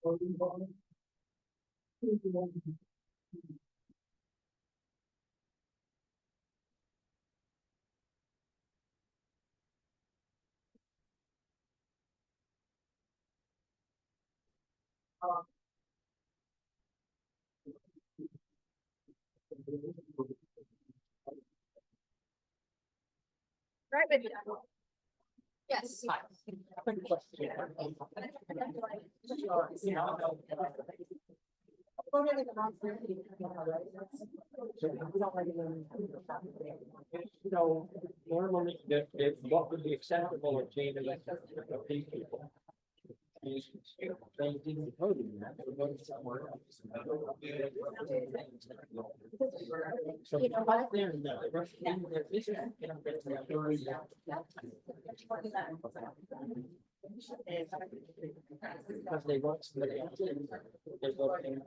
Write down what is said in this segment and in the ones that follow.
Right with you. Yes. Normally, if what would be acceptable or change of these people. They didn't vote in that, they voted somewhere else. So You know what? there, no, the Russian, this is, you know, that's the authority. Because they want somebody else in, they vote in.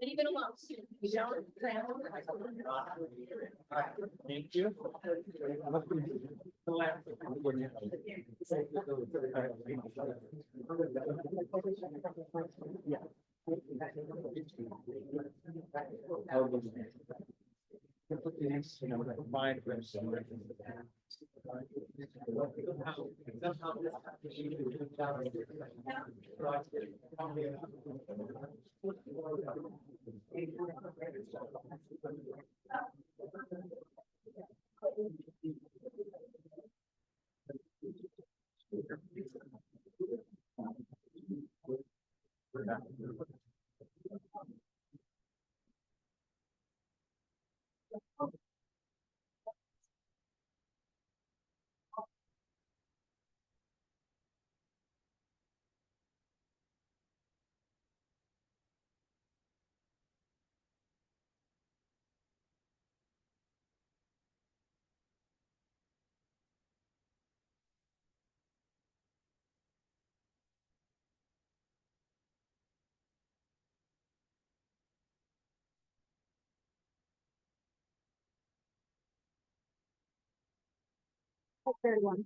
Leave it alone. You don't. Thank you. Third one.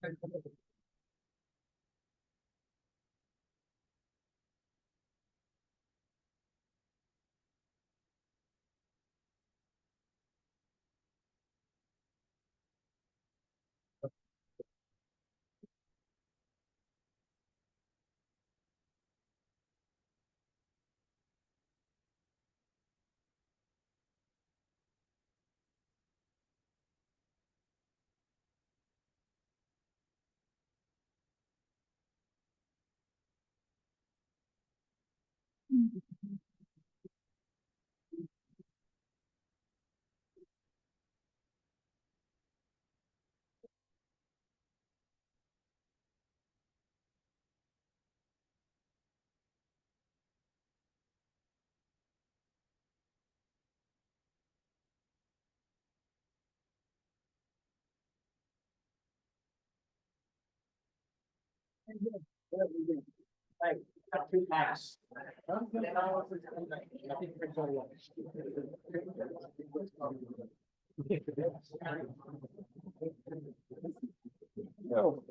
Second. Like, got two packs. No.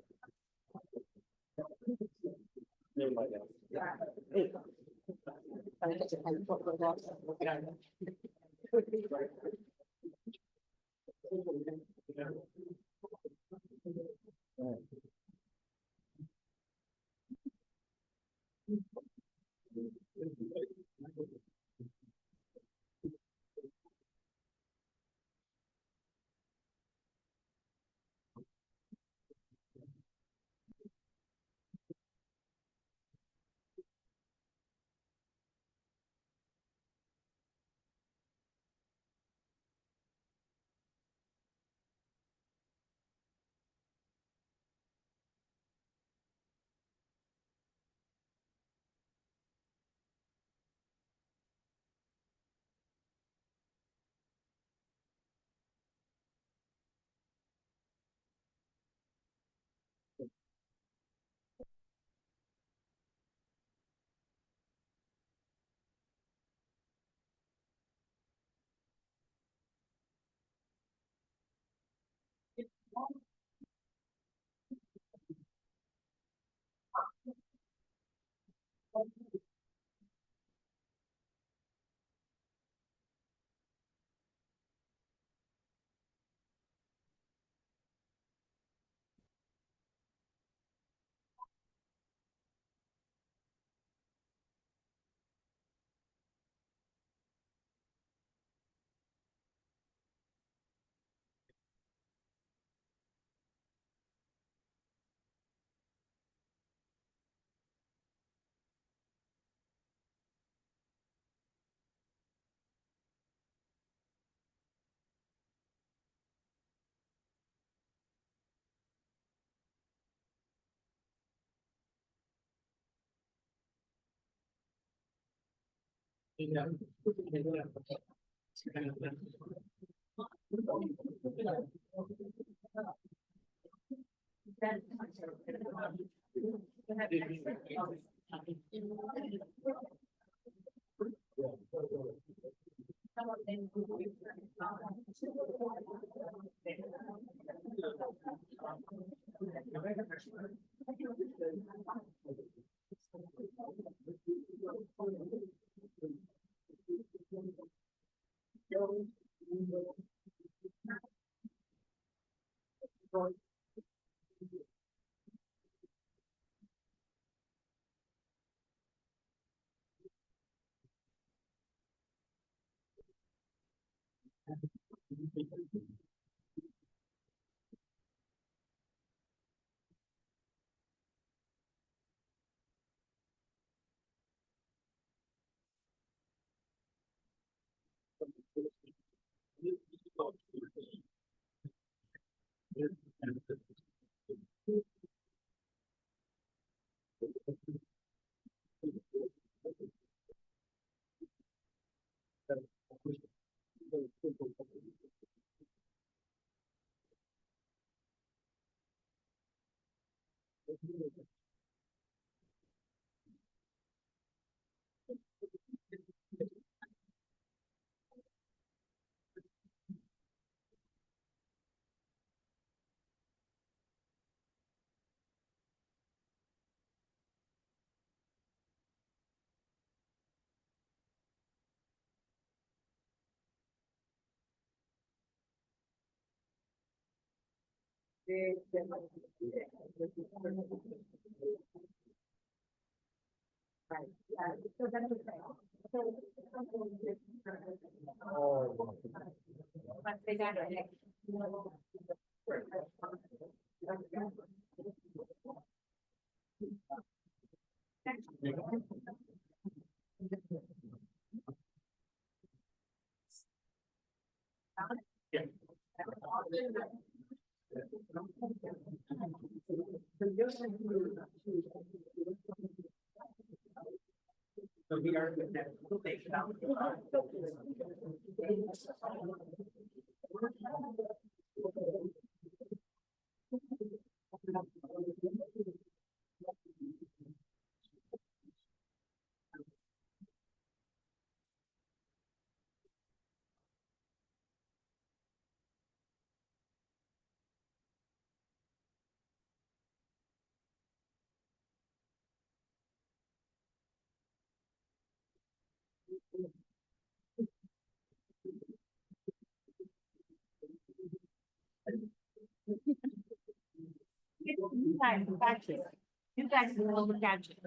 So we are. You guys catch it. You guys will catch it.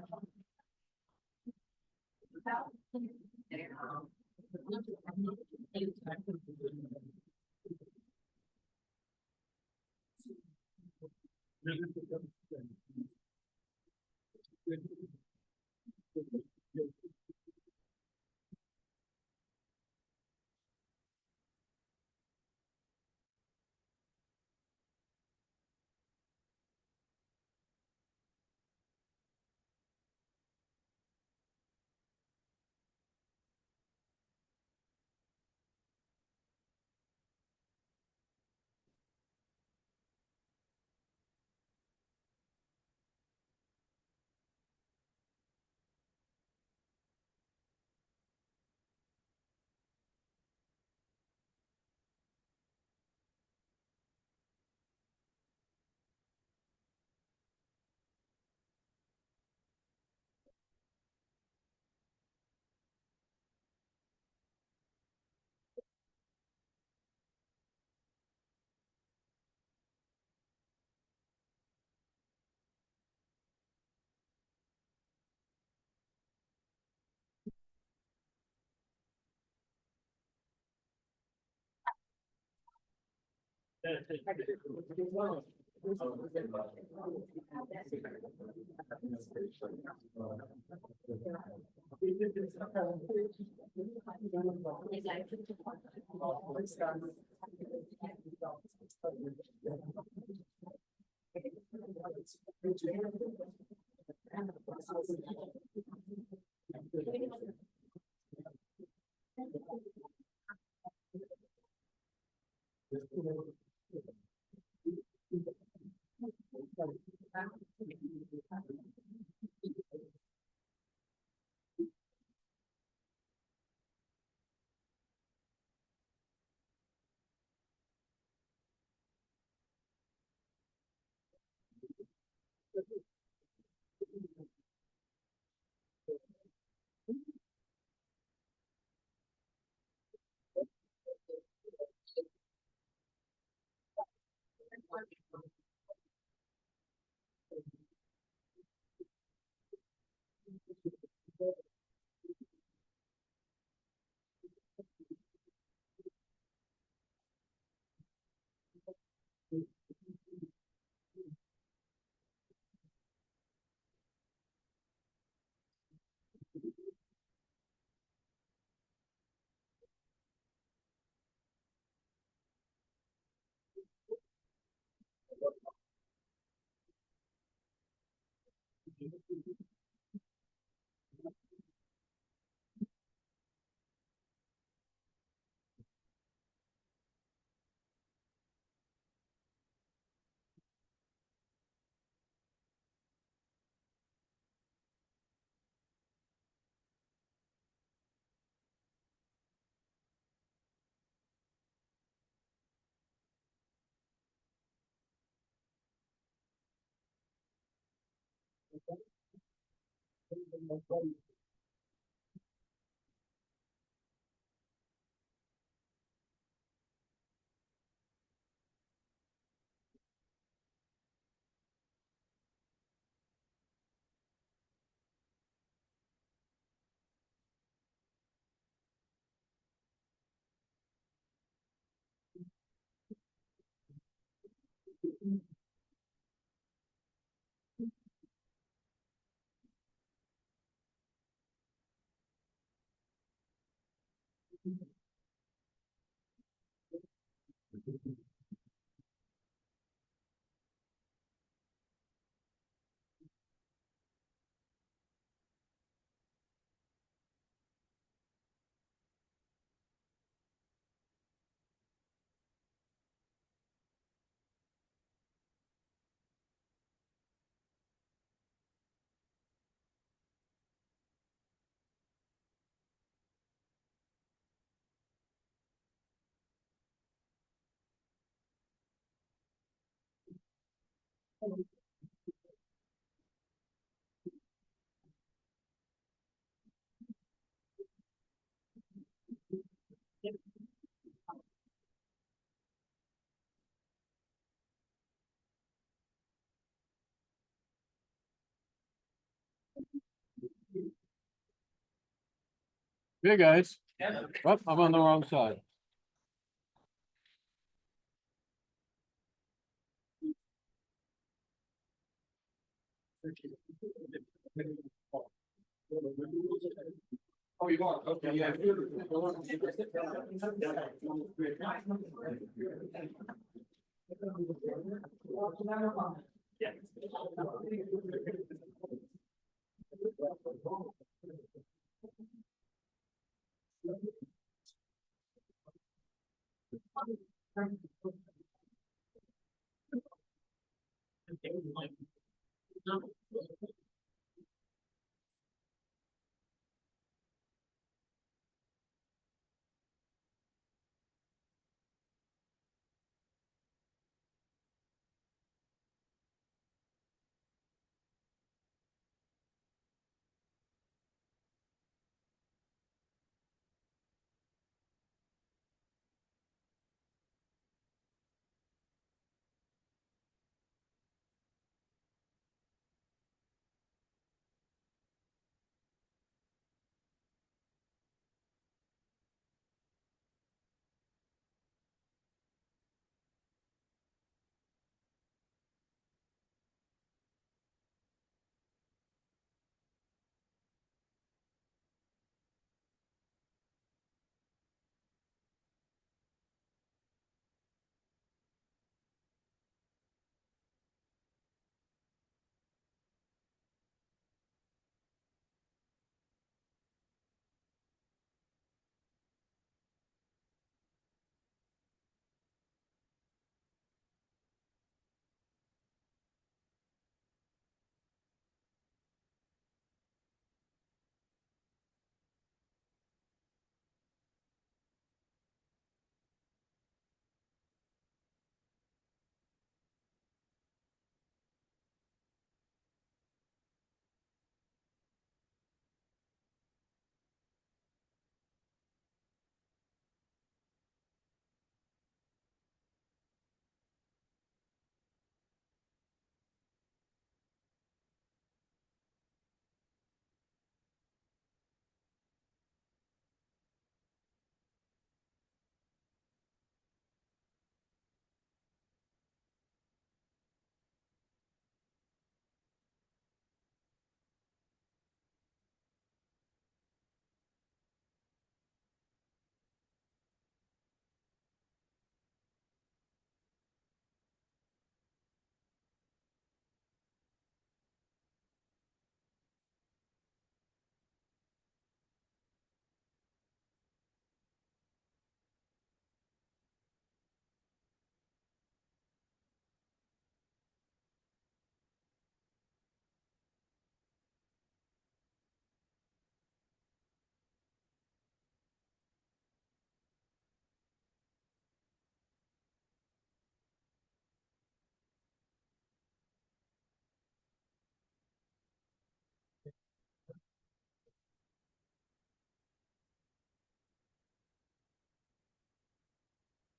Hey, guys. Oh, I'm on the wrong side. Oh, you want, okay, yeah.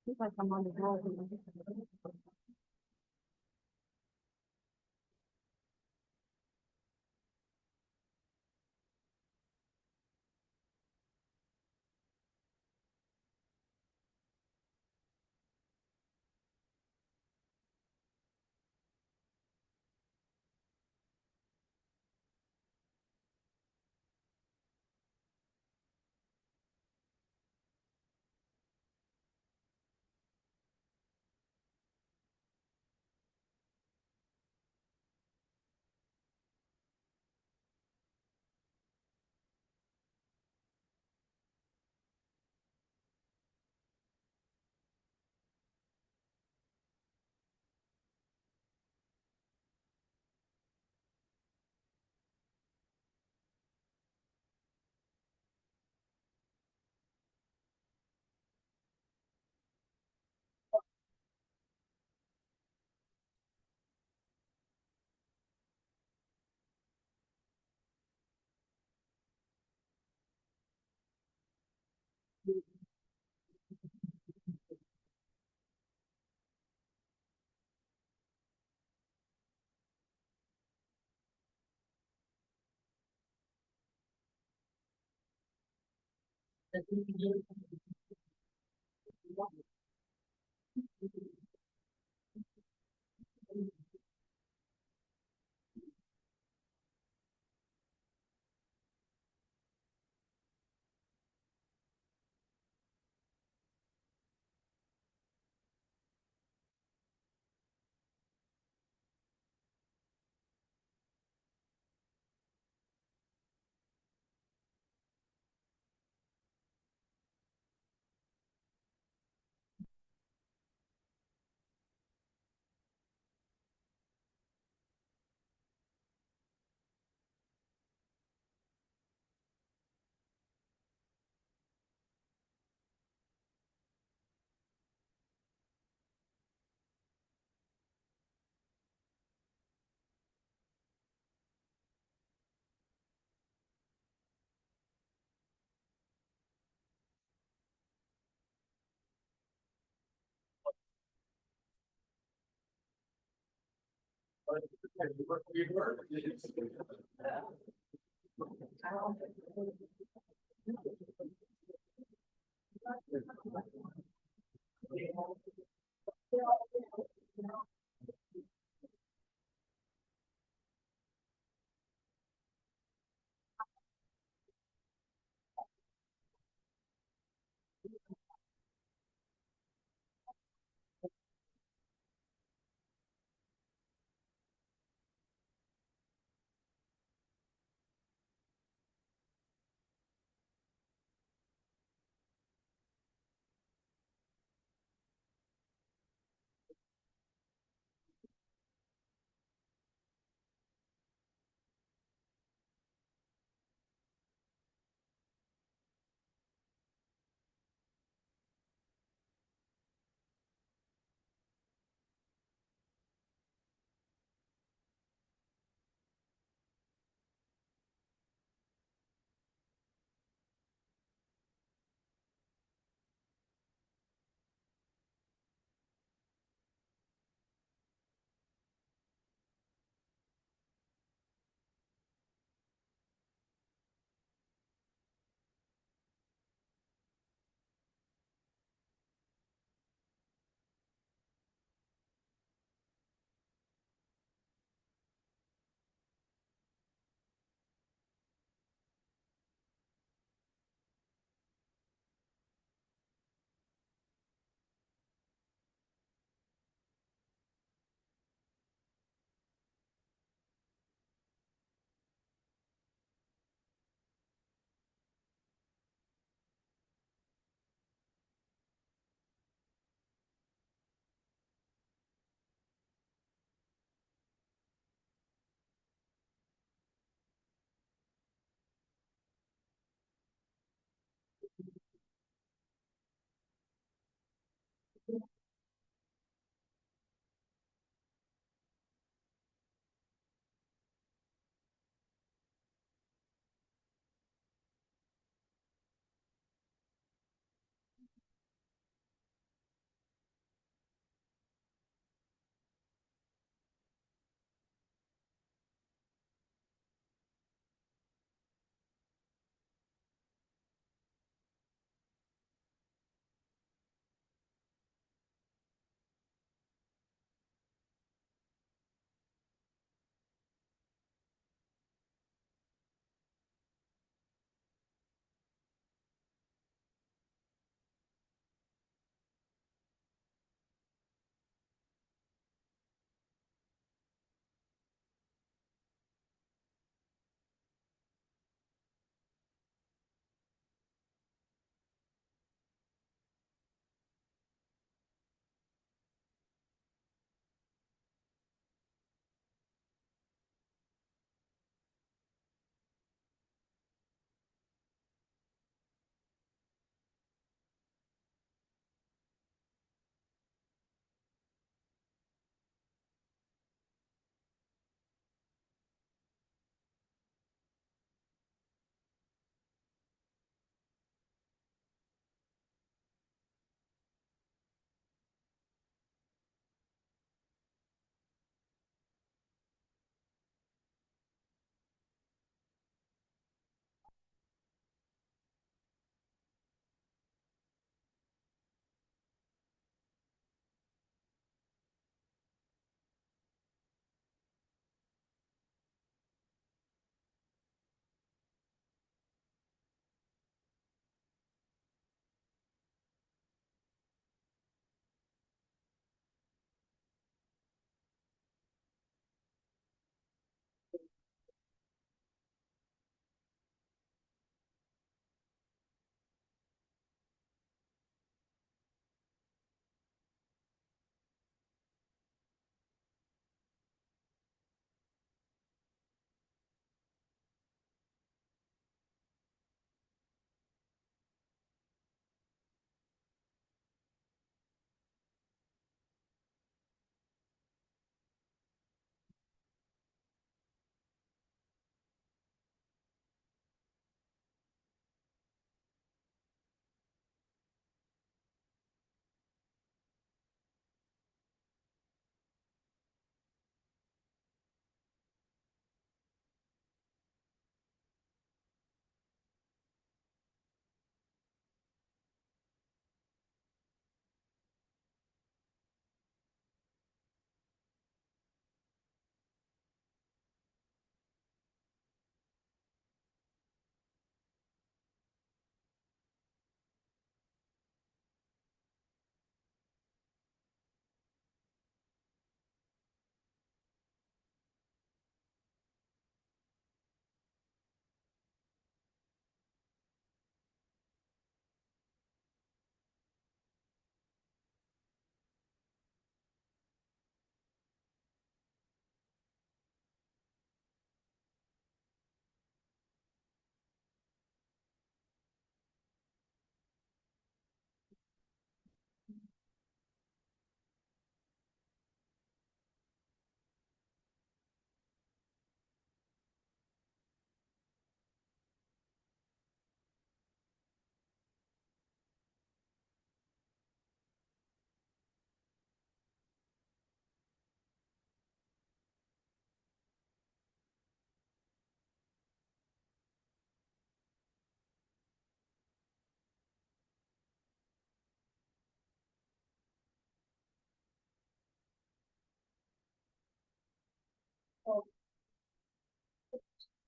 It's like I'm on the road.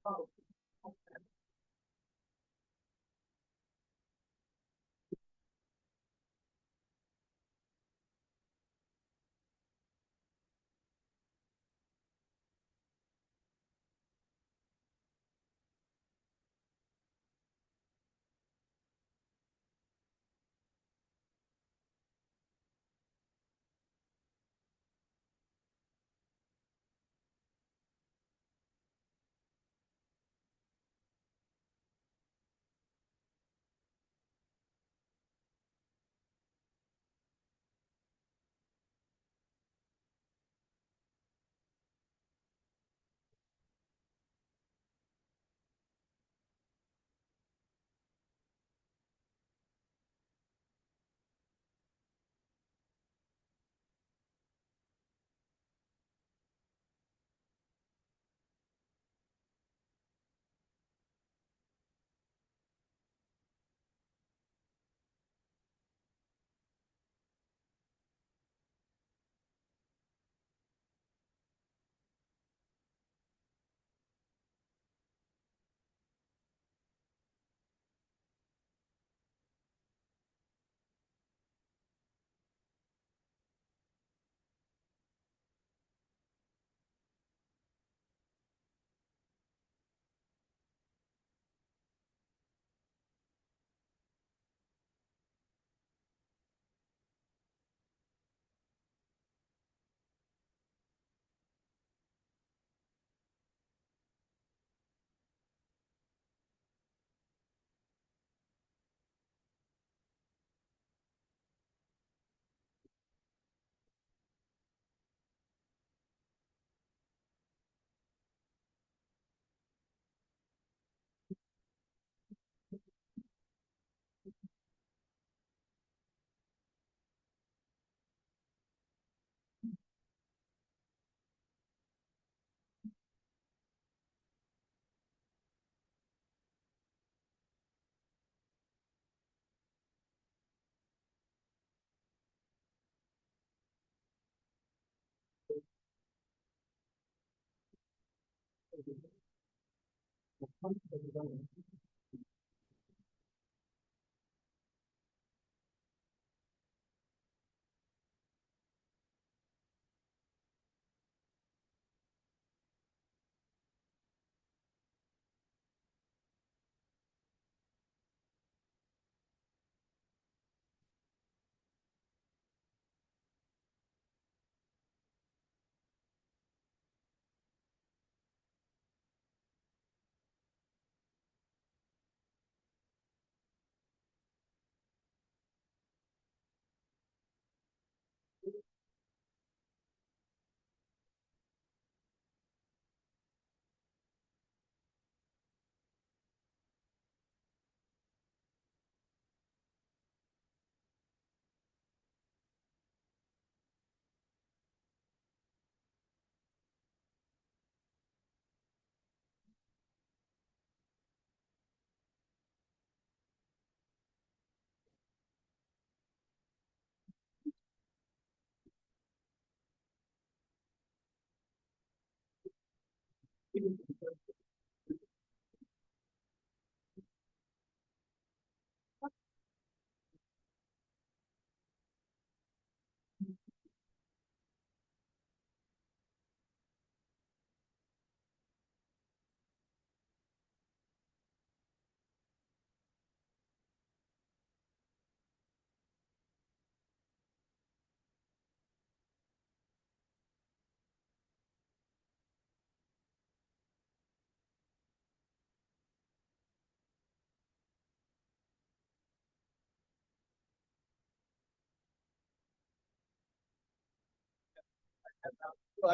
I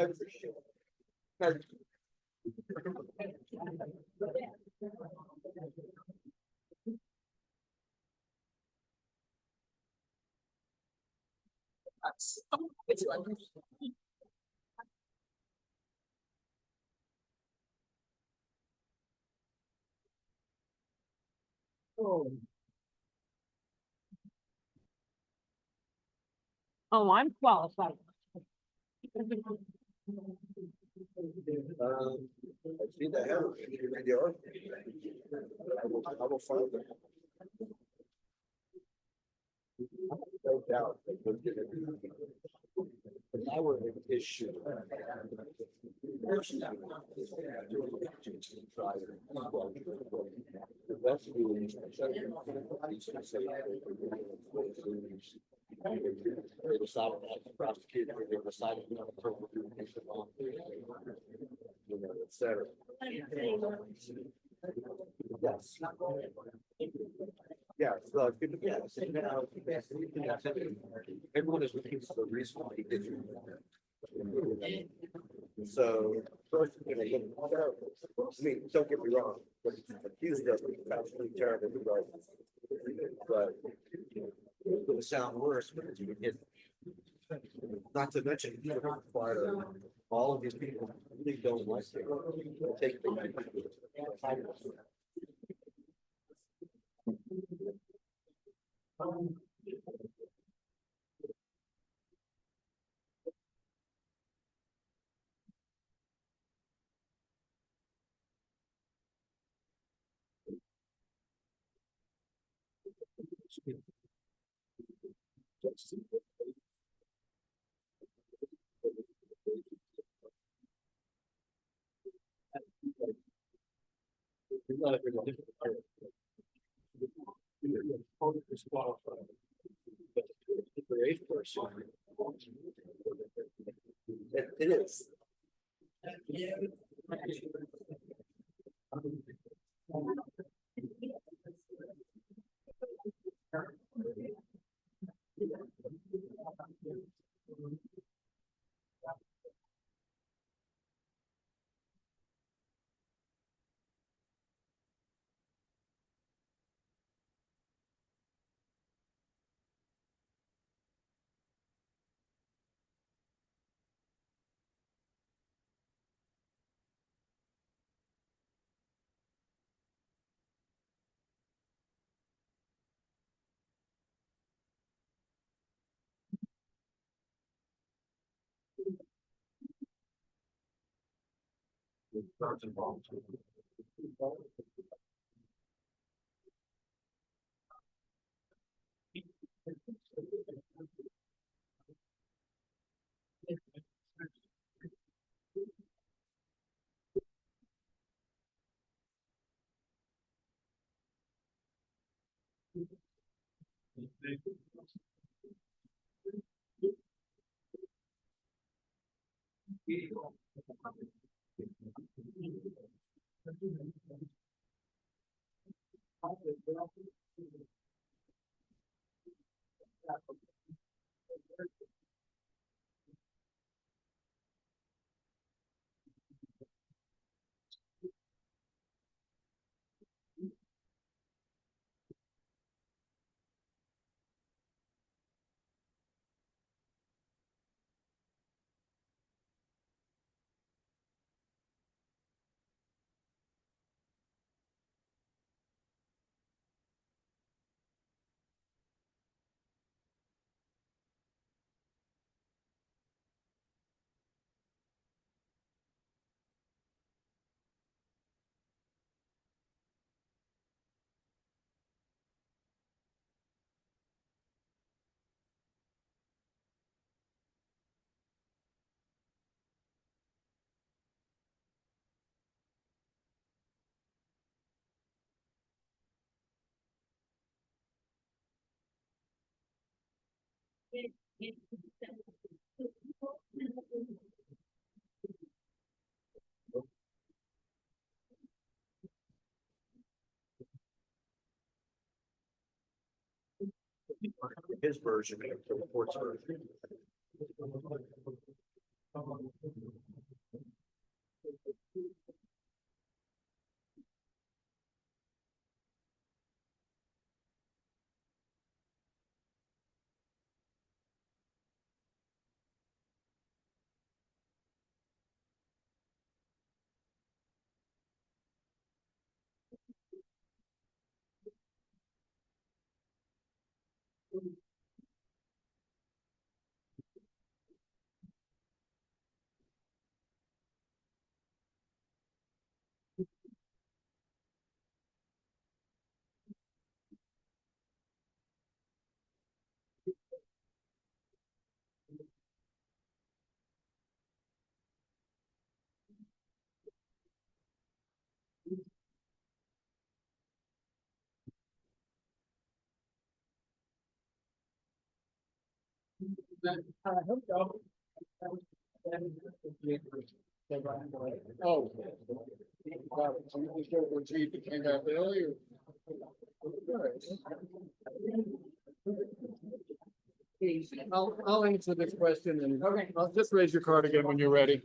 appreciate it. Oh, I'm qualified. I see the header in the article. I will find them. No doubt. They would get it. But I would issue. They decided not to prosecute, they decided not to. You know, et cetera. Yes. Yeah, so, yeah, so now, everyone is looking for the reason why he did it. So, first, you know, I mean, don't get me wrong, but he's accused of it, absolutely terrible regardless. But it would sound worse because you would get, not to mention, you know, quite all of these people really don't like it. Take the. It is. His version of the report's version. hope so. Oh. Wow, somebody showed it with Chief, it came out earlier. I'll answer this question and I'll just raise your card again when you're ready.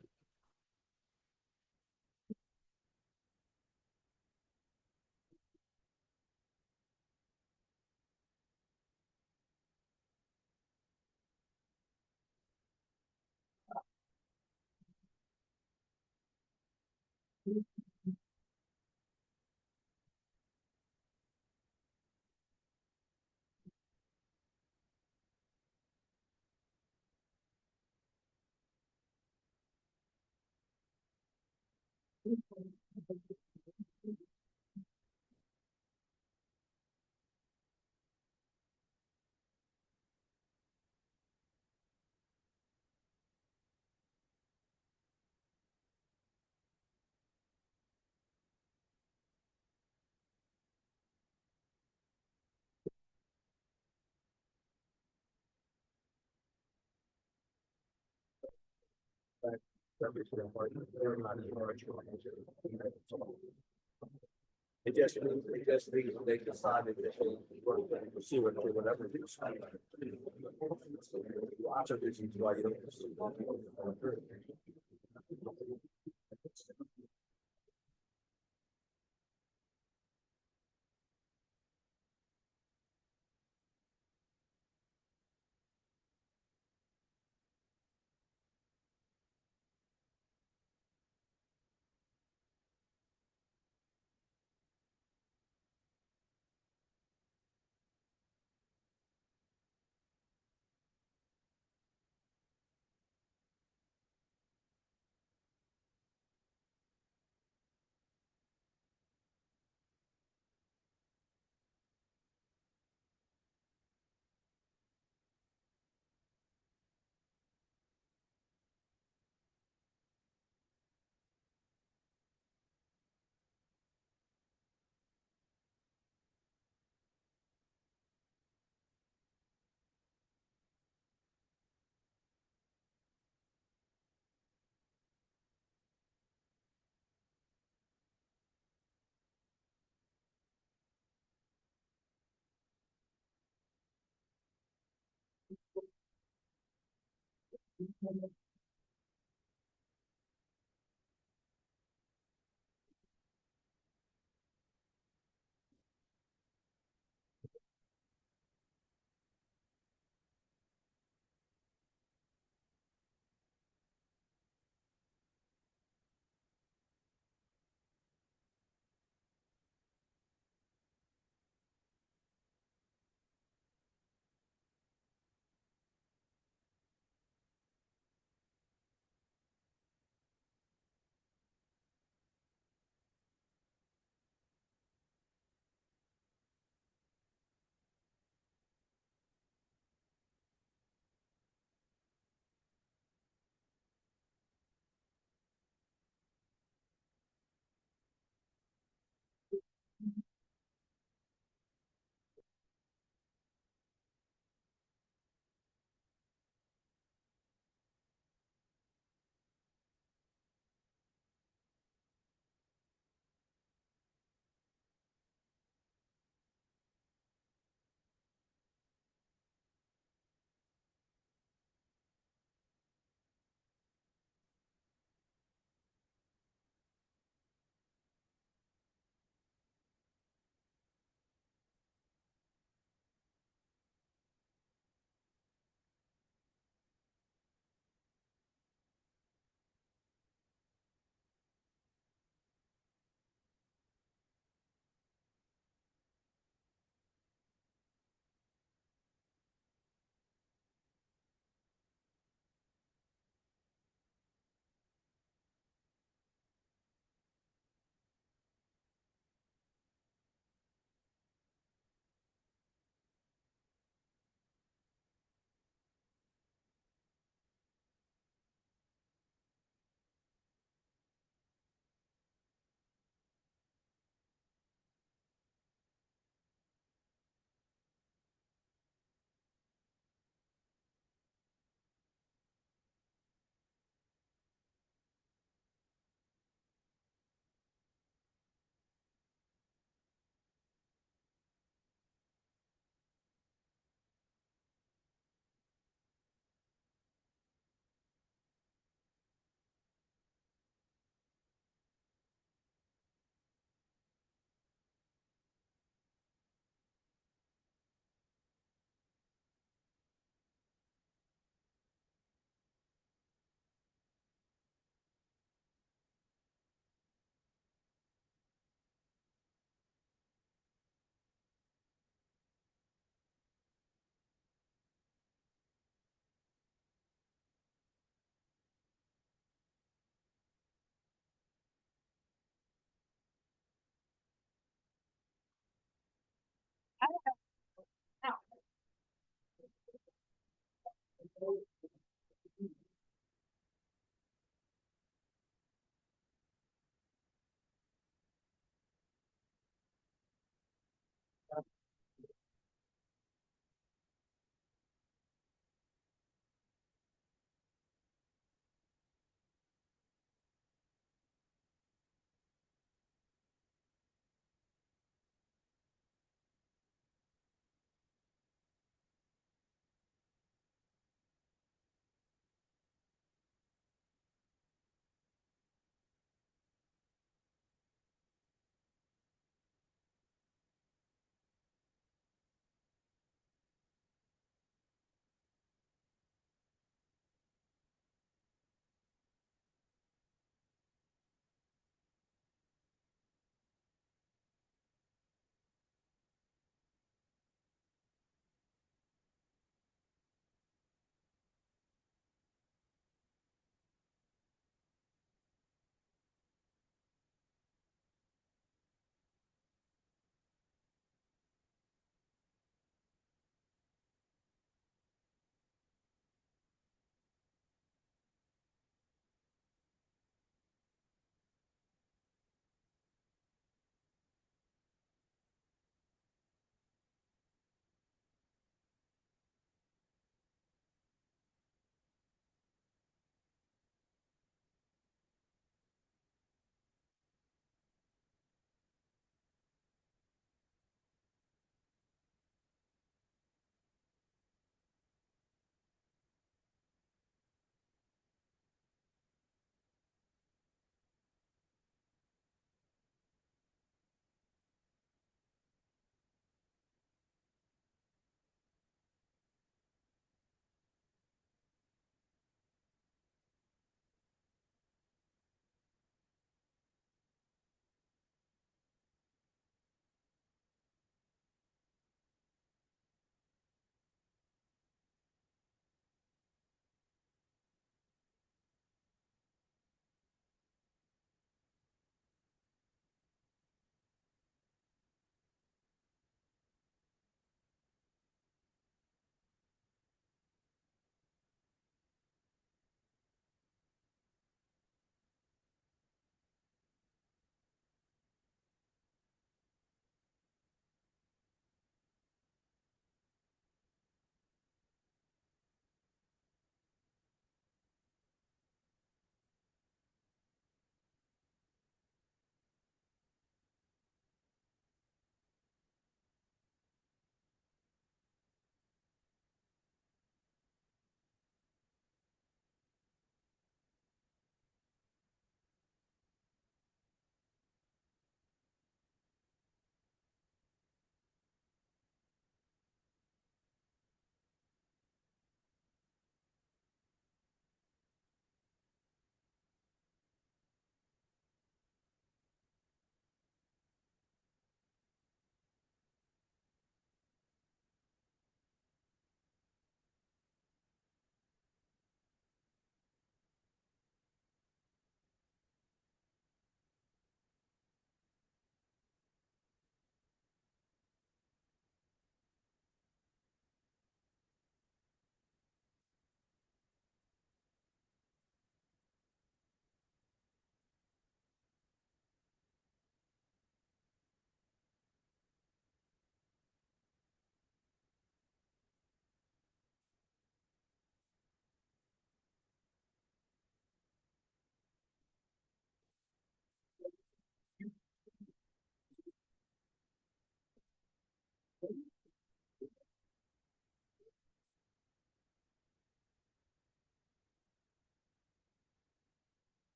They decided that they pursue it or whatever. Lots of reasons why you don't pursue it.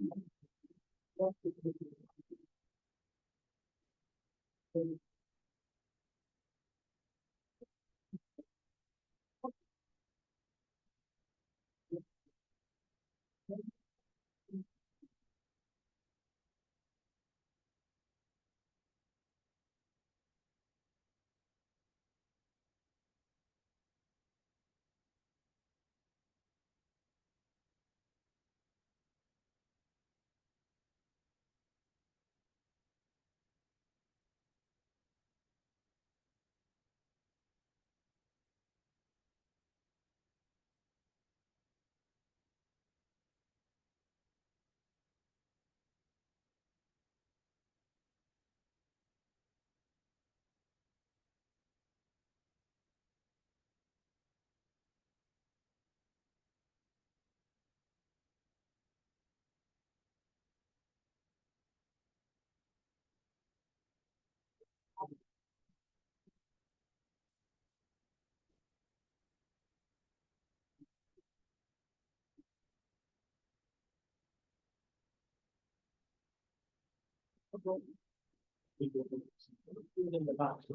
In the box.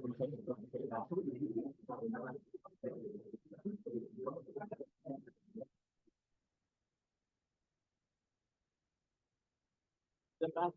The back.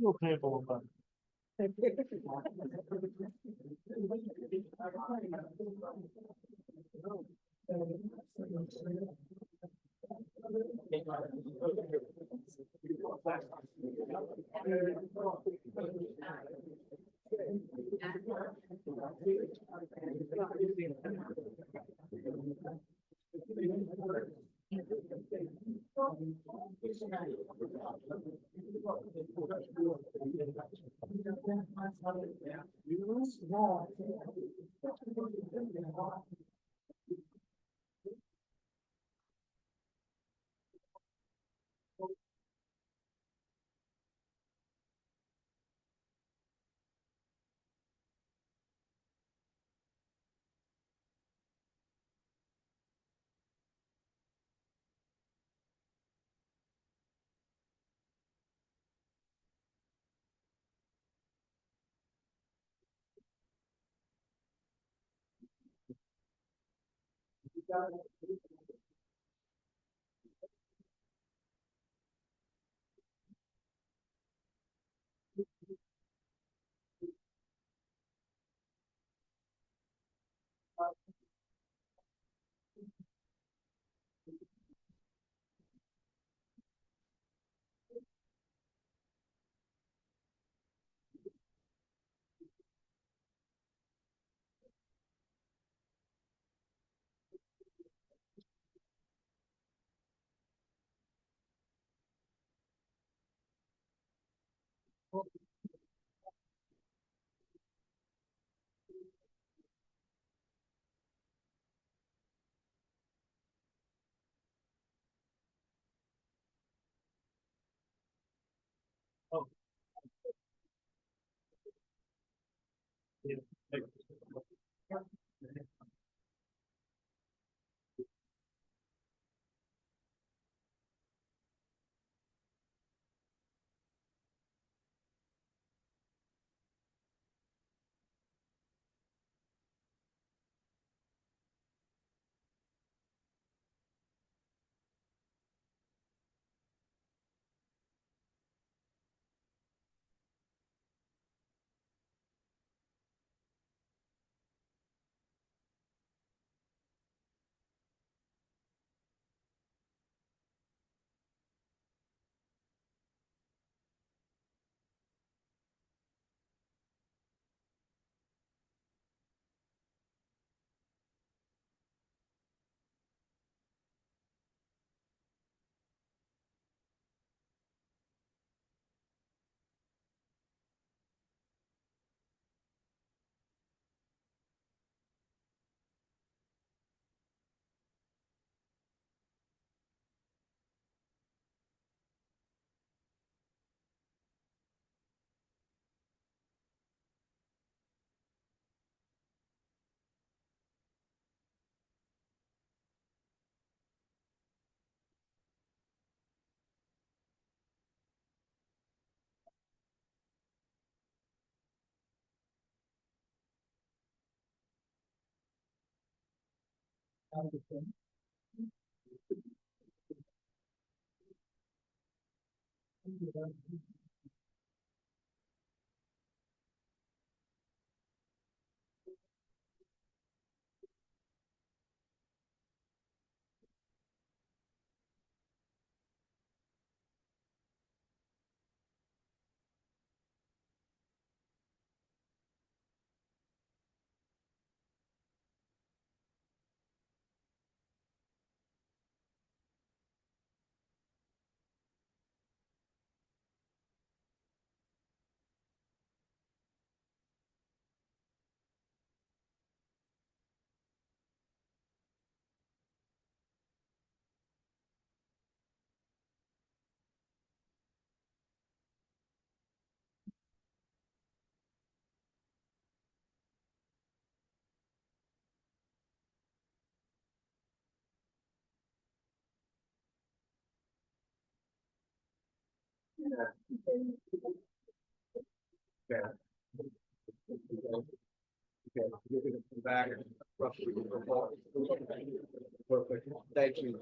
Okay, hold on. Okay, you're gonna come back roughly. Perfect, thank you.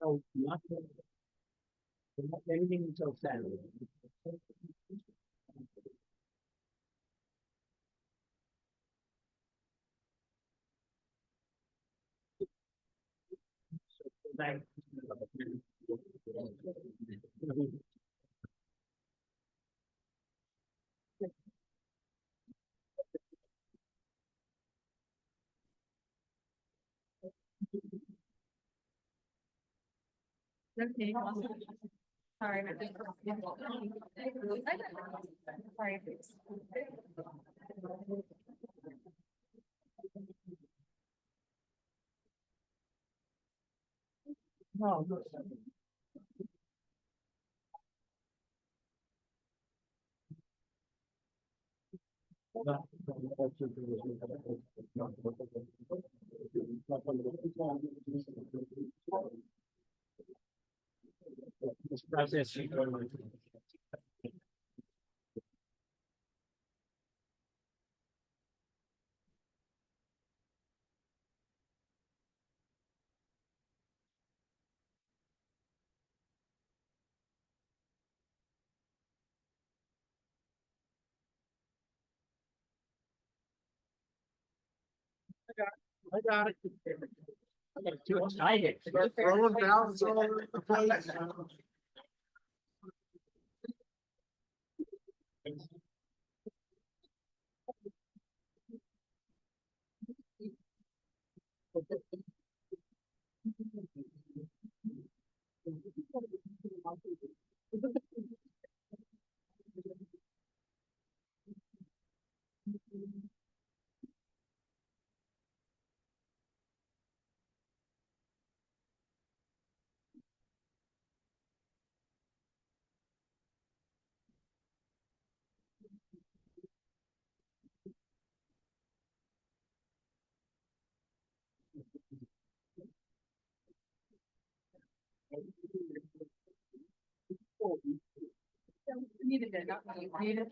So not anything until Saturday. Thank you. Okay. Sorry. Sorry. No, no. I got it. I got too excited. Throwing ballots all over the place. Needed it, not me. Needed it.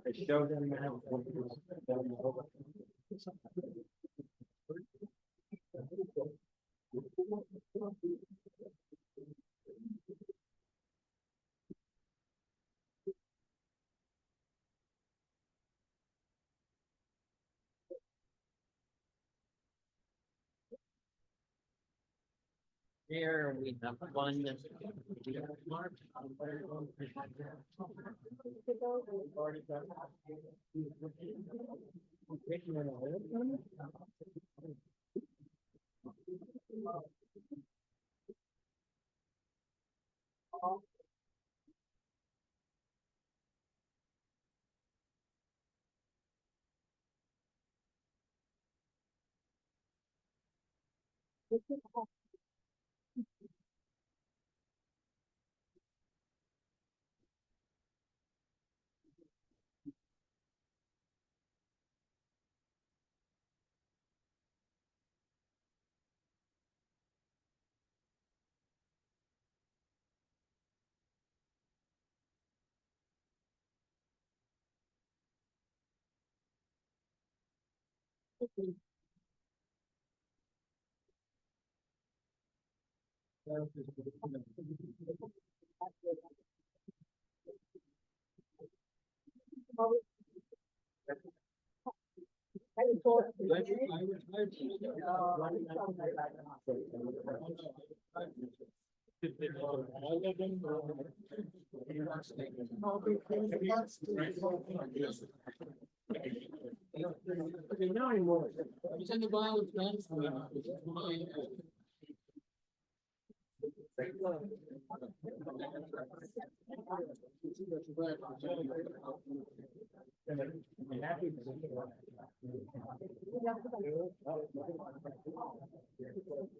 I showed them how. Here we have one.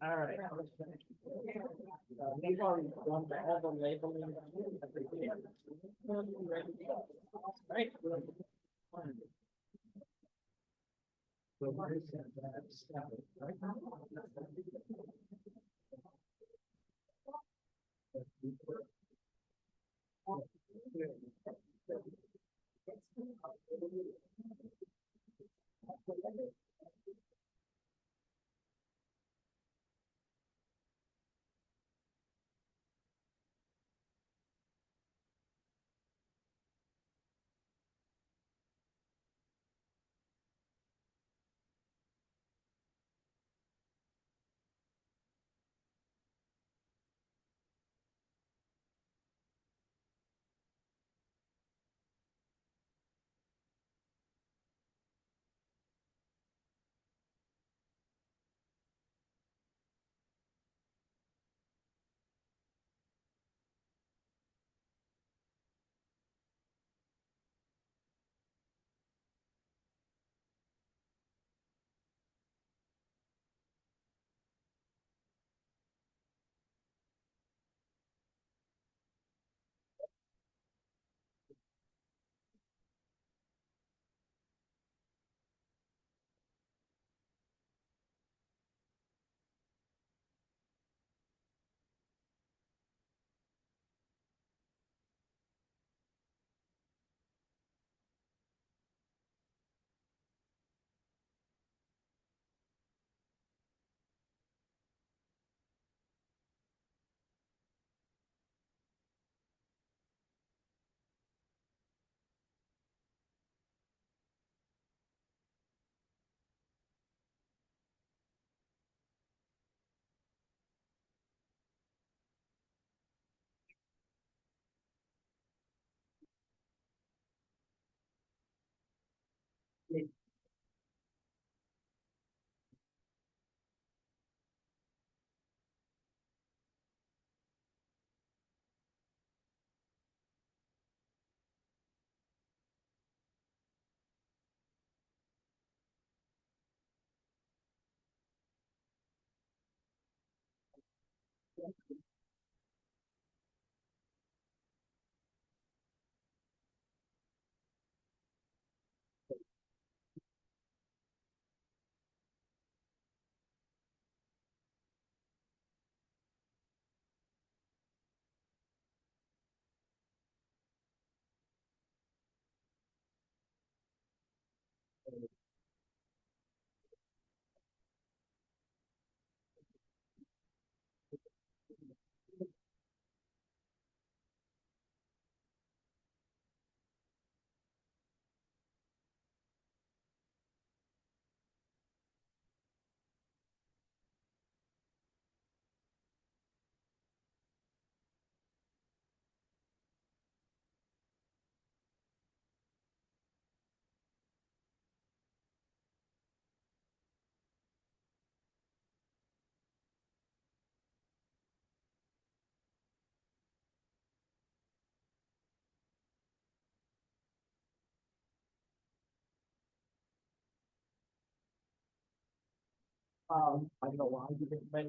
All right. We've already done all the labeling. Right. So what is that step, right? I don't know why you didn't make.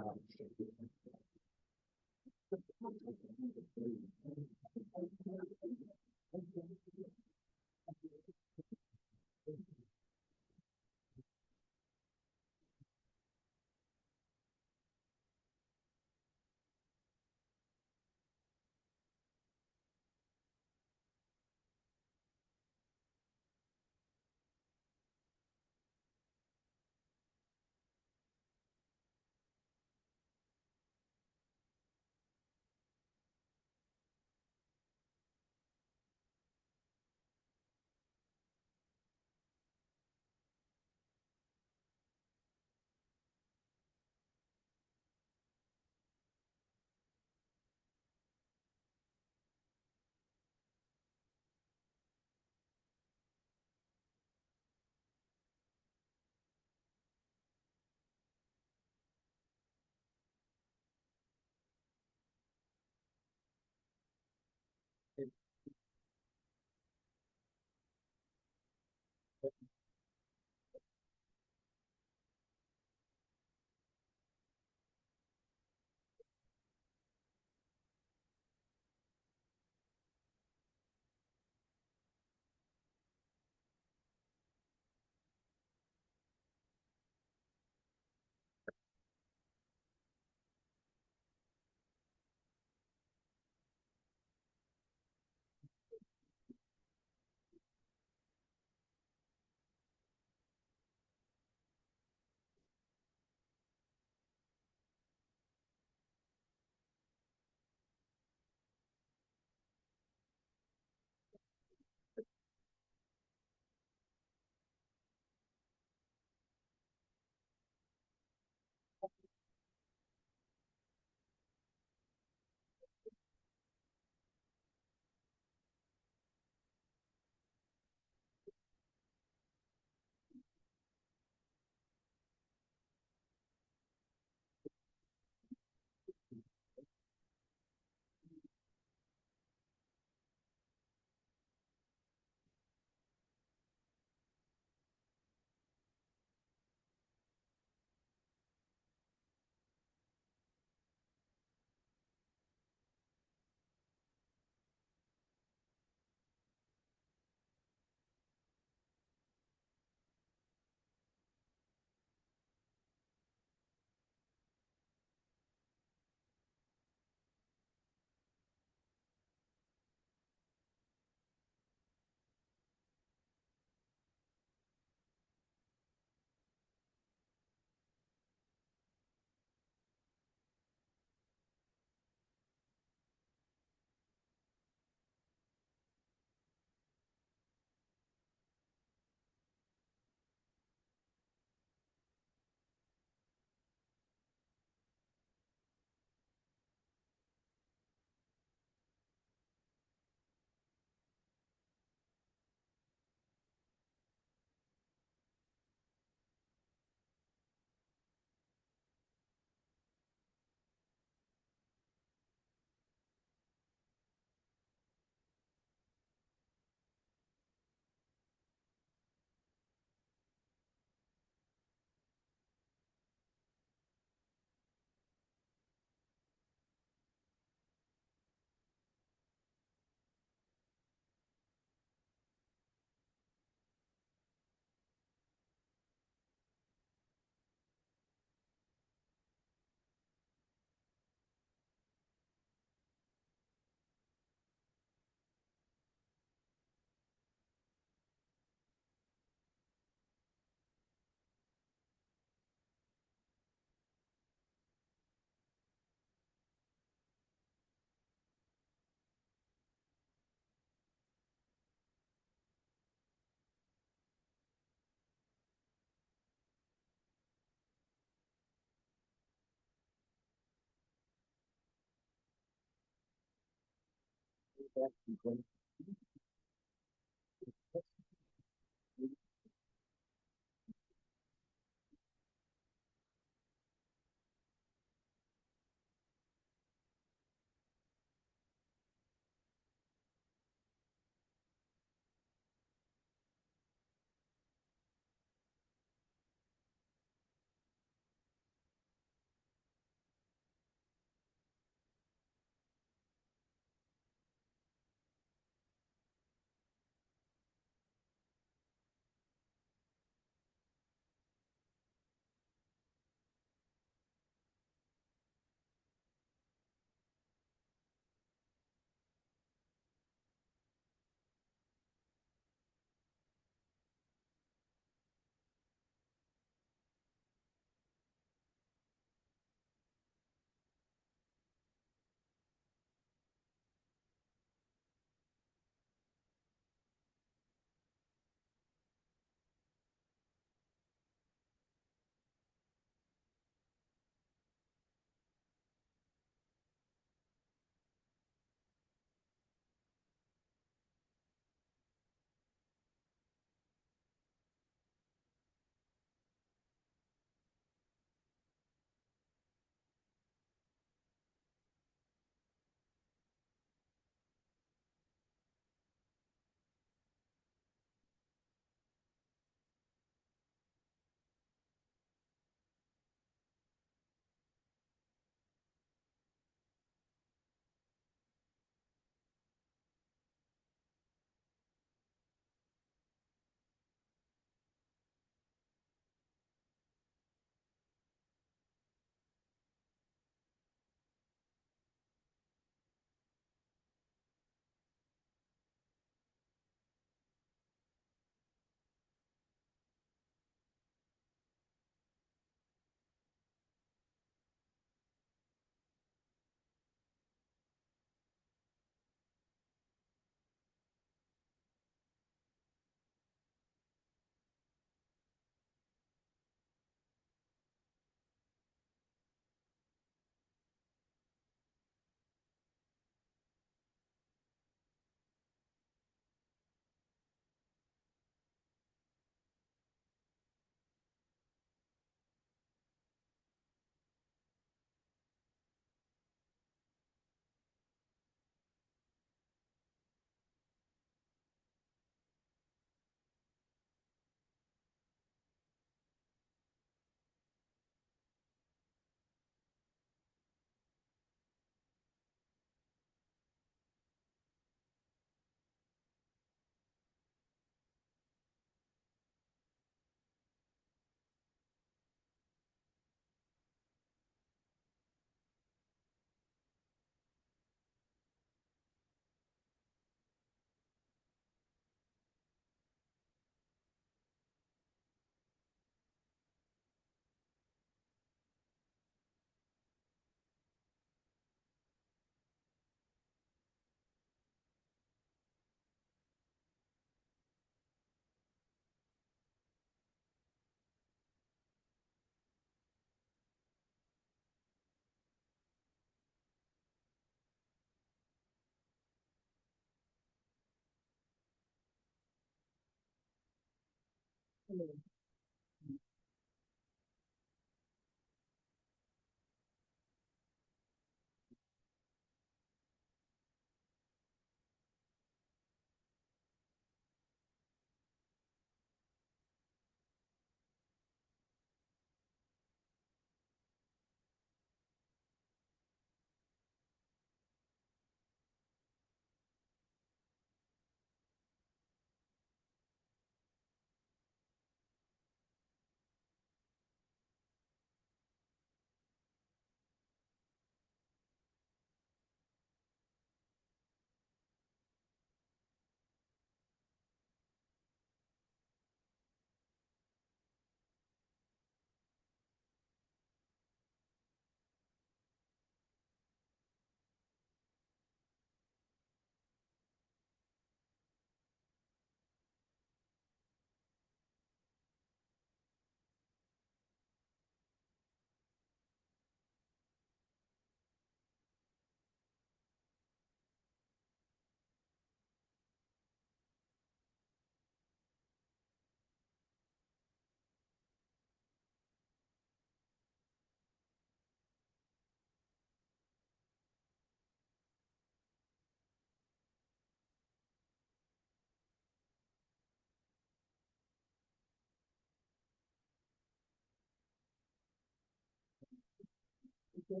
Hi.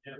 I got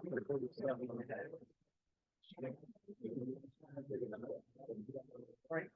to go to 7. Right.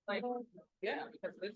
Like, yeah, because this.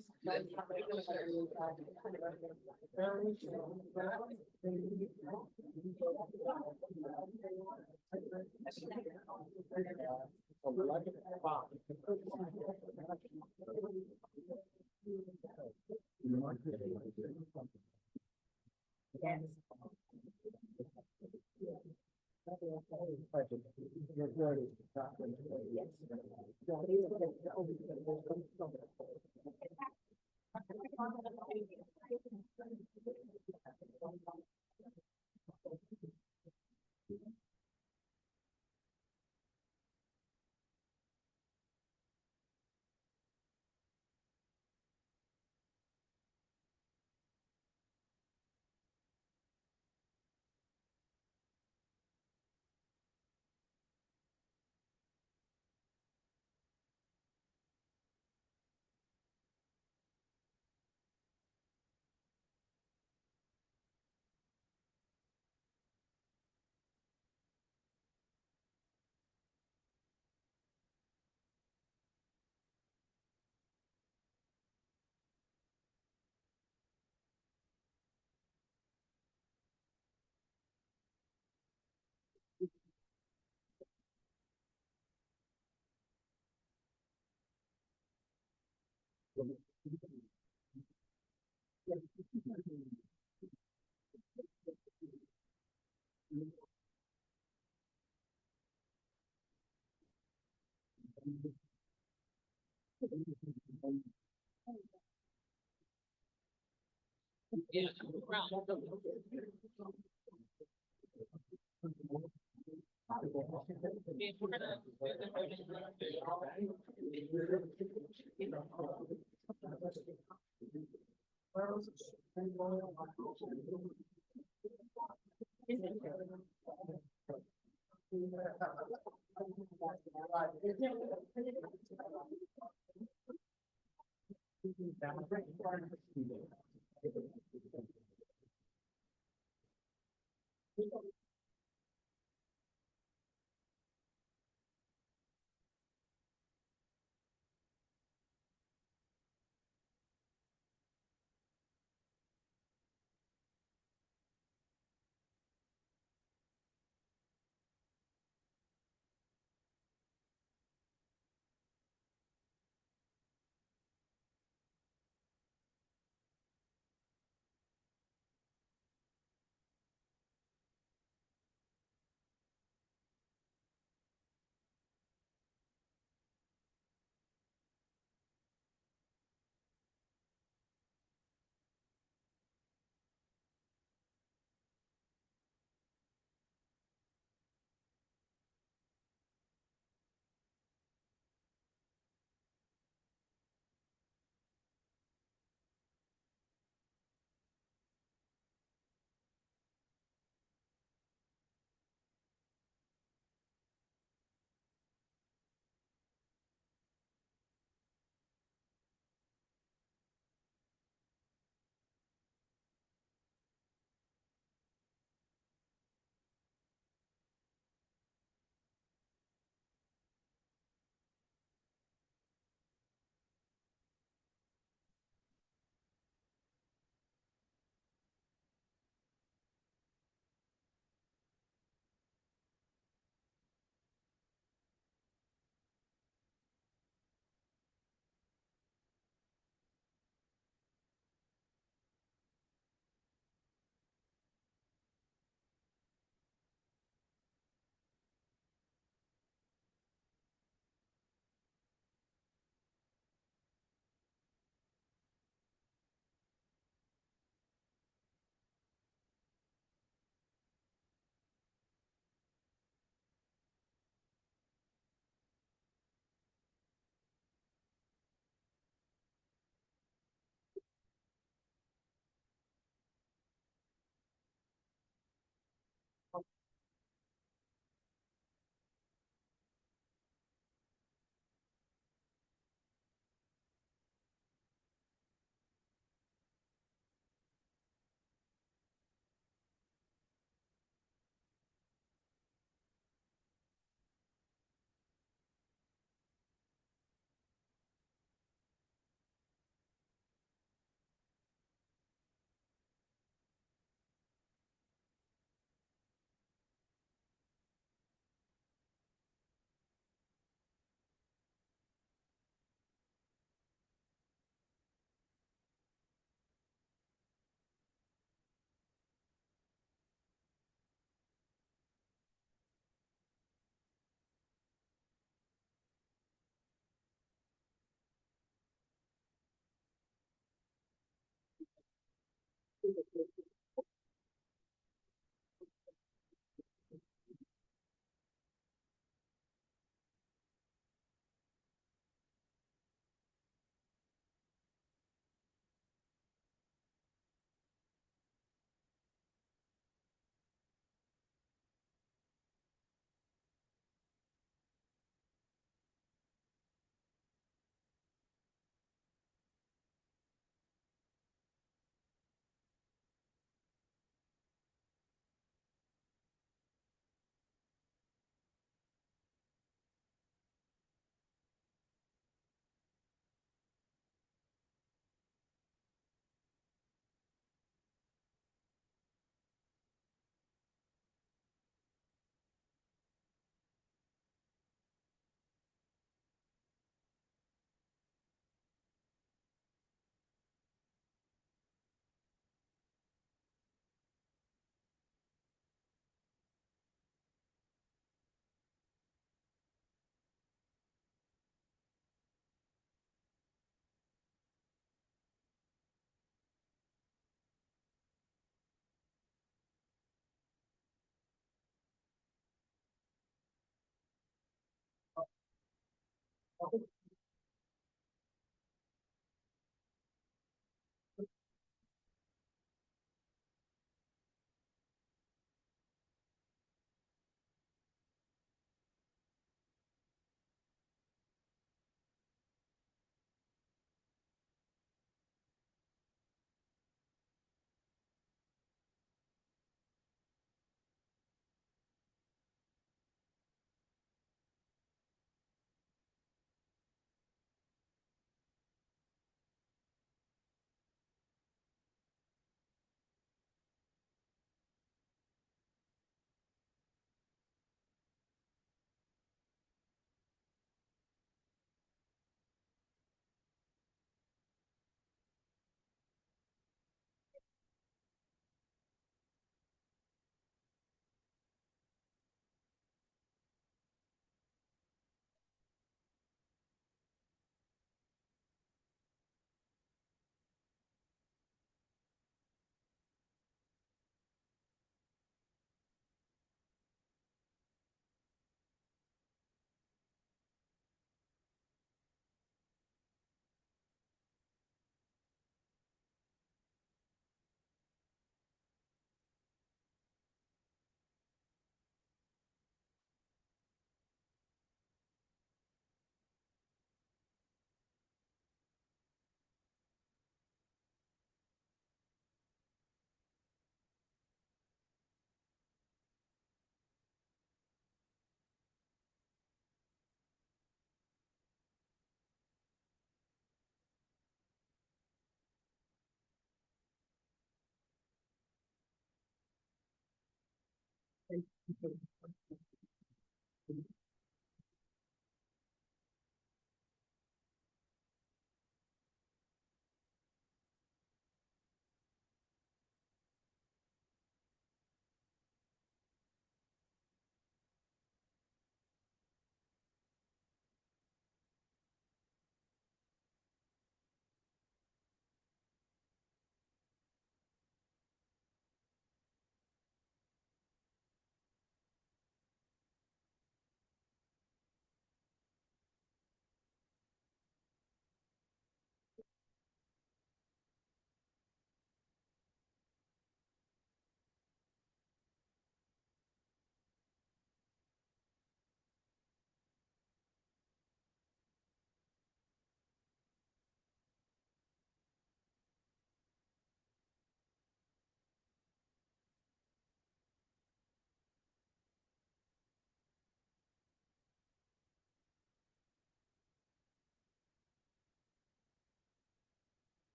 Yeah.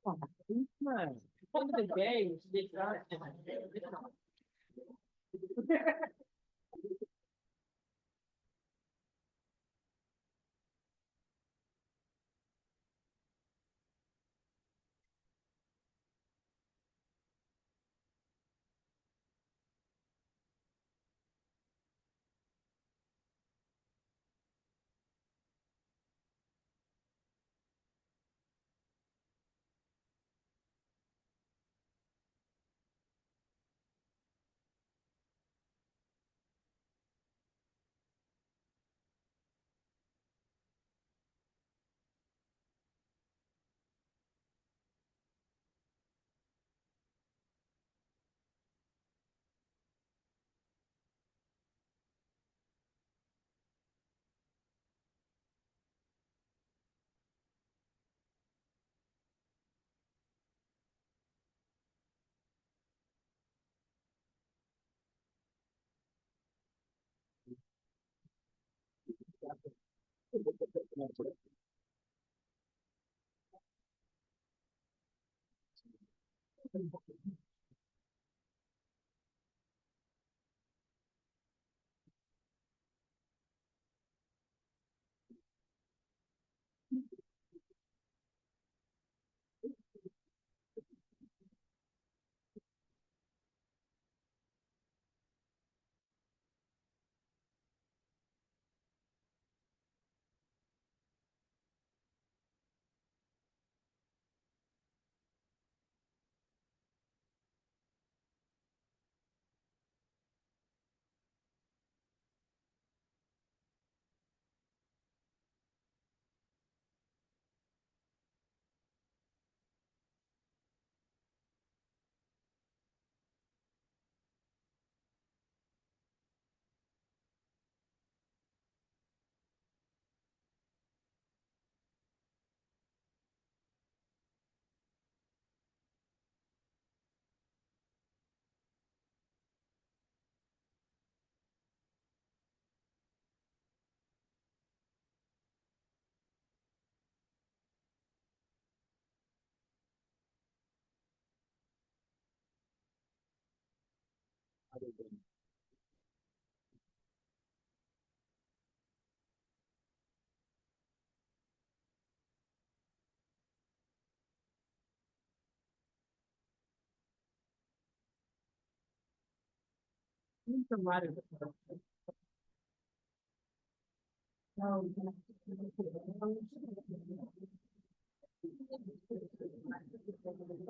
End of the day, it's not.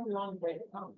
Long way to come.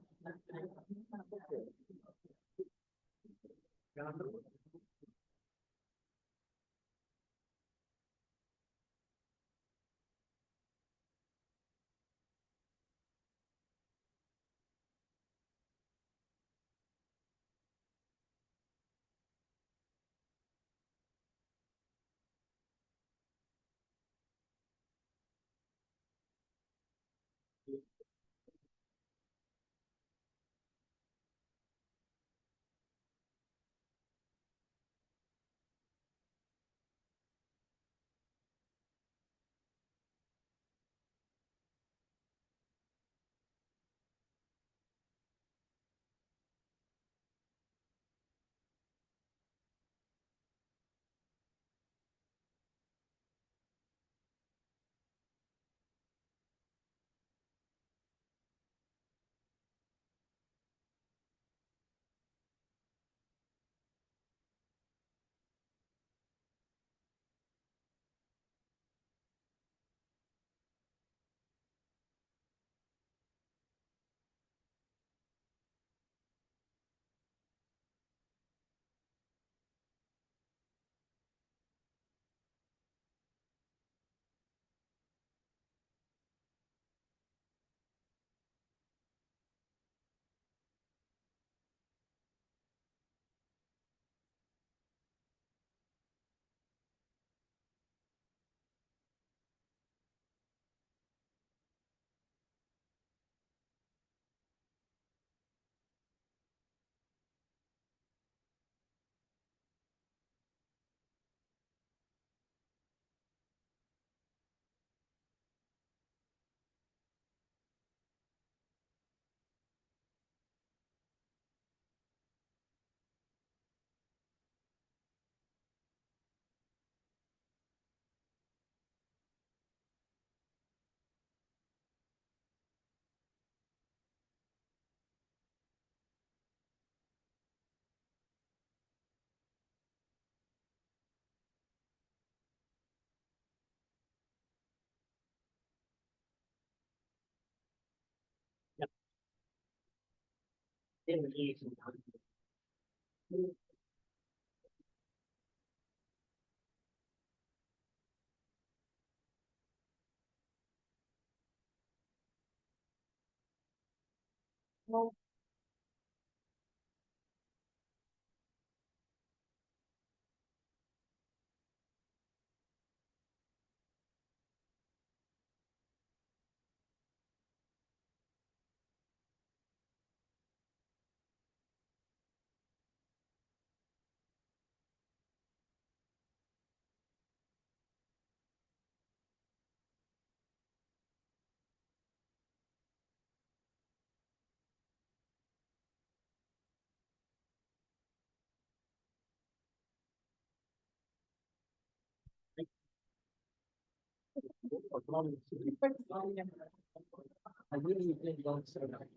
I really think don't say that.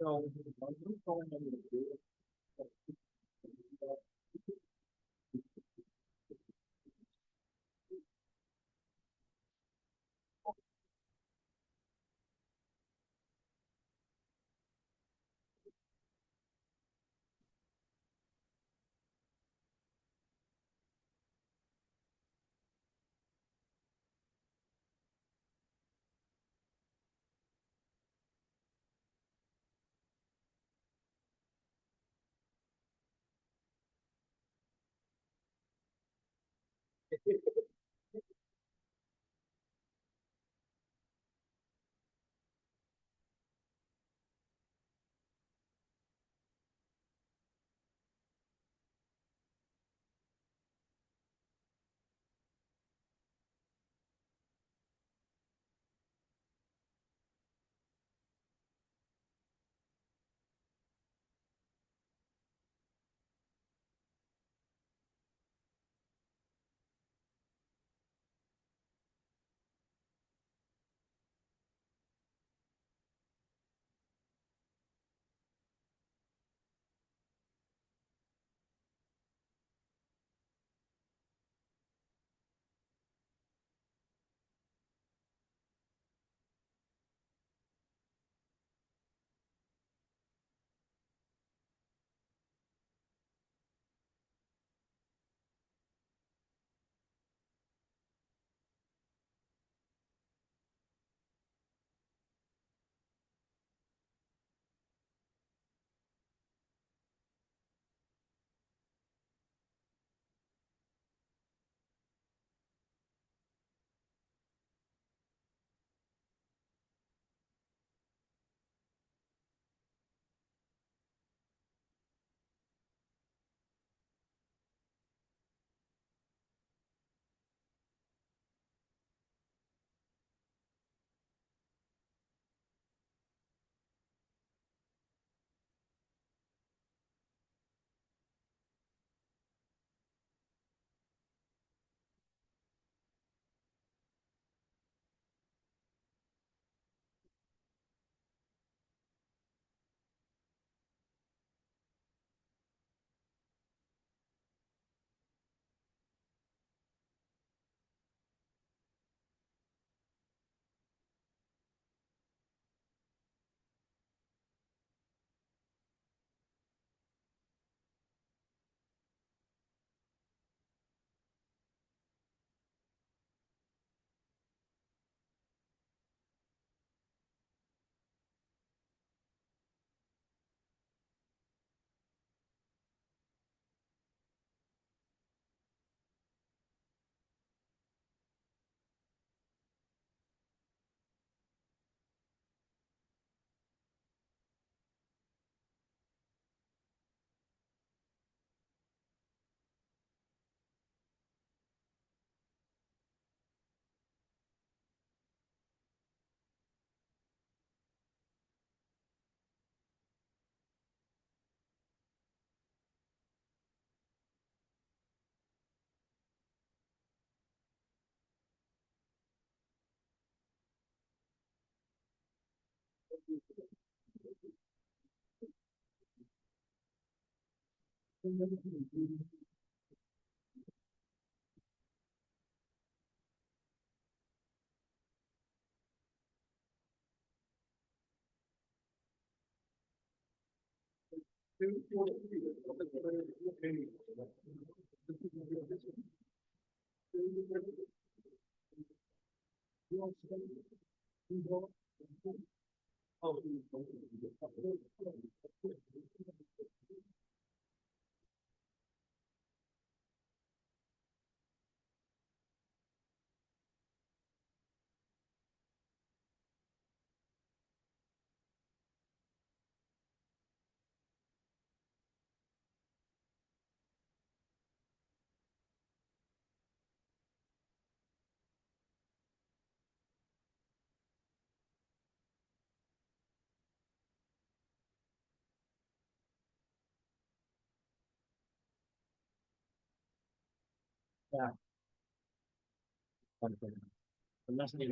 So. Yeah. Unless they.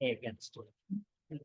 Against it.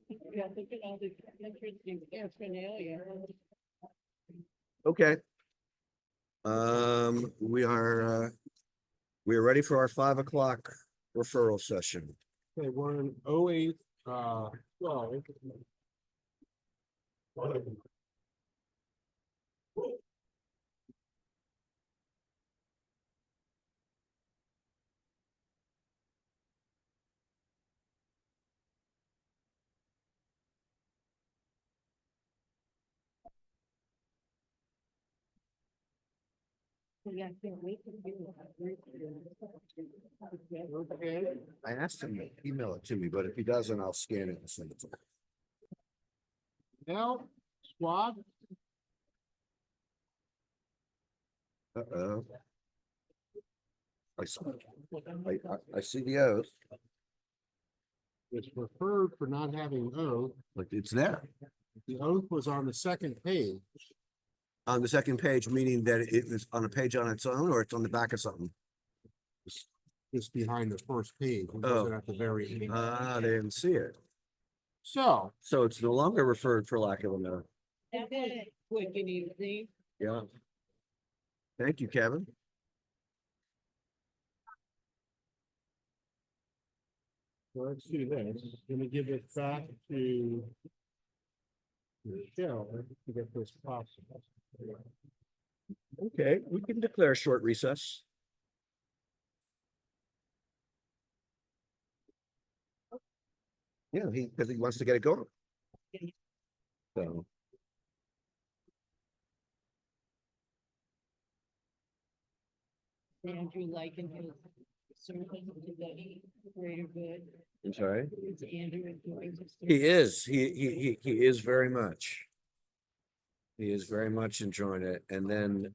Yeah, look at all the interesting paraphernalia. Okay. We are ready for our 5 o'clock referral session. Okay, we're in 08, 12. Yeah, I can't wait to do it. Okay, I asked him to email it to me, but if he doesn't, I'll scan it and send it to him. now, squad, Uh-oh. I see the oath, is referred for not having oath. but it's there The oath was on the second page. on the second page, meaning that it is on a page on its own, or it's on the back of something. Just behind the first page. It Oh. wasn't at the very end. Ah, they didn't see it. So, So it's no longer referred for lack of a note. That was quick and easy. Yeah. Thank you, Kevin. let's do this. Gonna give it back to Michelle to get this possible. Okay, we can declare a short recess. Yeah, because he wants to get it going. So, Andrew likened his service to the greater good. I'm sorry. Is Andrew enjoying his? He is, he is very much. He is very much enjoying it, and then,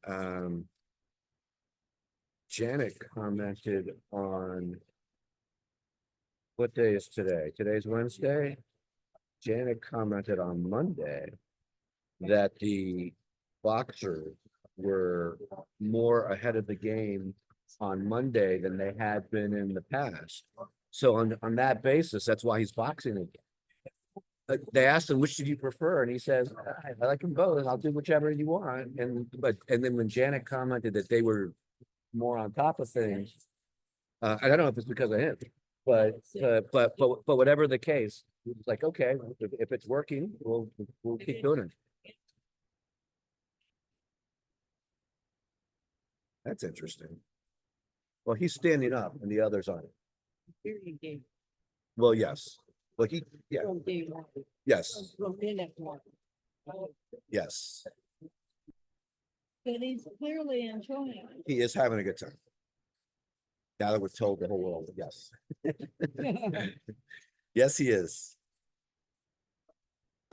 Janet commented on. What day is today? Today's Wednesday. Janet commented on Monday that the Boxers were more ahead of the game on Monday than they had been in the past. So on that basis, that's why he's boxing again. They asked him, which did you prefer? And he says, I like them both. I'll do whichever you want. And then when Janet commented that they were more on top of things, I don't know if it's because of him, but whatever the case, it's like, okay, if it's working, we'll keep doing it. That's interesting. Well, he's standing up and the others aren't. Period game. Well, yes. Well, yeah, From day one. yes, From minute one. yes. But he's clearly enjoying it. He is having a good time. Now that we've told the whole world, yes. Yes, he is.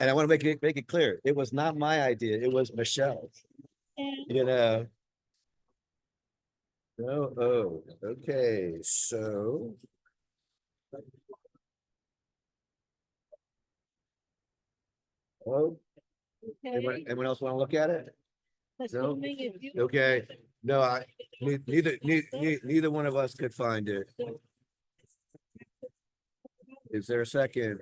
And I want to make it clear, it was not my idea, it was Michelle's, And you know. Oh, okay, so. Oh, okay, anyone else want to look at it? assuming if you. Okay, no, neither one of us could find it. Is there a second?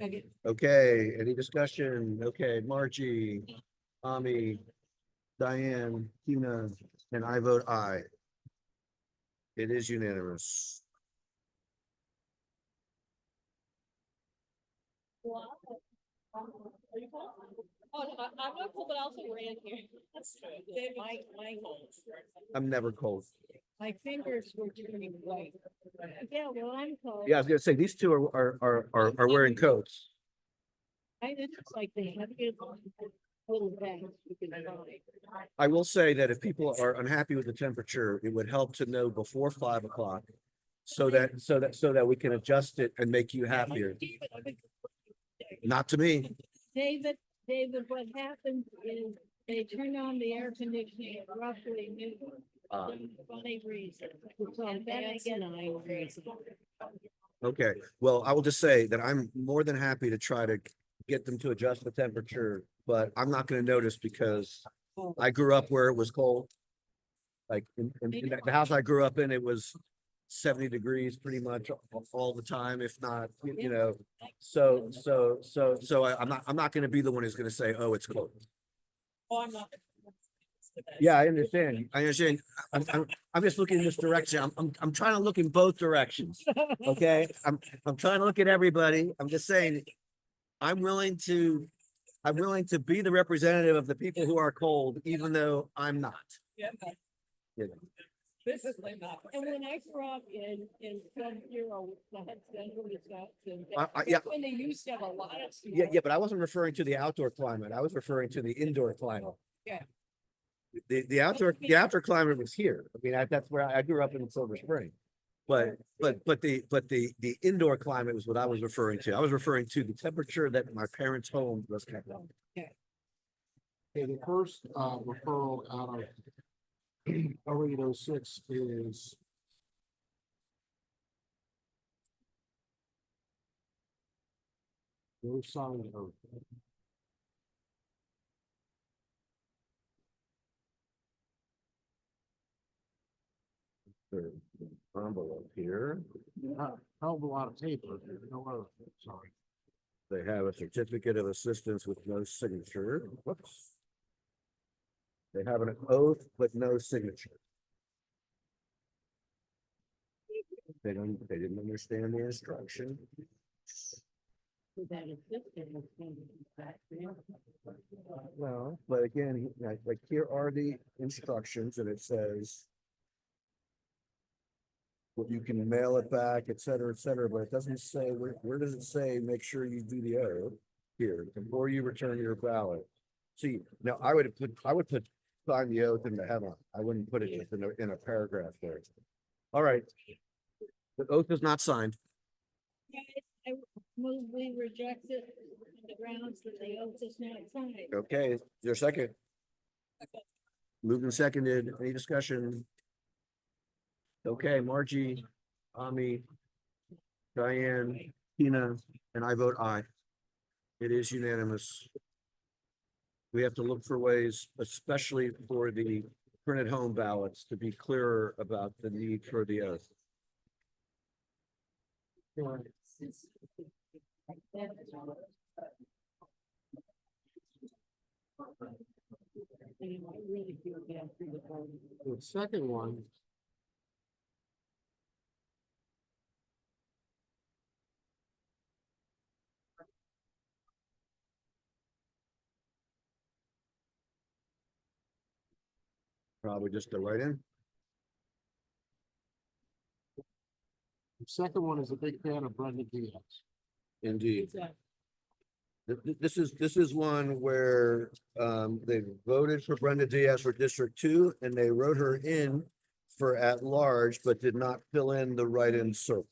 Okay. Okay, any discussion? Okay, Margie, Ami, Diane, Tina, and I vote aye. It is unanimous. Oh, no, I'm not cool, but I also ran here. That's true. My I'm never cold. my fingers were turning white. Yeah, well, I'm cold. Yeah, I was gonna say, these two are wearing coats. I it's like the heaviest little bags you can buy. I will say that if people are unhappy with the temperature, it would help to know before 5 o'clock. So that we can adjust it and make you happier. Not to me. David, what happens is they turn on the air conditioning at roughly noon. Funny reason. And then I get 9 degrees. Okay, well, I will just say that I'm more than happy to try to get them to adjust the temperature, but I'm not gonna notice because I grew up where it was cold. Like in the house I grew up in, it was 70 degrees pretty much all the time, if not, you know. So I'm not gonna be the one who's gonna say, oh, it's cold. Oh, I'm not. Yeah, I understand. I'm just looking in this direction. I'm trying to look in both directions. Okay, I'm trying to look at everybody. I'm just saying, I'm willing to be the representative of the people who are cold, even though I'm not. Yeah. Yeah. This is like not. And when I grew up in Sub-Zero, the head center was that. Yeah. When they used to have a lot of. Yeah, but I wasn't referring to the outdoor climate. I was referring to the indoor climate. Yeah. The outdoor climate was here. I mean, that's where I grew up in Silver Spring. But the indoor climate was what I was referring to. I was referring to the temperature that my parents' home was kept on. Okay, the first referral out of 0806 is no sign of. The envelope here. Hell of a lot of paper. No other, sorry. They have a certificate of assistance with no signature. Whoops. They have an oath but no signature. They didn't understand the instruction. Well, but again, like here are the instructions and it says. You can mail it back, et cetera, but it doesn't say, where does it say, make sure you do the oath here before you return your ballot? See, now I would put sign the oath in the headline. I wouldn't put it just in a paragraph there. All right. The oath is not signed. I move we reject it on the grounds that the oath is not signed. Okay, is there a second? Moved and seconded. Any discussion? Okay, Margie, Ami, Diane, Tina, and I vote aye. It is unanimous. We have to look for ways, especially for the printed home ballots, to be clearer about the need for the oath. The second one. Probably just the write-in. The second one is a big fan of Brenda Diaz. Indeed. This is one where they voted for Brenda Diaz for District 2 and they wrote her in for at large, but did not fill in the write-in circle.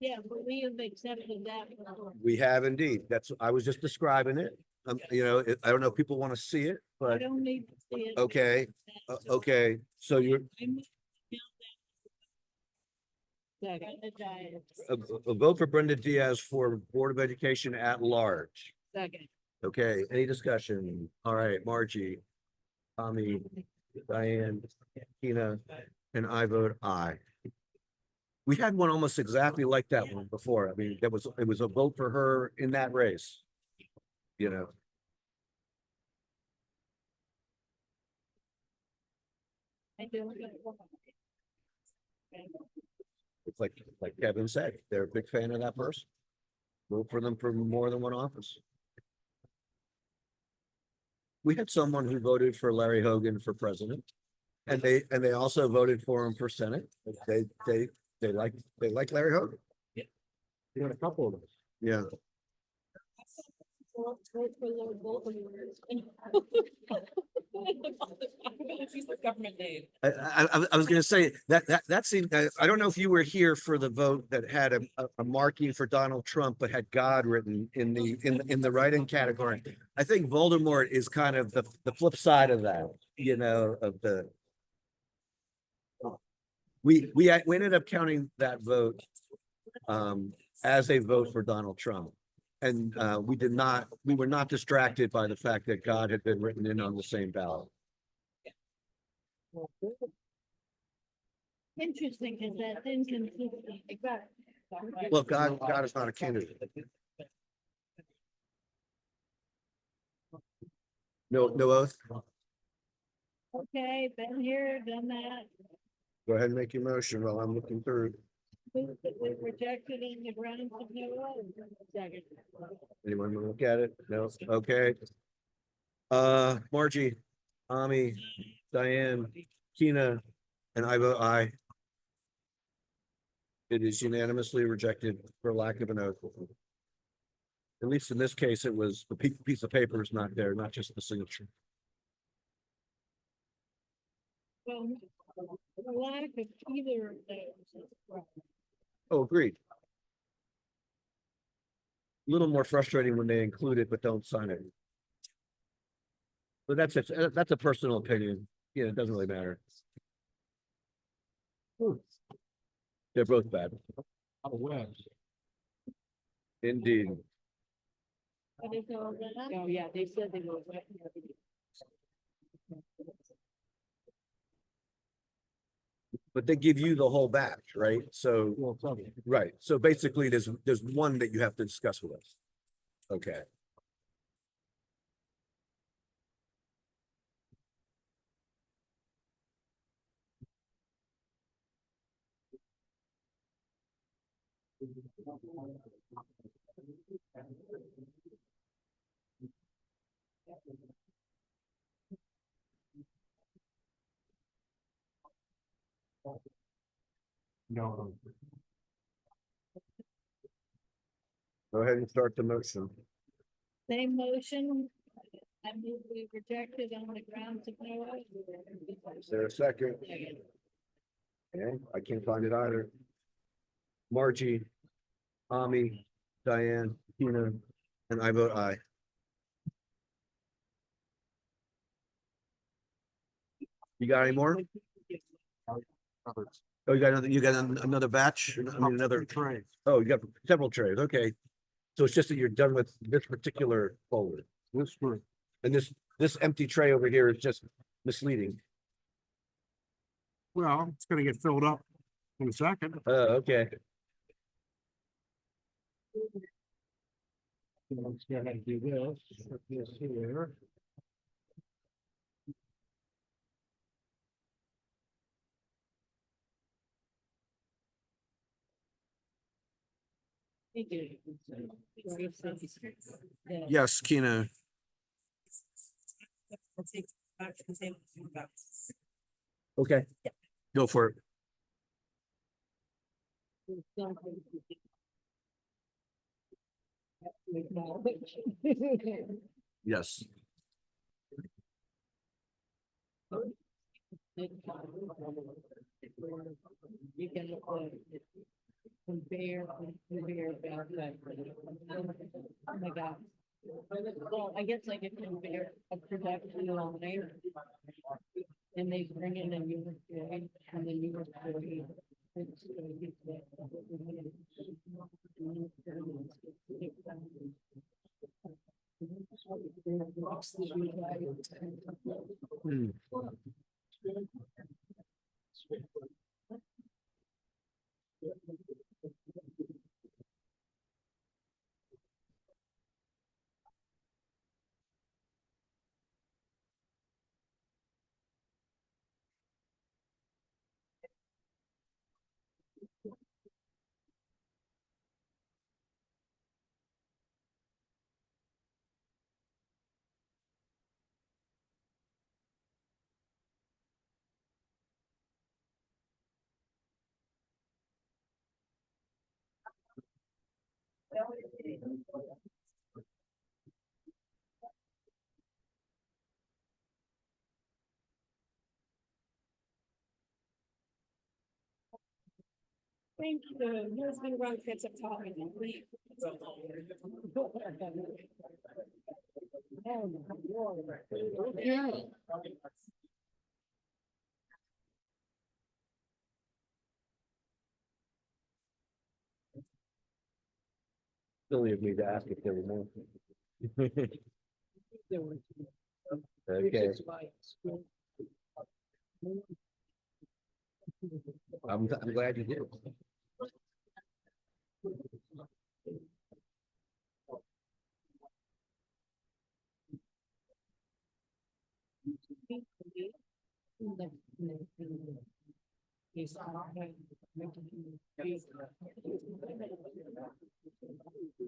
Yeah, but we have accepted that. We have indeed. I was just describing it. I don't know if people want to see it, I but don't need to see it. okay, okay. So you're Second, the diet. a vote for Brenda Diaz for Board of Education at large. Second. Okay, any discussion? All right, Margie, Tommy, Diane, Tina, and I vote aye. We had one almost exactly like that one before. I mean, it was a vote for her in that race. You know, I don't. it's like Kevin said, they're a big fan of that person. Vote for them for more than one office. We had someone who voted for Larry Hogan for president. And they also voted for him for Senate. They like Larry Hogan. You got a couple of those. Yeah. Government aid. I was gonna say that seemed, I don't know if you were here for the vote that had a marking for Donald Trump, but had God written in the writing category. I think Voldemort is kind of the flip side of that, of the. We ended up counting that vote as a vote for Donald Trump. And we were not distracted by the fact that God had been written in on the same ballot. Interesting, because that's inconsistent. Well, God is not a candidate. No oath. Okay, been here, done that. Go ahead and make your motion while I'm looking through. We rejected in the grounds of no oath. Second. Anyone want to look at it? No, okay. Margie, Ami, Diane, Tina, and I vote aye. It is unanimously rejected for lack of an oath. At least in this case, it was the piece of paper is not there, not just the signature. Well, a lack of either of those. Oh, agreed. A little more frustrating when they include it but don't sign it. But that's a personal opinion. Yeah, it doesn't really matter. They're both bad. Out of West. Indeed. What is all that? Oh, yeah, they said they were. But they give you the whole batch, right? So, Well, probably. right. So basically there's one that you have to discuss with us. Okay. No. Go ahead and start the motion. Same motion. I move we rejected on the grounds of no oath. Is there a second? Okay, I can't find it either. Margie, Ami, Diane, Tina, and I vote aye. You got any more? Oh, you got another batch? I mean, another, Tray. oh, you got several trays, okay. So it's just that you're done with this particular folder. This one. And this empty tray over here is just misleading. Well, it's gonna get filled up in a second. Okay. Let's go ahead and do this. Put this here. Thank you. Yes, Kina. Okay. Go for it. Yes. You can compare about that. Oh my God. Well, I guess I could compare a production on there. And they bring in a new employee and the new employee. Thank you. Here's been one kids up talking and leave. Yeah. Silly of me to ask if there were more. Okay, I'm glad you did.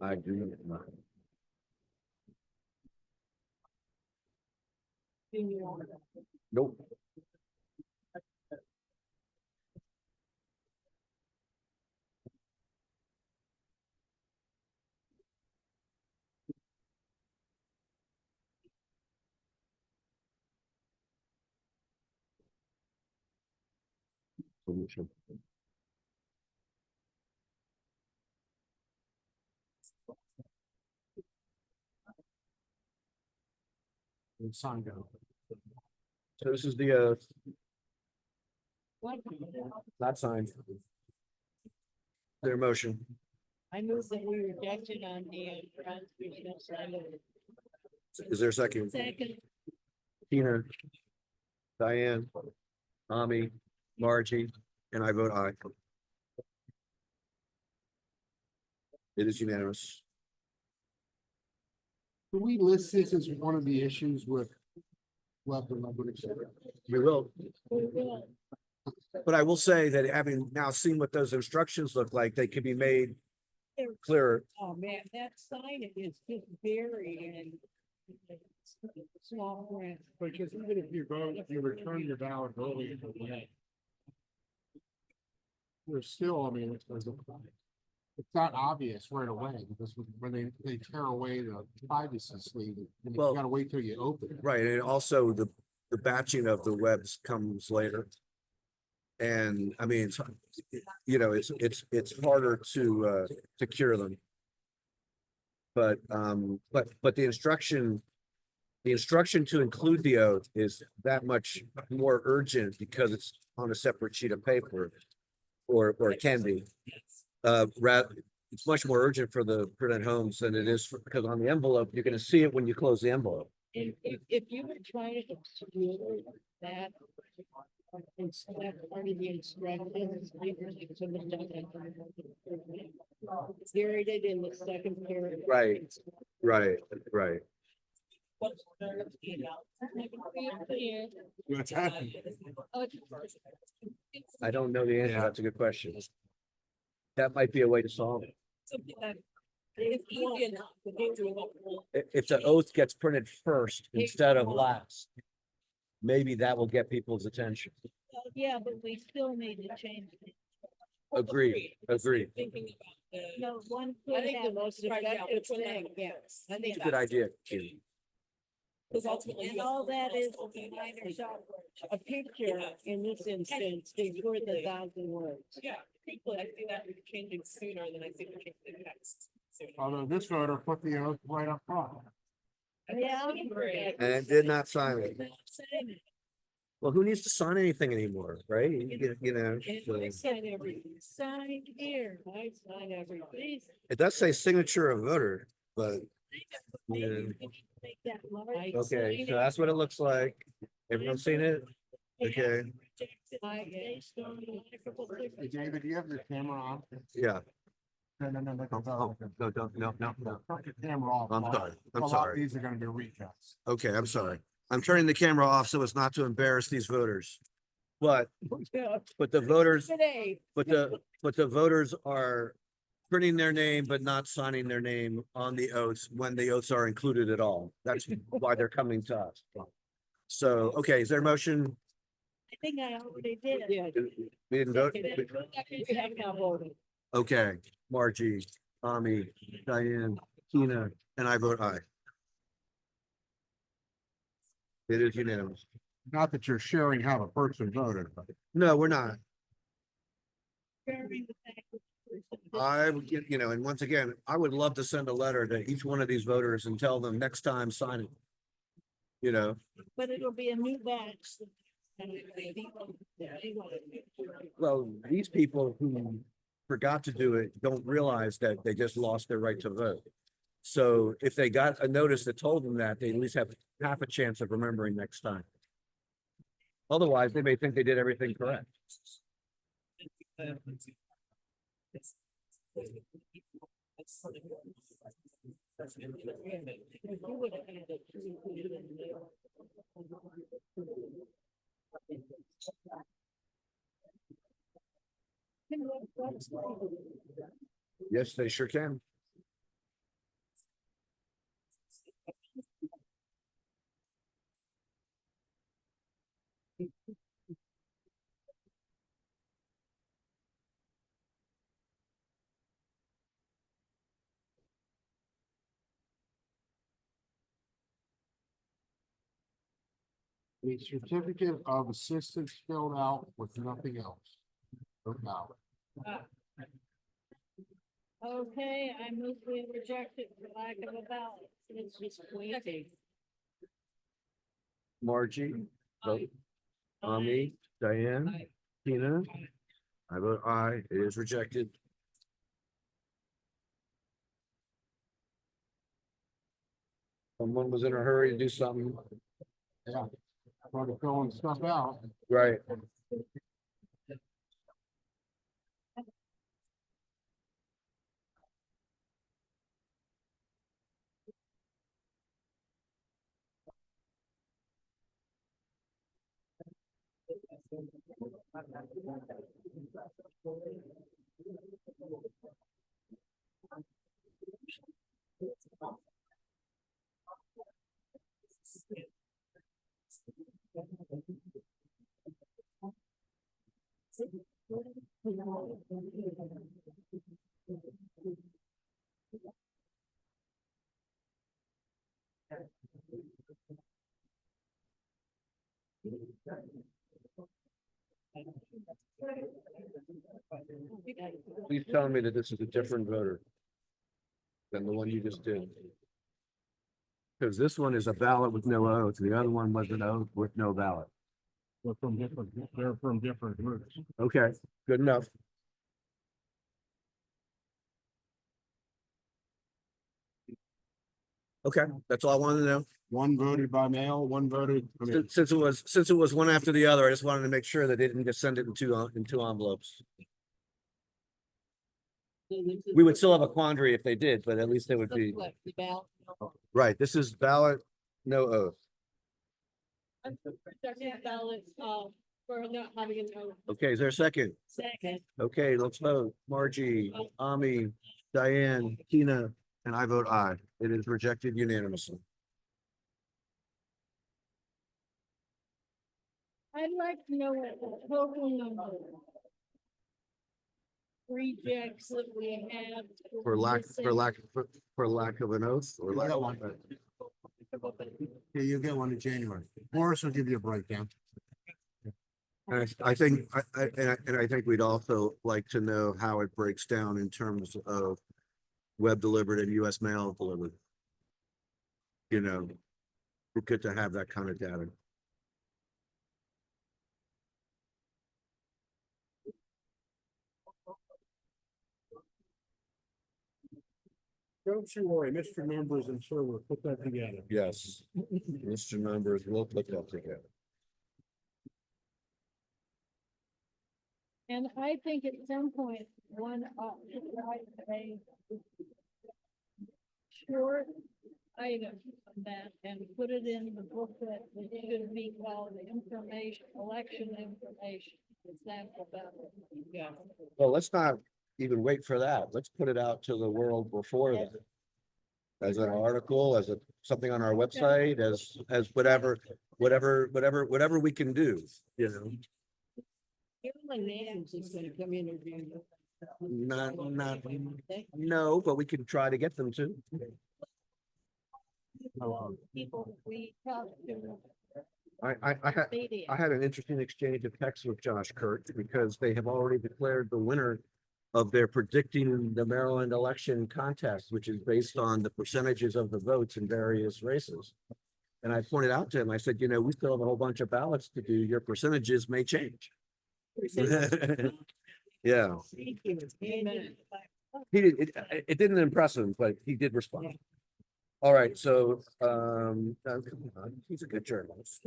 I do not. Nope. Solution. Sango. So this is the What? not signed. Their motion. I move that we rejected on the constitutional side of it. Is there a second? Second. Tina, Diane, Tommy, Margie, and I vote aye. It is unanimous. Do we list this as one of the issues with weapon numbers? We will. We will. But I will say that having now seen what those instructions look like, they can be made clearer. Oh, man, that sign is just buried in small print. Because even if you vote, if you return your ballot early, there's still, I mean, it's not obvious right away because when they tear away the privacy sleeve, you Well, gotta wait till you open it. Right, and also the batching of the webs comes later. And I mean, you know, it's harder to cure them. But the instruction the instruction to include the oath is that much more urgent because it's on a separate sheet of paper. Or it can be. It's much more urgent for the prudent homes than it is because on the envelope, you're gonna see it when you close the envelope. And if you were trying to explore that. Instead of part of the instructions, I really could have done it. Buried it in the second paragraph. Right. What's happening? I don't know the answer. That's a good question. That might be a way to solve it. Something that is easy enough to do. If the oath gets printed first instead of last, maybe that will get people's attention. Yeah, but we still need to change it. Agreed. Thinking about the. No, one. I think the could most have effective effective thing, thing. yes. I It's think a good that's- idea, Judy. Because ultimately. And all that is minor software. A picture in this instance is worth 1,000 words. Yeah, people, I see that changing sooner than I see the change in text. sooner. Although this voter put the oath right up front. Yeah. And did not sign it. Well, who needs to sign anything anymore, right? You know, so- I sign everything. Sign here. I sign everything. it does say signature of voter, but. Yeah. Make that large. Okay, so that's what it looks like. Everyone seen it? Okay, Hey, David, do you have your camera on? yeah. No. Oh, no, no. Turn your camera off. I'm sorry. I'm A lot of sorry. These are gonna be recaps. Okay, I'm sorry. I'm turning the camera off so as not to embarrass these voters. But the voters, Today. but the voters are printing their name, but not signing their name on the oaths when the oaths are included at all. That's why they're coming to us. So, okay, is there a motion? I think I already did. Yeah. We didn't vote? We have now voted. Okay, Margie, Ami, Diane, Tina, and I vote aye. It is unanimous. Not that you're sharing how the person voted, but No, we're not. Sharing the fact that the person- I would get, you know, and once again, I would love to send a letter to each one of these voters and tell them next time, sign it. You know, But it'll be a new batch. well, these people who forgot to do it don't realize that they just lost their right to vote. So if they got a notice that told them that, they at least have half a chance of remembering next time. Otherwise, they may think they did everything correct. Yes, they sure can. the certificate of assistance filled out with nothing else. No ballot. Okay, I move we reject it for lack of a ballot. It's just waiting. Margie, vote. Ami, Diane, Tina. I vote aye. It is rejected. Someone was in a hurry to do something. Yeah. Started filling stuff out. Right. Please tell me that this is a different voter than the one you just did. Because this one is a ballot with no oath, the other one was an oath with no ballot. They're from different groups. Okay, good enough. Okay, that's all I wanted to know. One voted by mail, one voted, I mean, Since it was one after the other, I just wanted to make sure that they didn't just send it in two envelopes. So this is We would still have a quandary if they did, but at least they would the be, flip, the ballot. right, this is ballot, no oath. Second ballot, for not having a no. Okay, is there a second? Second. Okay, let's vote. Margie, Ami, Diane, Tina, and I vote aye. It is rejected unanimously. I'd like to know what the total number of rejects that we have. For lack of an oath or you lack get of. one. Yeah, you get one in January. Morris will give you a breakdown. And I think, and I think we'd also like to know how it breaks down in terms of web delivered and US mail delivered. You know, we're good to have that kind of data. Don't you worry, Mr. Numbers and Sir will put that together. Yes, Mr. Numbers, we'll put that together. And I think at some point, one ought to write a short item on that and put it in the booklet that should be called the information, election information, example ballot. Yeah. Well, let's not even wait for that. Let's put it out to the world before that. As an article, as something on our website, as whatever we can do, you know. Give my names is gonna come interview you. Not, no, but we can try to get them to. People we talk to. I had an interesting exchange of texts with Josh Kurt because they have already declared the winner of their predicting the Maryland election contest, which is based on the percentages of the votes in various races. And I pointed out to him, I said, you know, we still have a whole bunch of ballots to do. Your percentages may change. Yeah, Amen. he did, it didn't impress him, but he did respond. All right, so, come on, he's a good journalist.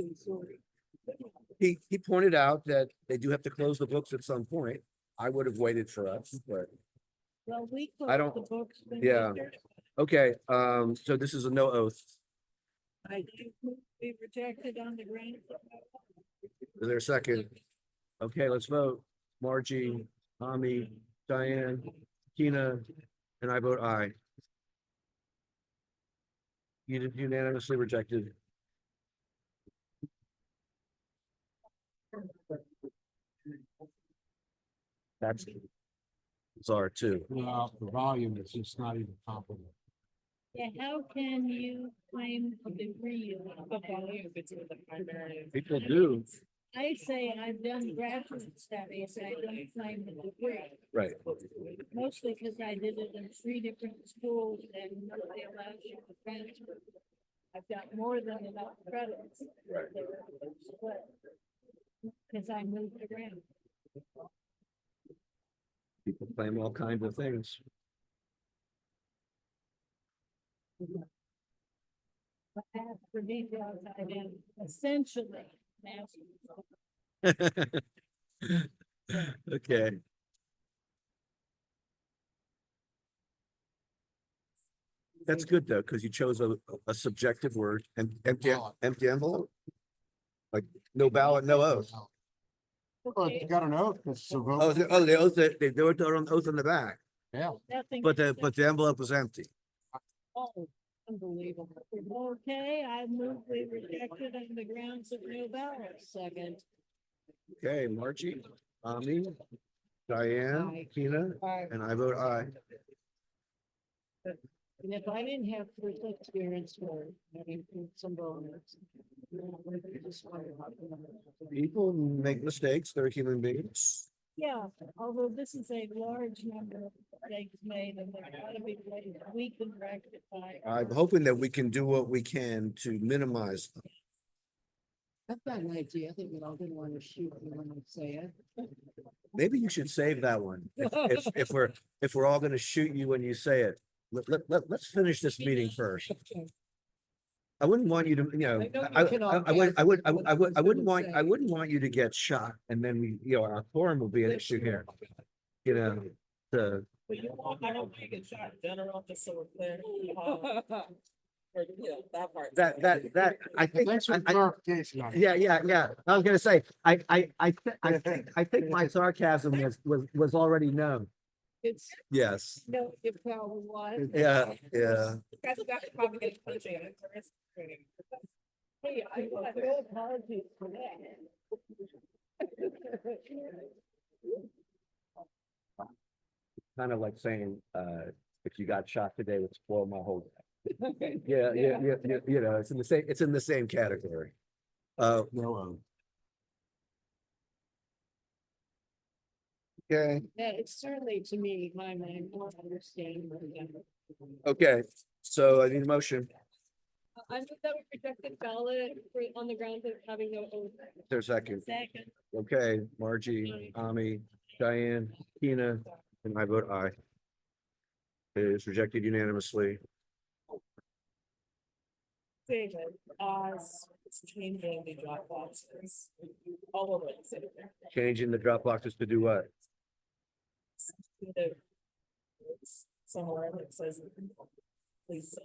He pointed out that they do have to close the books at some point. I would have waited for us, but, Well, we I don't- closed the books. when yeah. we started. okay, so this is a no oath. I think we rejected on the ground. Is there a second? Okay, let's vote. Margie, Ami, Diane, Tina, and I vote aye. Unanimously rejected. That's bizarre too. Well, the volume is just not even comparable. Yeah, how can you claim a degree? The volume fits with the primary. People do, I say I've done graduate studies, I don't claim the degree, right? mostly because I did it in 3 different schools and nobody allows you to transfer. I've got more than enough credits. Because I moved around. People claim all kinds of things. But as for details, I did essentially master. Okay. That's good though, because you chose a subjective word and empty envelope. Like no ballot, no oath. Well, you got an oath, it's a vote. The oath, they do it on oath on the back, Yeah. Nothing. but the envelope was empty. Oh, unbelievable. Okay, I move we rejected on the grounds of no ballot. Second. Okay, Margie, Ami, Diane, Aye. Tina, Aye. and I vote aye. And if I didn't have first experience for having some bonus. People make mistakes, they're human beings. Yeah, although this is a large number of mistakes made and there gotta be ways we can rectify. I'm hoping that we can do what we can to minimize. them. I've got an idea. I think we all didn't want to shoot me when I say it. Maybe you should save that one. If we're all gonna shoot you when you say it, let's finish this meeting first. I wouldn't want you to, you know, I know I we can all wouldn't want you to get shot and then we, you know, our quorum will be an issue here. You know, the, But you want, I don't want to get shot in general, just so we're clear. Or, you know, that part. I think, Thanks for the clarification. on it. yeah. I was gonna say, I think my sarcasm was already known. It's, Yes, no, it probably was. yeah. Guys, got to probably get a coaching and interest training. Hey, I want no apologies for that. Kind of like saying, if you got shot today, let's blow my whole day. Yeah, you know, it's in the same category. No, Okay, Yeah, it's certainly to me, my mind, more understandable than. okay, so I need a motion. I move that we rejected ballot on the grounds of having no oath. There's a second. Second. Okay, Margie, Ami, Diane, Tina, and I vote aye. It is rejected unanimously. David, it's changing the drop boxes all over the city. Changing the drop boxes to do what? It's somewhere that says, please,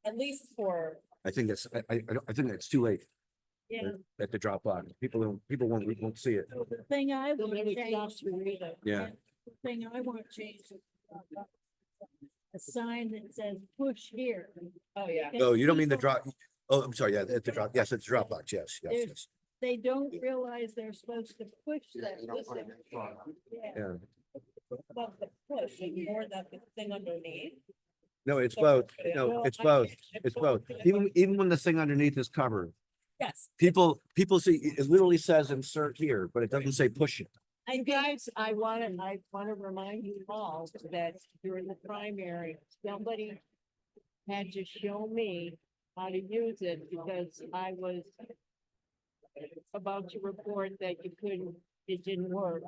at least for, I think that's, I think it's too late Yeah. at the drop box. People won't see it. The thing I want to change. Yeah. The thing I want to change. Is a sign that says push here. oh, yeah. Oh, you don't mean the drop, oh, I'm sorry, yeah, at the drop, yes, it's a drop box, yes. There's- They don't realize they're supposed to push that. Yeah. Yeah, Above the push and more than the thing underneath. no, it's both, no, Well, it's I both, can't- it's both. Even when the thing underneath is covered, Yes. people see, it literally says insert here, but it doesn't say push it. You guys, I want to remind you all that during the primary, somebody had to show me how to use it because I was about to report that it didn't work.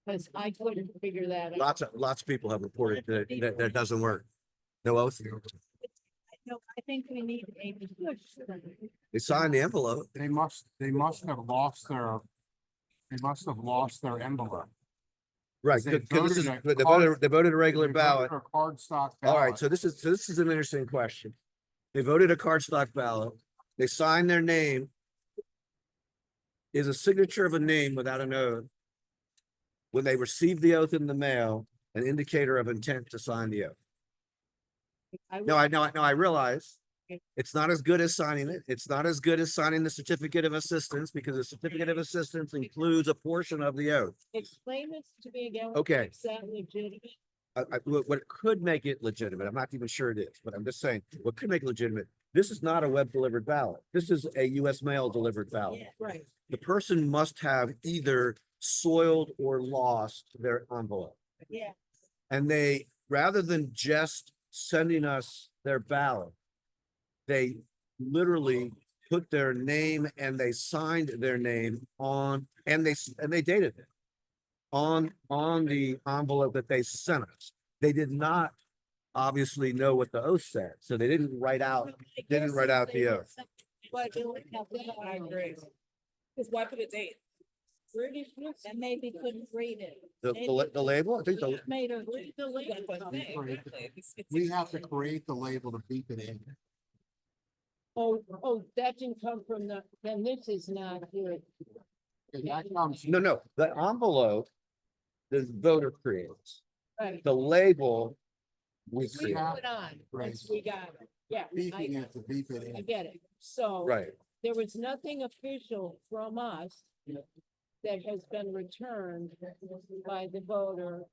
Because I couldn't figure that out. Lots of people have reported that that doesn't work. No oath. No, I think we need a push. They signed the envelope. They must have lost their envelope. Right, They because this is, voted a they voted a regular They voted ballot. a card stock All right, ballot. so this is an interesting question. They voted a card stock ballot. They signed their name. Is a signature of a name without an oath. When they receive the oath in the mail, an indicator of intent to sign the oath. No, I realize. It's not as good as signing it. It's not as good as signing the certificate of assistance because the certificate of assistance includes a portion of the oath. Explain this to me again. Okay. Is that legitimate? What could make it legitimate, I'm not even sure it is, but I'm just saying, what could make it legitimate? This is not a web delivered ballot. This is a US mail delivered ballot. Yeah, right. The person must have either soiled or lost their envelope. Yeah. And they, rather than just sending us their ballot, they literally put their name and they signed their name on, and they dated it on the envelope that they sent us. They did not obviously know what the oath said, so they didn't write out the oath. But I agree. Because why put a date? British, and maybe couldn't read it. The label, I think the, Made a read the That's what I'm label. saying, exactly. It's- We have to create the label to beep it in. Oh, that didn't come from then this is not good. And that comes, no, the envelope, the voter creates. Right. The label, we We see, Yeah. put on, Right. once we got it. Yeah, beeping it to beep it I in. get it. So. right? There was nothing official from us that has been returned by the voter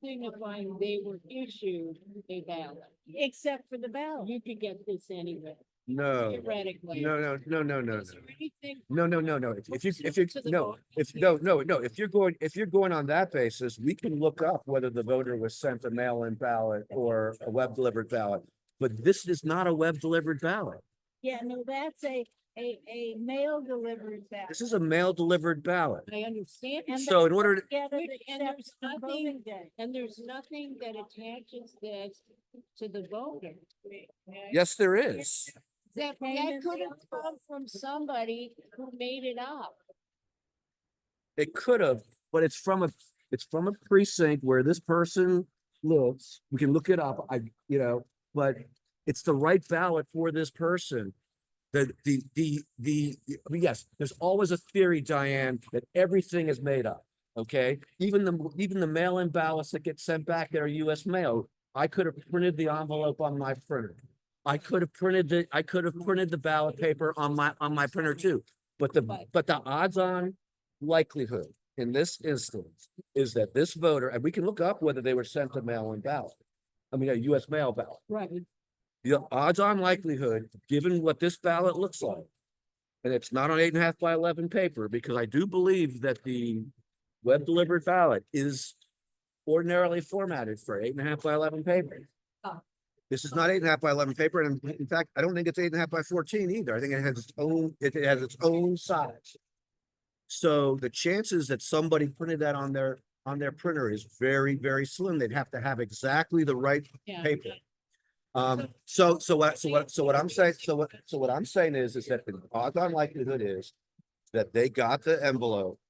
signifying they were issued a ballot, except for the ballot. You could get this anyway. No, theoretically. no. Is there anything? No. If you, To the no, voter. if, no, if you're going on that basis, we can look up whether the voter was sent a mail-in ballot or a web delivered ballot. But this is not a web delivered ballot. Yeah, no, that's a mail delivered ballot. This is a mail delivered ballot. I understand. So in order to, And there's nothing, and there's nothing that attaches this to the voter. yes, there is. That could have come from somebody who made it up. It could have, but it's from a precinct where this person lives. We can look it up. But it's the right ballot for this person. Yes, there's always a theory, Diane, that everything is made up. Okay, even the mail-in ballots that get sent back that are US mail. I could have printed the envelope on my printer. I could have printed the ballot paper on my printer too. But the odds-on likelihood in this instance is that this voter, and we can look up whether they were sent a mail-in ballot. I mean, a US mail ballot. Right. The odds-on likelihood, given what this ballot looks like, and it's not on 8.5 by 11 paper, because I do believe that the web delivered ballot is ordinarily formatted for 8.5 by 11 paper. Oh. This is not 8.5 by 11 paper, and in fact, I don't think it's 8.5 by 14 either. I think it has its own size. So the chances that somebody printed that on their printer is very, very slim. They'd have to have exactly the right Yeah. paper. So what I'm saying is that the odds-on likelihood is that they got the envelope.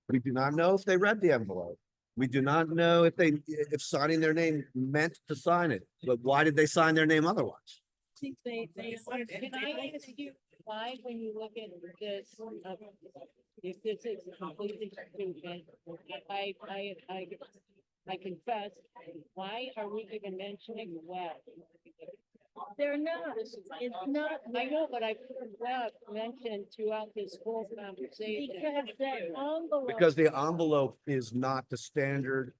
We do not know if they read the envelope. We do not know if signing their name meant to sign it, but why did they sign their name otherwise? Can I ask you why, when you look at this, if this is completely stupid, I confess, why are we even mentioning web? They're not, it's not, I know, but I've heard web mentioned throughout this whole conversation. Because that envelope. Because the envelope is not the standard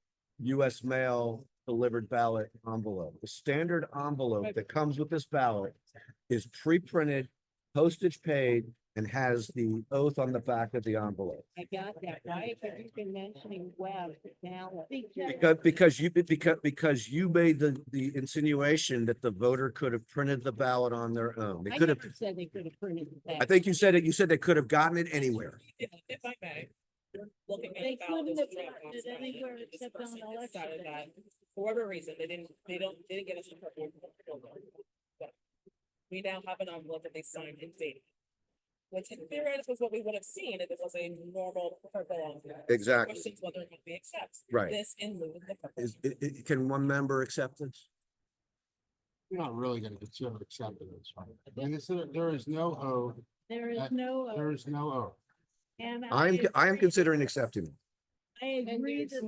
US mail delivered ballot envelope. The standard envelope that comes with this ballot is pre-printed, postage paid, and has the oath on the back of the envelope. I got that. Why have you been mentioning web ballot? Because you made the insinuation that the voter could have printed the ballot on their own. They I could have, never said they could have printed it. I think you said it, you said they could have gotten it anywhere. If I may, looking at They the ballot, couldn't there's have a draft printed box it anywhere this except on person election decided day. that for whatever reason, they didn't get us the purple. But we now have an envelope that they signed and dated. Which theoretically is what we would have seen if it was a normal purple envelope. Exactly. Questions whether it would be accepted. Right. This in lieu of the purple. Can one member accept this? You're not really gonna consider accepting this, right? I mean, there is no oath, There is That- no. there is no oath. And I am agree- considering accepting it. I agree that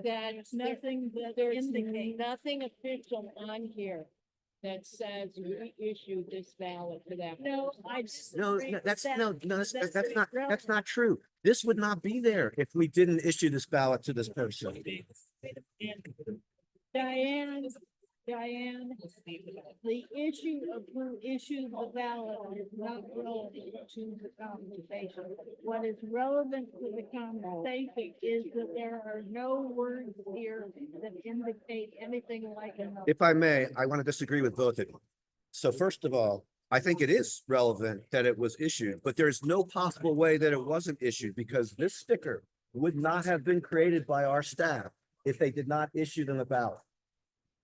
there's nothing nothing official on here that says we issued this ballot to that. No, I just. That's not true. This would not be there if we didn't issue this ballot to this person. Diane, the issue of who issued the ballot is not relevant to the conversation. What is relevant to the conversation is that there are no words here that indicate anything like an. If I may, I want to disagree with both of you. So first of all, I think it is relevant that it was issued, but there's no possible way that it wasn't issued because this sticker would not have been created by our staff if they did not issue them a ballot.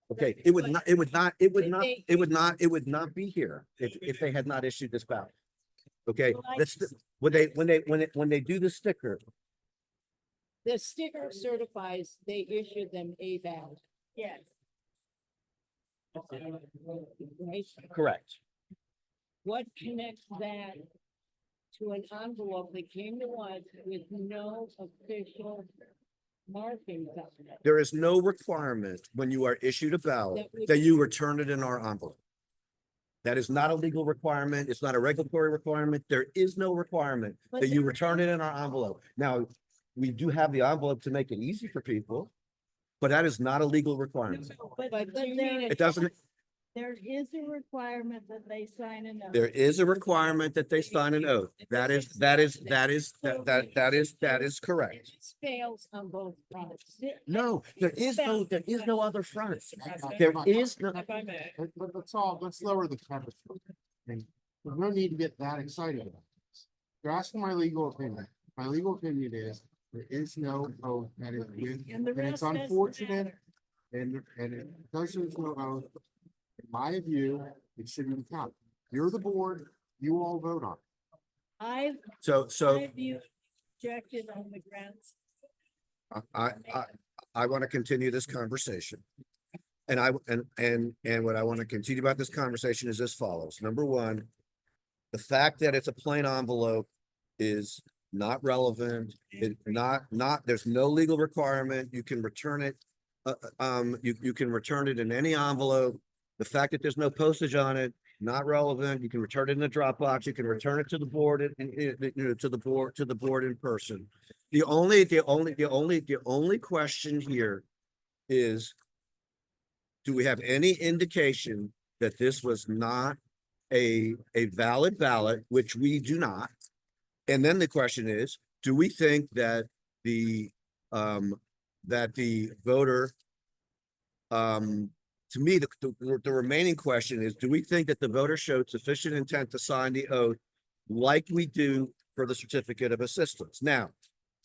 Okay, it would not be here if they had not issued this ballot. Okay, when they do the sticker, The sticker certifies they issued them a ballot. Yes. Right? correct. What connects that to an envelope that came to us with no official markings on it? There is no requirement when you are issued a ballot that you return it in our envelope. That is not a legal requirement. It's not a regulatory requirement. There is no requirement that you return it in our envelope. Now, we do have the envelope to make it easy for people, but that is not a legal requirement. But you mean It doesn't, There is a requirement that they sign an oath. There is a requirement that they sign an oath. That is correct. It fails on both fronts. No, there is no other front. Mr. There President, is no, if I may, Let's lower the temperature. And there's no need to get that excited about this. You're asking my legal opinion. My legal opinion is there is no oath that is with, And the and it's rest doesn't unfortunate. matter. And it does there's no oath. In my view, it shouldn't count. You're the board, you all vote on it. I've, so, you objected on the grounds. I want to continue this conversation. And what I want to continue about this conversation is as follows. Number one, the fact that it's a plain envelope is not relevant. There's no legal requirement. You can return it. You can return it in any envelope. The fact that there's no postage on it, not relevant. You can return it in a Dropbox. You can return it to the board to the board in person. The only question here is, do we have any indication that this was not a valid ballot, which we do not? And then the question is, do we think that the voter, to me, the remaining question is, do we think that the voter showed sufficient intent to sign the oath like we do for the certificate of assistance? Now,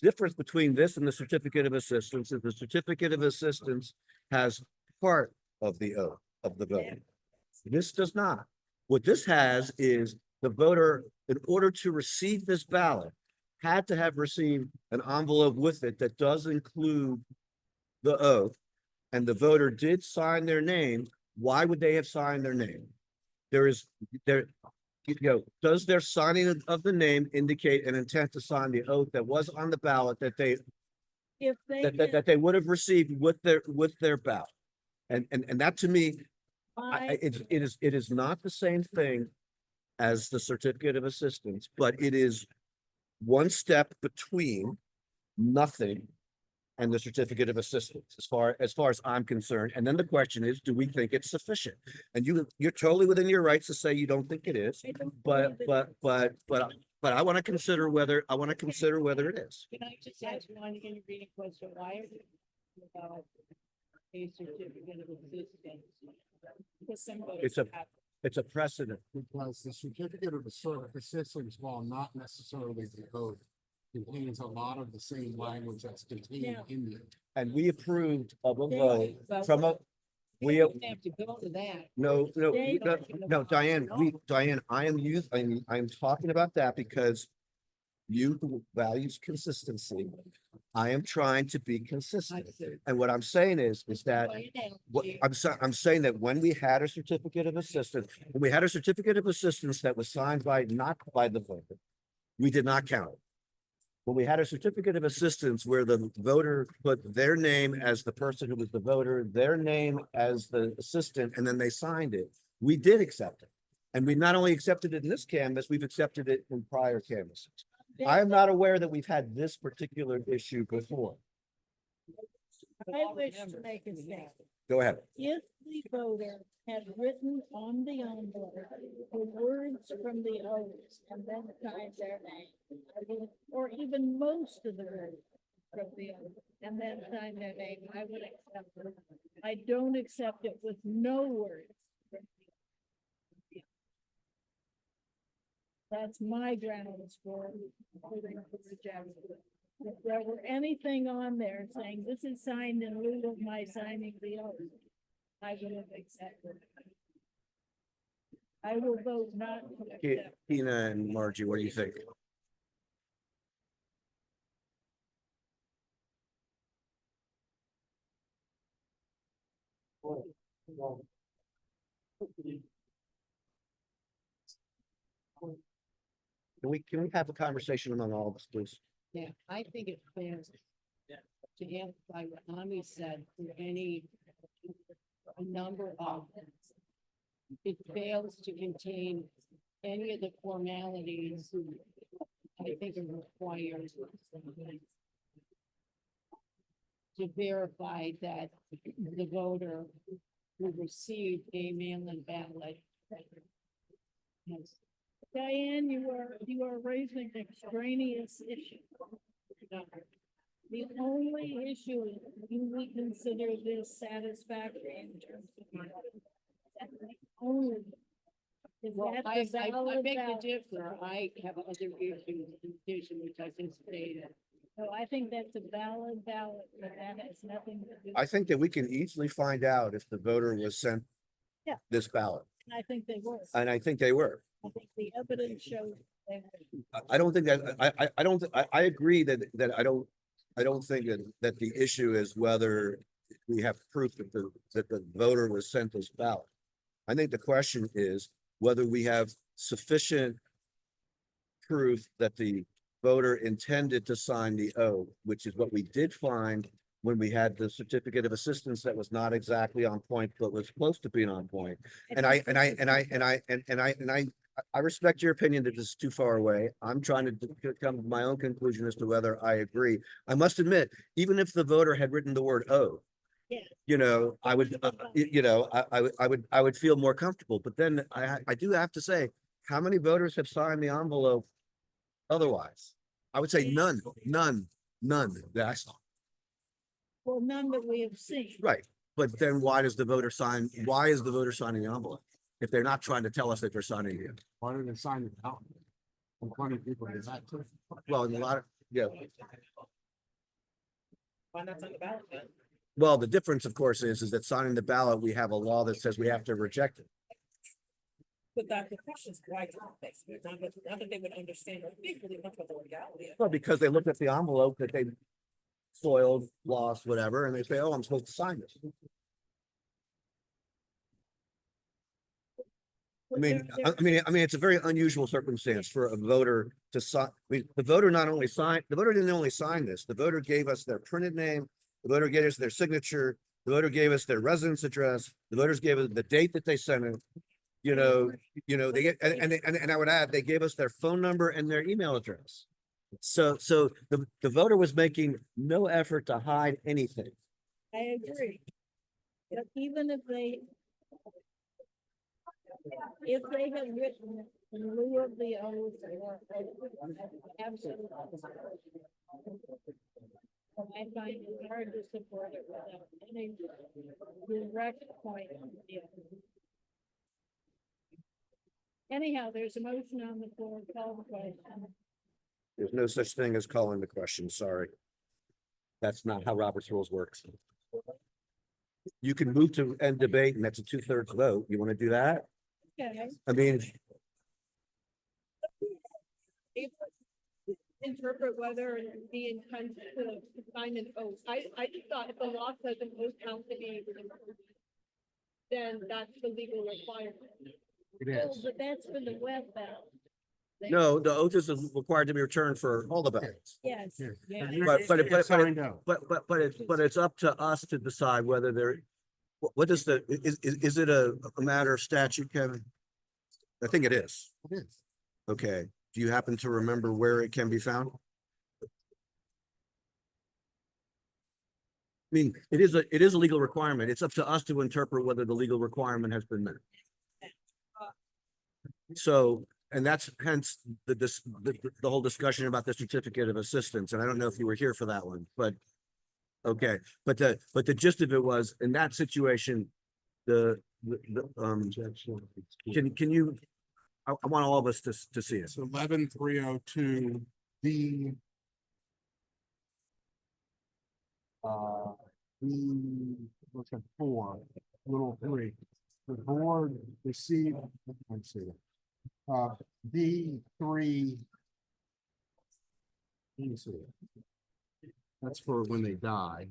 difference between this and the certificate of assistance is the certificate of assistance has part of the oath of the voter. This does not. What this has is the voter, in order to receive this ballot, had to have received an envelope with it that does include the oath, and the voter did sign their name. Why would they have signed their name? Does their signing of the name indicate an intent to sign the oath that was on the ballot that they If they that they would have received with their ballot? And that, to me, it is not the same thing as the certificate of assistance, but it is one step between nothing and the certificate of assistance, as far as I'm concerned. And then the question is, do we think it's sufficient? And you're totally within your rights to say you don't think it is, but I want to consider whether it is. Can I just ask one intervening question? Why are we about a certificate of assistance? because some voters It's a- have- It's a precedent. Because the certificate of assistance, while not necessarily the oath, contains a lot of the same language that's contained Yeah. in the. And we approved of a Yeah, vote but from a, We we, don't have to go to that. Diane, I'm talking about that because you who values consistency. I am trying to be consistent. And what I'm saying is that I'm saying that when we had a certificate of assistance, that was signed not by the voter, we did not count it. When we had a certificate of assistance where the voter put their name as the person who was the voter, their name as the assistant, and then they signed it, we did accept it. And we not only accepted it in this canvas, we've accepted it in prior canvases. I am not aware that we've had this particular issue before. I wish to make a statement. Go ahead. If the voter had written on the envelope the words from the oath and then signed their name, or even most of the words from the oath, and then signed their name, I would accept it. I don't accept it with no words. That's my grounds for rejection. If there were anything on there saying this is signed in lieu of my signing the oath, I would have accepted it. I will vote not to accept. Tina and Margie, what do you think? Can we have a conversation among all of us, please? Yeah, I think it fails to amplify what Ami said for a number of things. It fails to contain any of the formalities I think are required to verify that the voter who received a mail-in ballot. Yes. Diane, you are raising an extraneous issue. The only issue is, do we consider this satisfactory in terms of? That's the only. Is Well, that I the beg valid to ballot? differ. I have other issues in addition, which I just stated. So I think that's a valid ballot, but that has nothing to do. I think that we can easily find out if the voter was sent Yeah. this ballot, I think they were. and I think they were. I think the evidence shows they were. I don't think that, I don't, I agree that I don't think that the issue is whether we have proof that the voter was sent this ballot. I think the question is whether we have sufficient proof that the voter intended to sign the oath, which is what we did find when we had the certificate of assistance that was not exactly on point, but was close to being on point. And I respect your opinion that this is too far away. I'm trying to come to my own conclusion as to whether I agree. I must admit, even if the voter had written the word oath, Yeah. you know, I would, I would feel more comfortable. But then I do have to say, how many voters have signed the envelope otherwise? I would say none that I saw. Well, none that we have seen. Right, but then why is the voter signing the envelope? If they're not trying to tell us that they're signing it? Why did they sign it out? And plenty of people did that too. Well, in a lot of, yeah, Why not on the ballot then? well, the difference, of course, is that signing the ballot, we have a law that says we have to reject it. But that the question is why don't they? So not that they would understand or think really much about the legality of. Well, because they looked at the envelope that they soiled, lost, whatever, and they say, oh, I'm supposed to sign this. I mean, it's a very unusual circumstance for a voter to sign. I mean, the voter didn't only sign this, the voter gave us their printed name, the voter gave us their signature, the voter gave us their residence address, the voters gave us the date that they sent it. They get, and I would add, they gave us their phone number and their email address. So the voter was making no effort to hide anything. I agree. But even if they had written in lieu of the oath or absolutely. I find it hard to support it without any direct point of view. Anyhow, there's a motion on the floor, call the question. There's no such thing as calling the question, sorry. That's not how Robert's rules works. You can move to end debate and that's a 2/3 vote. You want to do that? Okay. I mean, Interpret whether the intent to sign an oath. I just thought if the law says an oath has to be, then that's the legal requirement. It Oh, is. but that's for the web ballot. no, the oath is required to be returned for all the ballots. Yes. Yeah. Yeah. Signed out. But it's up to us to decide whether they're, what is is it a matter of statute, Kevin? I think it is. It is. Okay. Do you happen to remember where it can be found? I mean, it is a legal requirement. It's up to us to interpret whether the legal requirement has been met. So, and that's hence the whole discussion about the certificate of assistance. And I don't know if you were here for that one, but okay. But the gist of it was in that situation, can you, I want all of us to see it. It's 11302 D. What's that, 4, little 3. The board received, let's see. D3. Let me see. That's for when they die.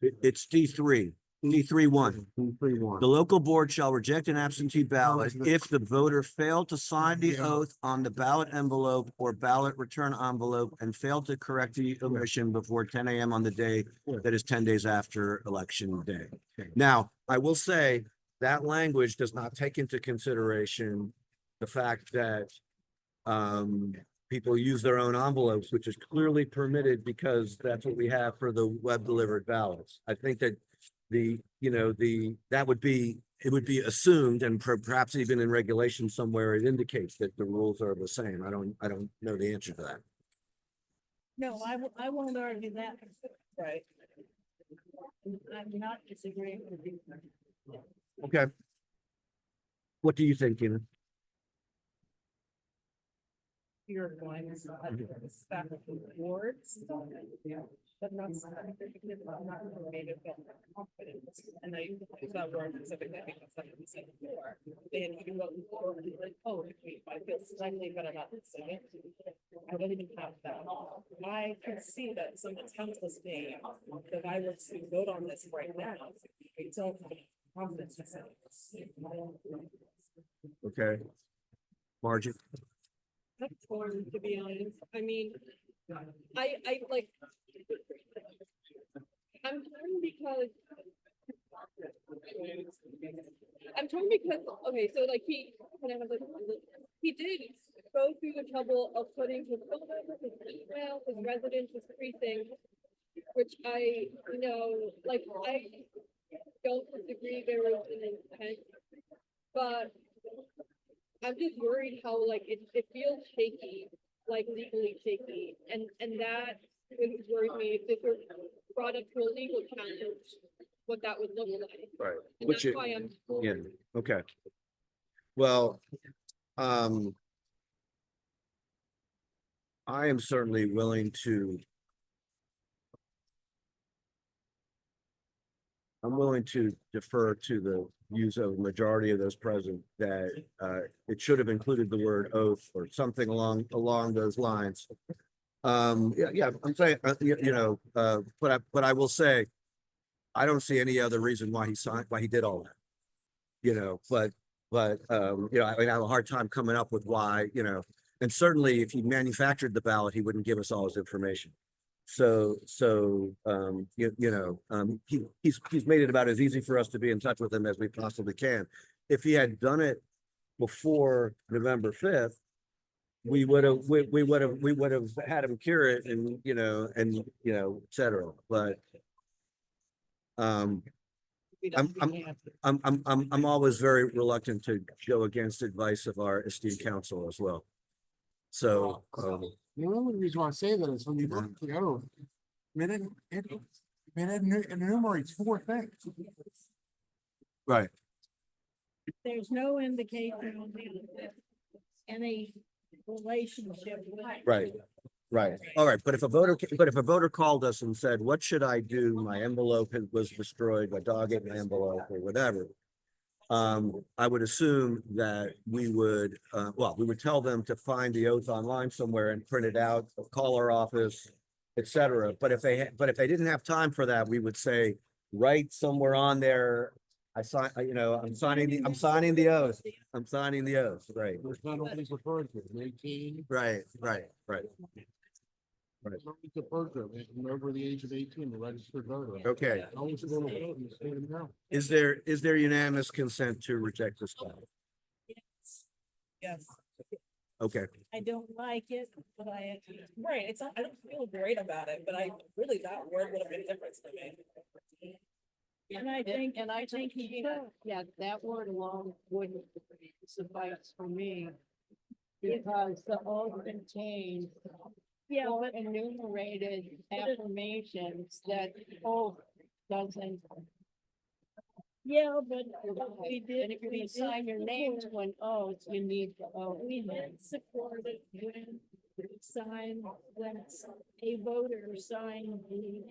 It's D3. D3-1. D3-1. The local board shall reject an absentee ballot if the voter failed to sign the oath on the ballot envelope or ballot return envelope and failed to correct the omission before 10 a.m. on the day that is 10 days after election day. Now, I will say that language does not take into consideration the fact that people use their own envelopes, which is clearly permitted because that's what we have for the web delivered ballots. I think that that would be, it would be assumed, and perhaps even in regulation somewhere, it indicates that the rules are the same. I don't know the answer to that. No, I won't argue that. Right. I'm not disagreeing with you. Okay. What do you think, Tina? You're going to staff of boards. But not not made it feel confident. And I use that word specifically because like we said before, then you go forward and like, oh, if I feel slightly better about this, I don't even have that. I can see that someone's counsel's name, if I were to vote on this right now, I don't have confidence in it. Okay. Margie? That's torn, to be honest. I mean, I like. I'm torn because, okay, so like he did go through the trouble of putting his phone number, his email, his residence, his precinct, which I don't disagree there was an intent, but I'm just worried how like it feels shaky, like legally shaky, and that would worry me if this were brought up to a legal challenge, what that would look like. Right. And Which that's why I'm. Yeah, okay. Well, I am certainly willing to. I'm willing to defer to the views of the majority of those present that it should have included the word oath or something along those lines. Yeah, I'm saying, but I will say, I don't see any other reason why he did all that. I mean, I have a hard time coming up with why, and certainly if he manufactured the ballot, he wouldn't give us all his information. He's made it about as easy for us to be in touch with him as we possibly can. If he had done it before November 5th, we would have had him cure it and, et cetera, but I'm always very reluctant to go against advice of our esteemed counsel as well. So, The only reason why I say that is when you look at the oath, it enumerates 4 things. right, There's no indication of any relationship with. right. Right. All right. But if a voter called us and said, what should I do? My envelope was destroyed, my dog ate my envelope or whatever. I would assume that we would tell them to find the oath online somewhere and print it out, call our office, et cetera. But if they didn't have time for that, we would say, write somewhere on there, I'm signing the oath. I'm signing the oath. Right. There's not always referred to, 18. Right. Somebody's a voter, and over the age of 18, a registered voter. Okay. Always a little vote, you say them now. Is there unanimous consent to reject this ballot? Yes. Okay. I don't like it, but I. Right, it's not, I don't feel great about it, but that word would have been different for me. And I think he, yeah, that word alone wouldn't suffice for me. Because the oath contains. Yeah, but enumerated affirmations that oath doesn't. Yeah, but we did, if you sign your name to an oath, you need the oath. We did support it when a voter signed the,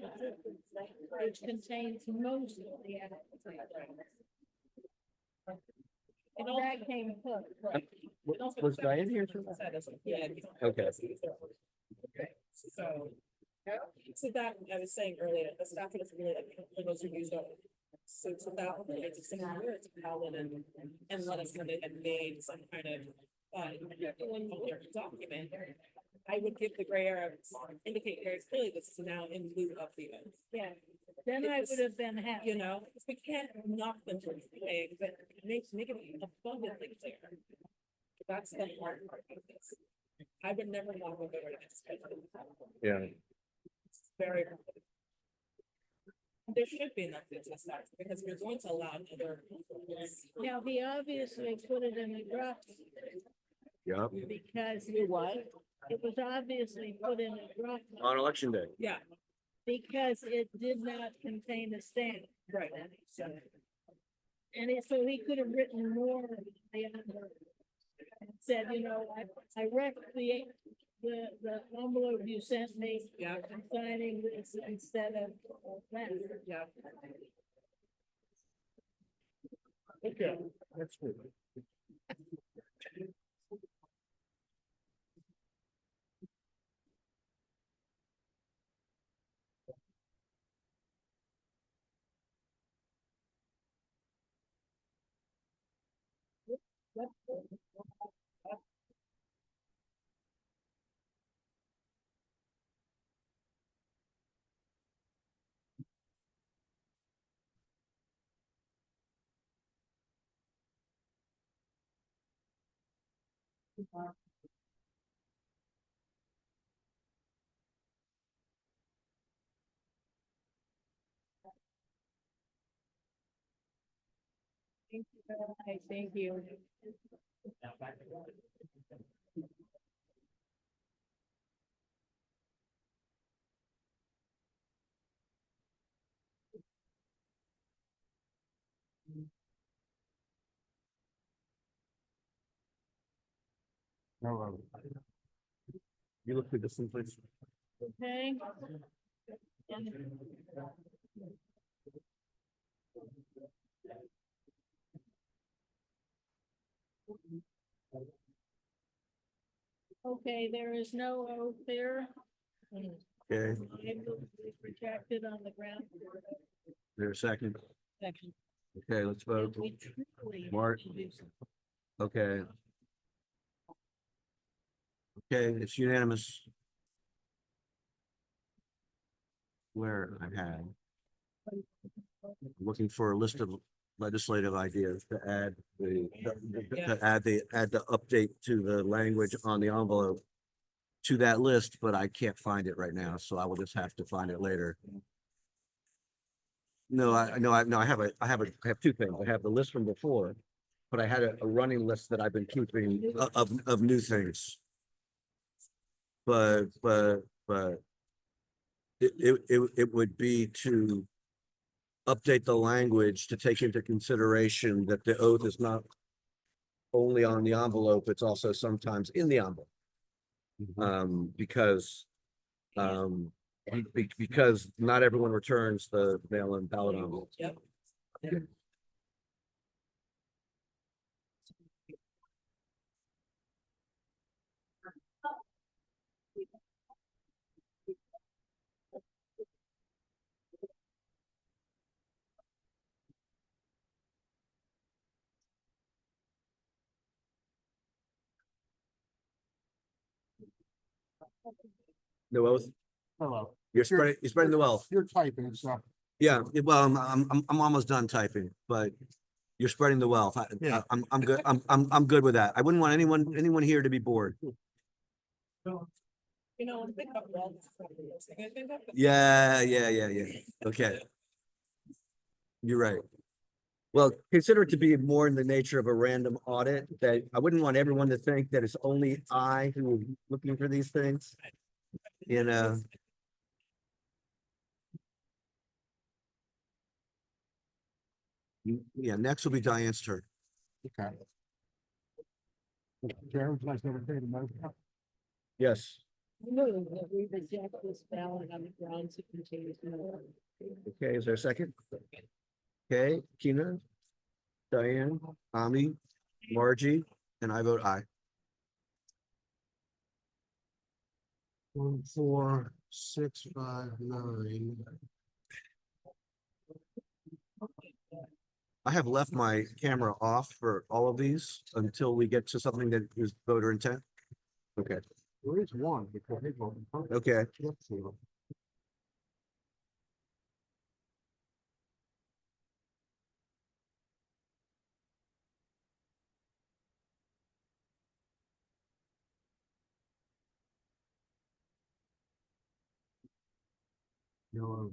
which contains most of the. And all that came first. Was Diane here for that? Okay. So that, I was saying earlier, the staff is really, for those who used up. So to that, it's a single word to Helen and let us know they had made some kind of, document. I would give the gray area, indicate very clearly this is now in lieu of the oath. Yeah, then I would have been happy. Because we can't knock them for saying, but make it abundantly clear. That's the hard part of this. I would never want Montgomery to get suspended. Yeah. It's very. There should be enough business tax, because we're going to allow other. Now, he obviously put it in the draft Yep. because you what? It was obviously put in a draft On election day. Yeah, because it did not contain a stamp. right. And so he could have written more the other. And said, you know, I wrecked the envelope you sent me. Yeah. I'm signing this instead of that. Yeah. Okay, that's good. Thank you very much. Thank you. No, You look through this one, please. Okay. And okay, there is no oath there. Okay, It's projected on the ground. there's a second. Section. Okay, let's vote. We truly Mark. have to do something. Okay. Okay, it's unanimous. Where I had. Looking for a list of legislative ideas to add add the update to the language on the envelope to that list, but I can't find it right now, so I will just have to find it later. No, I have I have two things. I have the list from before, but I had a running list that I've been keeping of new things. But it would be to update the language to take into consideration that the oath is not only on the envelope, it's also sometimes in the envelope. Because because not everyone returns the mail-in ballot envelope. Yep. No oath. hello. You're spreading the wealth. You're typing, so. Yeah, well, I'm almost done typing, but you're spreading the wealth. Yeah. I'm good. I'm good with that. I wouldn't want anyone here to be bored. You know, I'm thinking about wellness. I think of. Yeah. Okay. You're right. Well, consider it to be more in the nature of a random audit, that I wouldn't want everyone to think that it's only I who is looking for these things. You know, yeah, next will be Diane's turn. Okay. Chair, would you like to entertain a motion? Yes. Move that we reject this ballot on the grounds it contains no. Okay, is there a second? Okay, Kina, Diane, Ami, Margie, and I vote aye. 1, 4, 6, 5, 9. I have left my camera off for all of these until we get to something that is voter intent. Okay, There is one because they voted. okay. Let's see. No,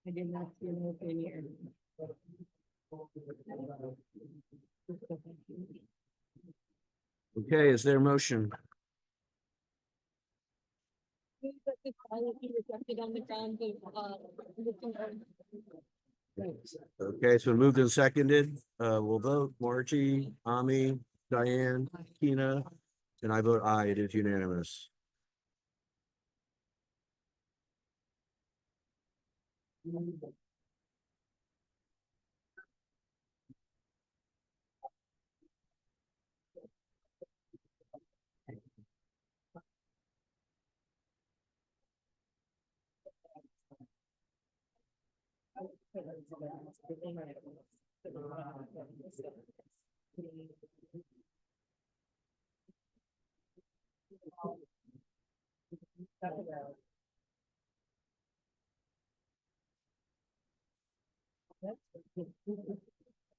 I did not see an open here. Okay, is there a motion? That this policy reflected on the grounds of, Okay, so moved and seconded, we'll vote, Margie, Ami, Diane, Tina, and I vote aye, it is unanimous.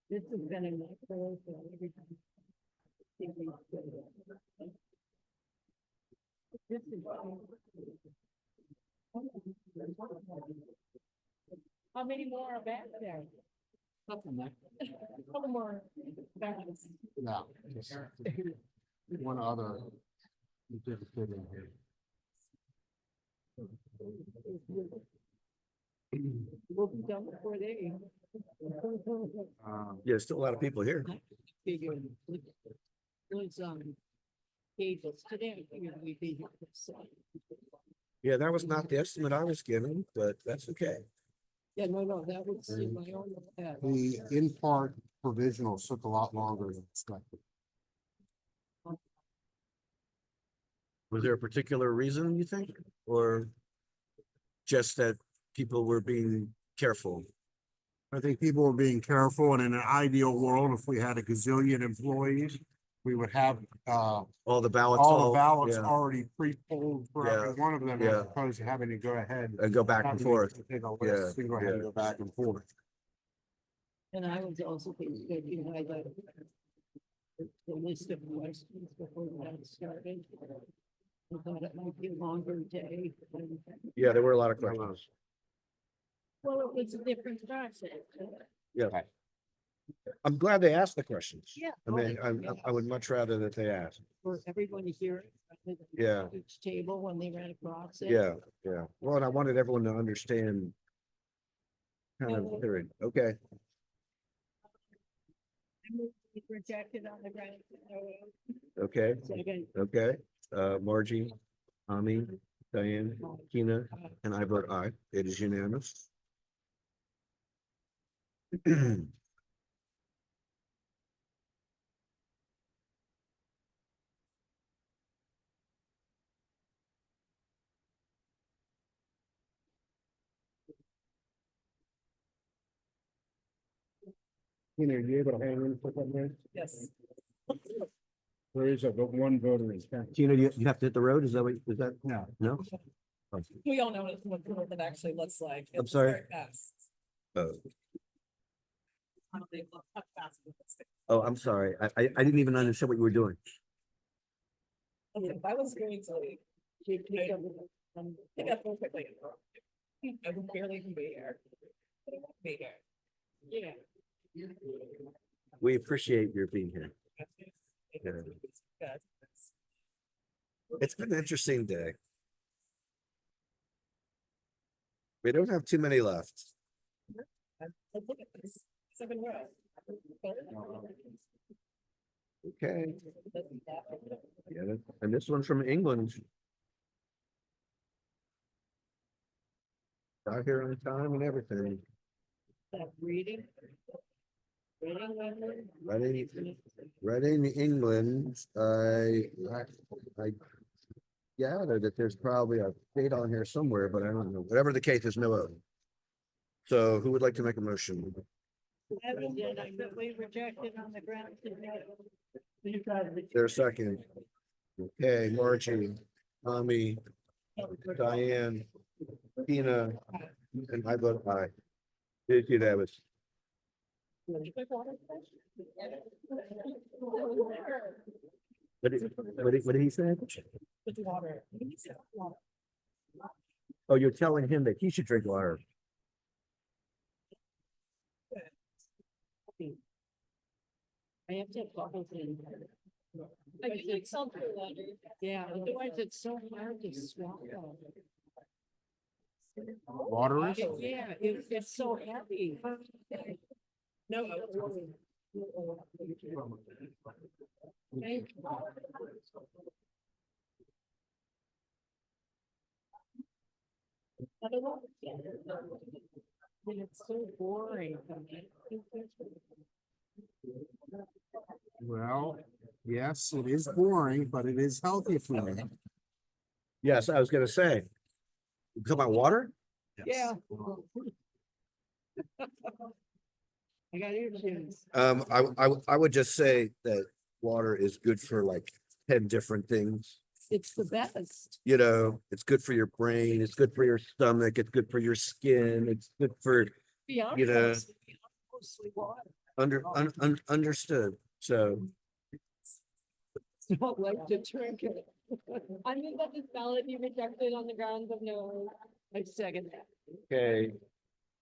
This has been in my clothes every time. This is. How many more are back there? nothing there. Couple more. back. No, just one other. certificate in here. We'll be done before they. Yeah, still a lot of people here. Figured. Was, cables today, I figured we'd be here. So, Yeah, that was not the estimate I was given, but that's okay. yeah, no, that was in my own. The in-part provisionals took a lot longer than expected. Was there a particular reason you think, or just that people were being careful? I think people were being careful, and in an ideal world, if we had a gazillion employees, we would have All the ballots. all the ballots yeah, already pre-polled for Yeah, every one of them, yeah. as opposed to having to go ahead. And go back and having forth. to Take a Yeah, list and go ahead and yeah. go back and forth. And I was also thinking that you had the list of questions before we got started. I thought it might be a longer day. Yeah, there were a lot of questions. Well, it was a different process. Yeah. I'm glad they asked the questions. Yeah. I mean, I would much rather that they asked. For everyone to hear it. Yeah. Each table when they ran across it. Yeah, yeah. Well, and I wanted everyone to understand. Kind of, theory. Okay, It's rejected on the ground. okay, Second. okay. Margie, Ami, Diane, Kina, and I vote aye. It is unanimous. You know, you able to hang in for that minute? Yes. There is a one voter in town. Tina, you have to hit the road? Is that what, is that? No. No? Oh, We all know what it actually looks like. I'm It's sorry? very fast. Oh, They look how fast it looks. oh, I'm sorry. I didn't even understand what you were doing. Okay, if I was going to leave, pick up real quickly. I would barely even be here. But I won't be here. Yeah. We appreciate your being here. Yeah. Good. It's been an interesting day. We don't have too many left. Let's look at this. Second row. Okay. Yeah, and this one's from England. Got here on time and everything. Reading. Reading, England. I gather that there's probably a date on here somewhere, but I don't know. Whatever the case, there's no O. So who would like to make a motion? I move we rejected on the ground. There's a second. Okay, Margie, Tommy, Diane, Tina, and I vote aye. Did you have it? What did he say? With water. He needs to have water. Oh, you're telling him that he should drink water. I have to have bubbles in. I do like sulfur water. Yeah, otherwise it's so hard to swallow. Water is? Yeah, it's so heavy. No. Thank you. And it's so boring. Well, yes, it is boring, but it is healthy for me. Yes, I was gonna say. Come on, water? Yeah. I got earshings. I would just say that water is good for like 10 different things. It's the best. You know, it's good for your brain, it's good for your stomach, it's good for your skin, it's good for Beyond You know, mostly water. understood. So, Don't like to drink it. I move that this ballot be rejected on the grounds of no. I second that. okay.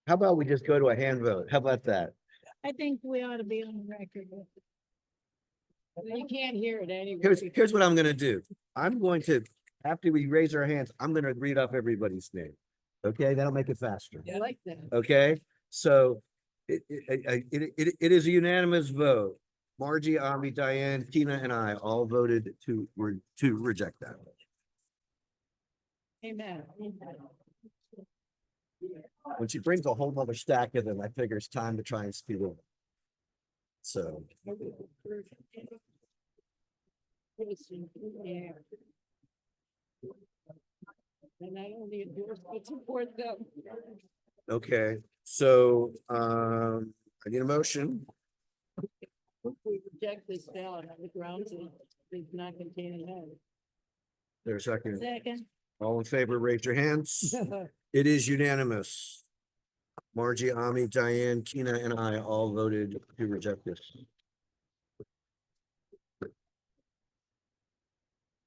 How about we just go to a hand vote? How about that? I think we ought to be on record with it. You can't hear it anyway. Here's what I'm gonna do. I'm going to, after we raise our hands, I'm gonna read off everybody's name. Okay, that'll make it faster. I like that. Okay, so it is a unanimous vote. Margie, Ami, Diane, Tina, and I all voted to reject that. Amen. When she brings a whole nother stack of them, I figure it's time to try and speed it. So, Yeah. And I only endorse but support them. okay, so, I need a motion. We reject this ballot on the grounds that it's not containing head. There's a second. Second. All in favor, raise your hands. It is unanimous. Margie, Ami, Diane, Tina, and I all voted to reject this.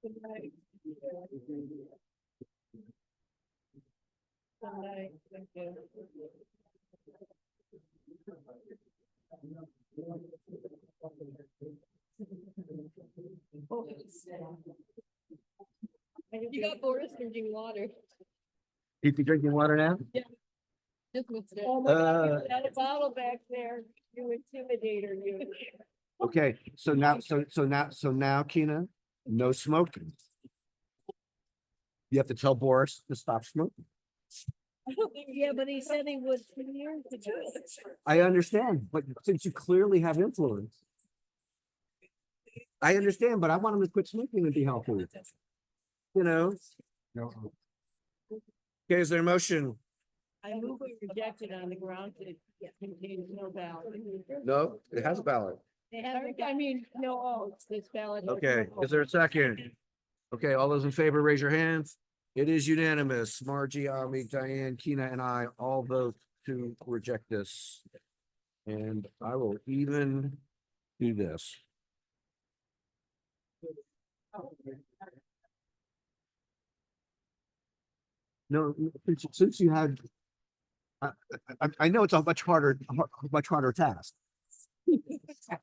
Good night. Good night. Thank you. You got Boris drinking water. You drinking water now? Just mixed it. Oh my God, Uh, you got a bottle back there, you intimidator, you. Okay, so now, Kina, no smoking. You have to tell Boris to stop smoking. Yeah, but he said he would 2 years ago. I understand, but since you clearly have influence. I understand, but I want him to quit smoking and be healthy. You know, No, okay, is there a motion? I move we reject it on the grounds that it contains no ballot. No, it has a ballot. They haven't, I mean, no oaths, this ballot. has Okay, no is there a oaths. second? Okay, all those in favor, raise your hands. It is unanimous. Margie, Ami, Diane, Kina, and I all vote to reject this. And I will even do this. No, since you had, I know it's a much harder task.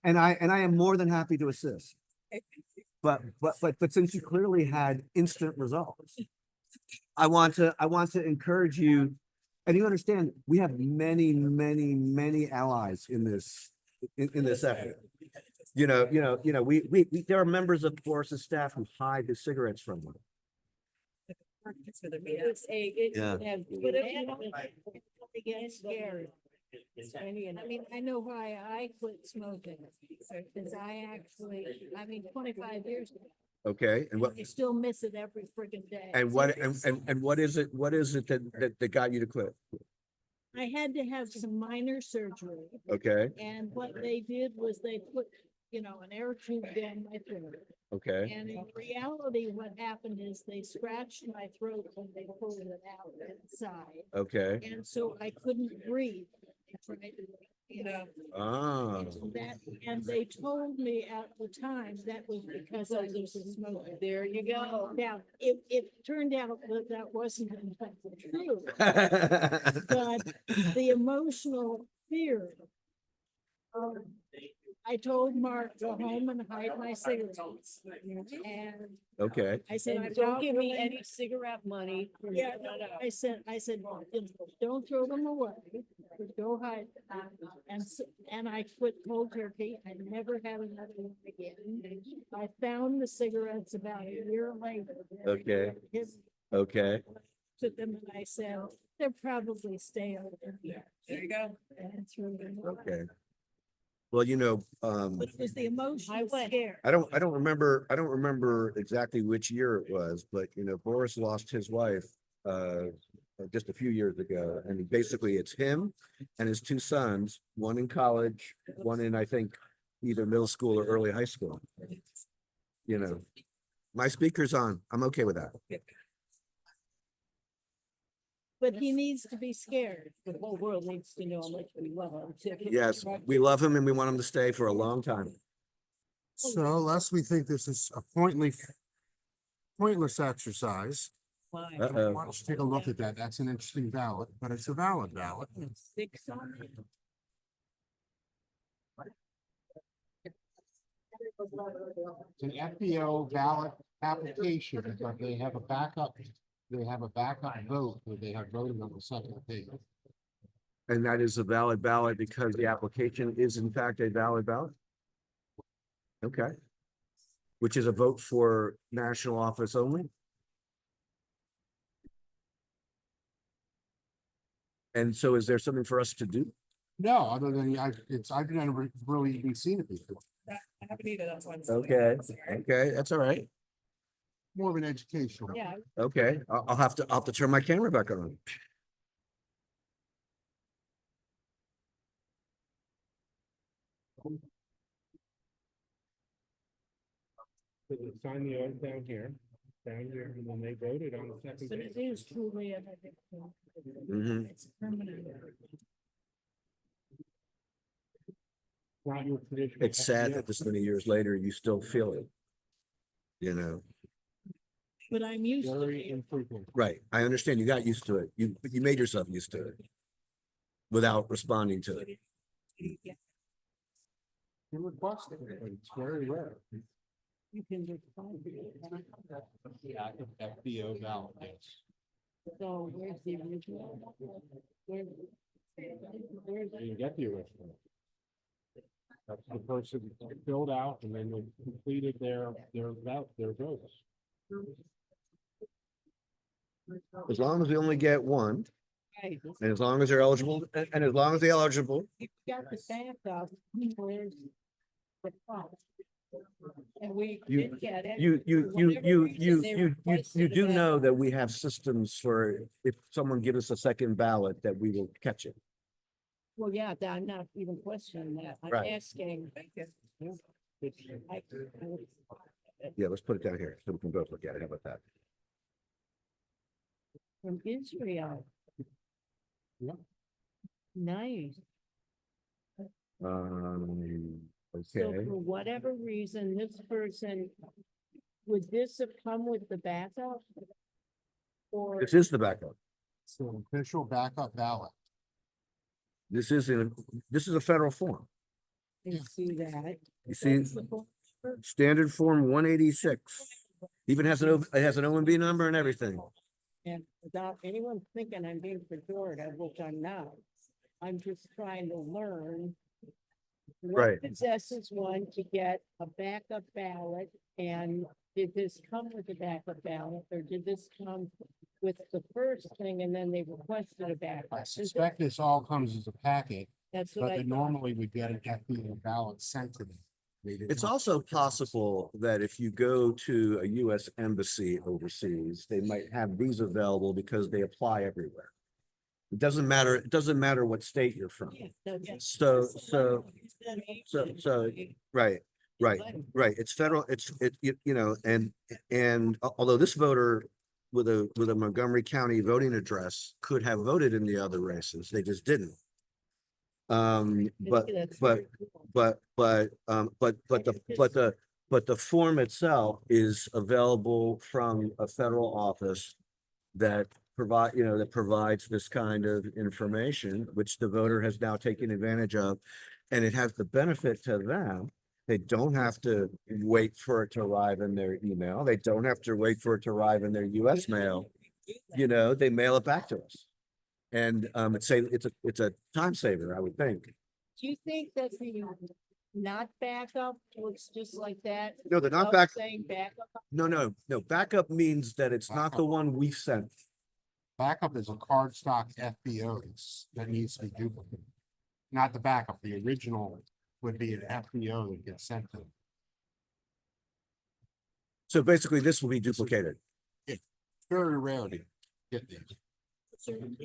And I am more than happy to assist. But since you clearly had instant results, I want to encourage you, and you understand, we have many allies in this effort. We there are members of Boris's staff who hide the cigarettes from them. Yeah. But if you don't, they get scared. I mean, I know why I quit smoking, because I mean, 25 years ago, Okay, and what you still miss it every friggin' day. and what is it that got you to quit? I had to have some minor surgery, Okay, and what they did was they put an air tube down my throat. Okay, And in reality, what happened is they scratched my throat when they pulled it out inside. okay. And so I couldn't breathe. They tried to, Ah, and they told me at the time that was because I was a smoker. There you go. Now, it turned out that that wasn't in fact true, but the emotional fear. I told Mark, go home and hide my cigarettes. And okay, I said, I And don't give me really- any cigarette money. from Yeah, that out. I said, don't throw them away, but go hide. And I quit cold turkey. I never had another one again. I found the cigarettes about a year later. Okay. His- okay. Took them and I said, they're probably stale. There you go. And threw them away. Okay. Well, But it was the emotional I went. scare. I don't remember exactly which year it was, but Boris lost his wife just a few years ago. And basically it's him and his two sons, one in college, one in, I think, either middle school or early high school. My speaker's on. I'm okay with that. But he needs to be scared. The whole world needs to know how much we love him. Yes, we love him and we want him to stay for a long time. So lest we think this is a pointless exercise, Why? why Uh-oh. don't you take a look at that? That's an interesting ballot, but it's a valid ballot. 6 on it. It's an FBO ballot application, but they have a backup vote where they have voted on the second page. And that is a valid ballot because the application is in fact a valid ballot? Okay. Which is a vote for national office only? And so is there something for us to do? No, other than I've never really even seen it before. I haven't either, that's why I'm. saying Okay, that. Sorry. okay, that's all right. More of an educational. Yeah, Okay, I'll have to turn my camera back on. Sign the oath down here, and then they voted on the second But it is truly an addiction. Mhm. It's permanent. It's sad that this many years later, you still feel it. But I'm used to Very it. infrequent. Right, I understand, you got used to it, you made yourself used to it. Without responding to it. You request it, but it's very rare. you can respond. FBO ballot, yes. So where's the original? Where's You get the original. That's the person filled out and then they completed their votes. As long as we only get one, right, and as long as they're eligible, and as long as they're eligible, you got the backup, where's the front? And we You- did get it. you requested do a know that we have systems for if someone gives us a second ballot, that we will catch it. Well, yeah, I'm not even questioning that. I'm Right. asking. Thank you. I- Yeah, let's put it down here so we can both look at it. How about that? From Israel. Yeah. Nice. So Okay, for whatever reason, this person, would this have come with the backup? Or, this is the backup. It's the official backup ballot. This is a federal form. you see that? You see, That's the form. standard form 186. Even has it has an OMB number and everything. And without anyone thinking I'm being pejorative, which I'm not, I'm just trying to learn. Right. What possesses one to get a backup ballot, and did this come with a backup ballot, or did this come with the first thing and then they requested a backup? I suspect this all comes as a packet, That's what but I they thought. normally would get an FBO ballot sent to them. They did It's not. also possible that if you go to a US embassy overseas, they might have these available because they apply everywhere. It doesn't matter what state you're from. Yeah, that's- So, right. Right, right. It's federal, you know, and although this voter with a Montgomery County voting address could have voted in the other races, they just didn't. But, That's but, very cool. but the form itself is available from a federal office that that provides this kind of information, which the voter has now taken advantage of. And it has the benefit to them. They don't have to wait for it to arrive in their email. They don't have to wait for it to arrive in their US mail. You know, they mail it back to us. And it's a time saver, I would think. Do you think that the not backup looks just like that? No, they're not without back. Saying backup? No. Backup means that it's not the one we've sent. Backup is a cardstock FBO that needs to be duplicated. Not the backup, the original would be an FBO that gets sent to them. So basically this will be duplicated. Very rare to get these. And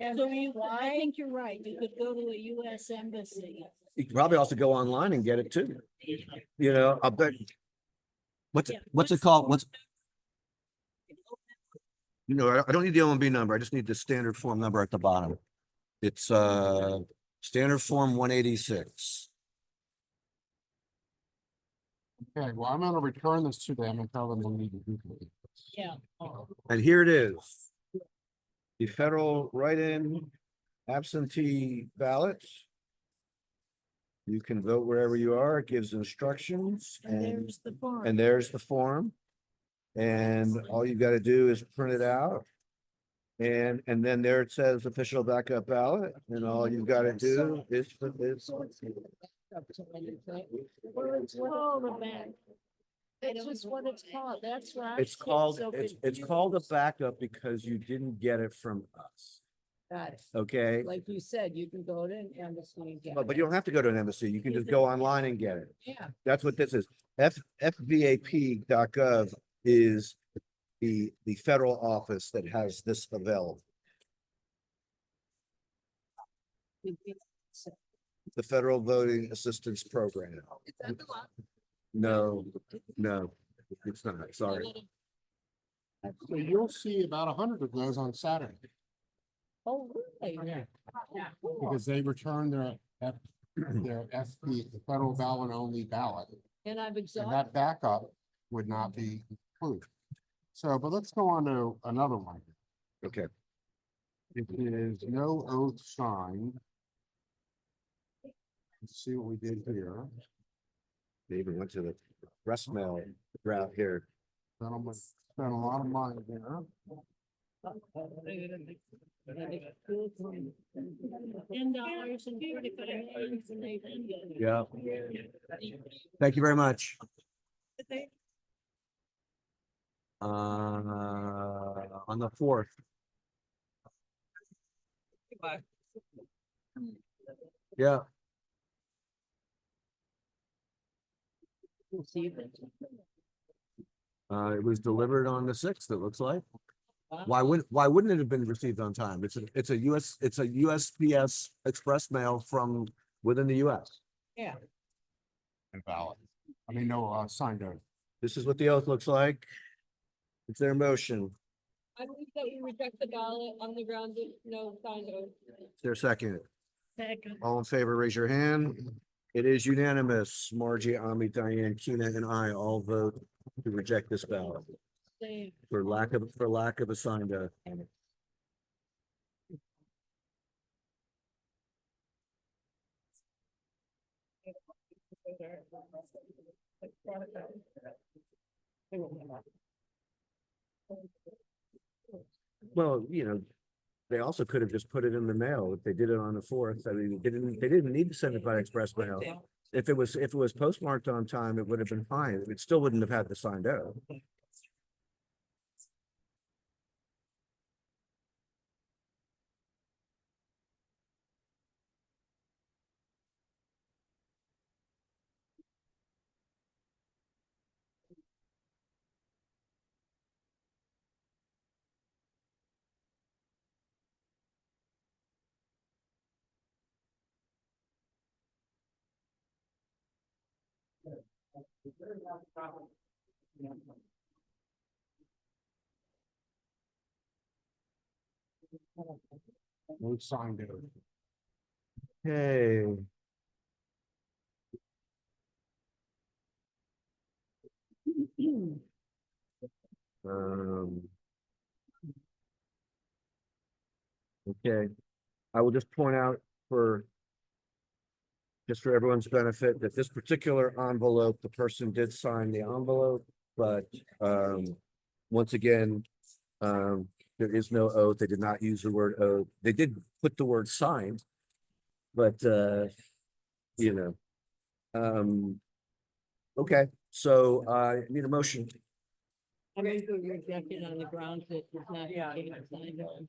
I think you're right. You could go to a US embassy. You can probably also go online and get it too. You know, I'll bet. What's it called? I don't need the OMB number. I just need the standard form number at the bottom. It's standard form 186. Okay, well, I'm gonna return this to them and tell them we need to duplicate this. Yeah. And here it is. The federal write-in absentee ballot. You can vote wherever you are. It gives instructions And there's the form. and there's the form. And all you got to do is print it out. And then there it says official backup ballot, and all you've got to do is put this. Well, it's called a back. That's just what it's called. That's right. It's called a backup because you didn't get it from us, Got it. okay? Like you said, you can go to an embassy and get But it. you don't have to go to an embassy. You can just go online and get it. Yeah. That's what this is. FVAP.gov is the federal office that has this available. The Federal Voting Assistance Program. No, it's not. Sorry. So you'll see about 100 of those on Saturday, Oh, really? because they return their FB, the federal ballot only ballot, And I've and exhausted. that backup would not be included. So, but let's go on to another one. Okay. It is no oath signed. Let's see what we did here. They even went to the breast mail route here. Gentlemen spent a lot of money there. $10.45 and they. Yeah. Thank you very much. On the 4th. Goodbye. Yeah. We'll see if it's. It was delivered on the 6th, it looks like. Why wouldn't it have been received on time? It's a USPS express mail from within the US. Yeah. And ballot. I mean, no, signed oath. This is what the oath looks like. It's their motion. I believe that we reject the ballot on the grounds of no signed oath. It's their second. Second. All in favor, raise your hand. It is unanimous. Margie, Ami, Diane, Keena, and I all vote to reject this ballot for lack of a signed oath. Well, they also could have just put it in the mail if they did it on the 4th. I mean, they didn't need to send it by express mail. If it was postmarked on time, it would have been fine. It still wouldn't have had the signed oath. No signed oath. Okay. Um. Okay, I will just point out just for everyone's benefit, that this particular envelope, the person did sign the envelope, but, once again, there is no oath. They did not use the word oath. They did put the word signed, but, you know, okay, so I need a motion. I'm going to reject it on the grounds that it's not. Signed on.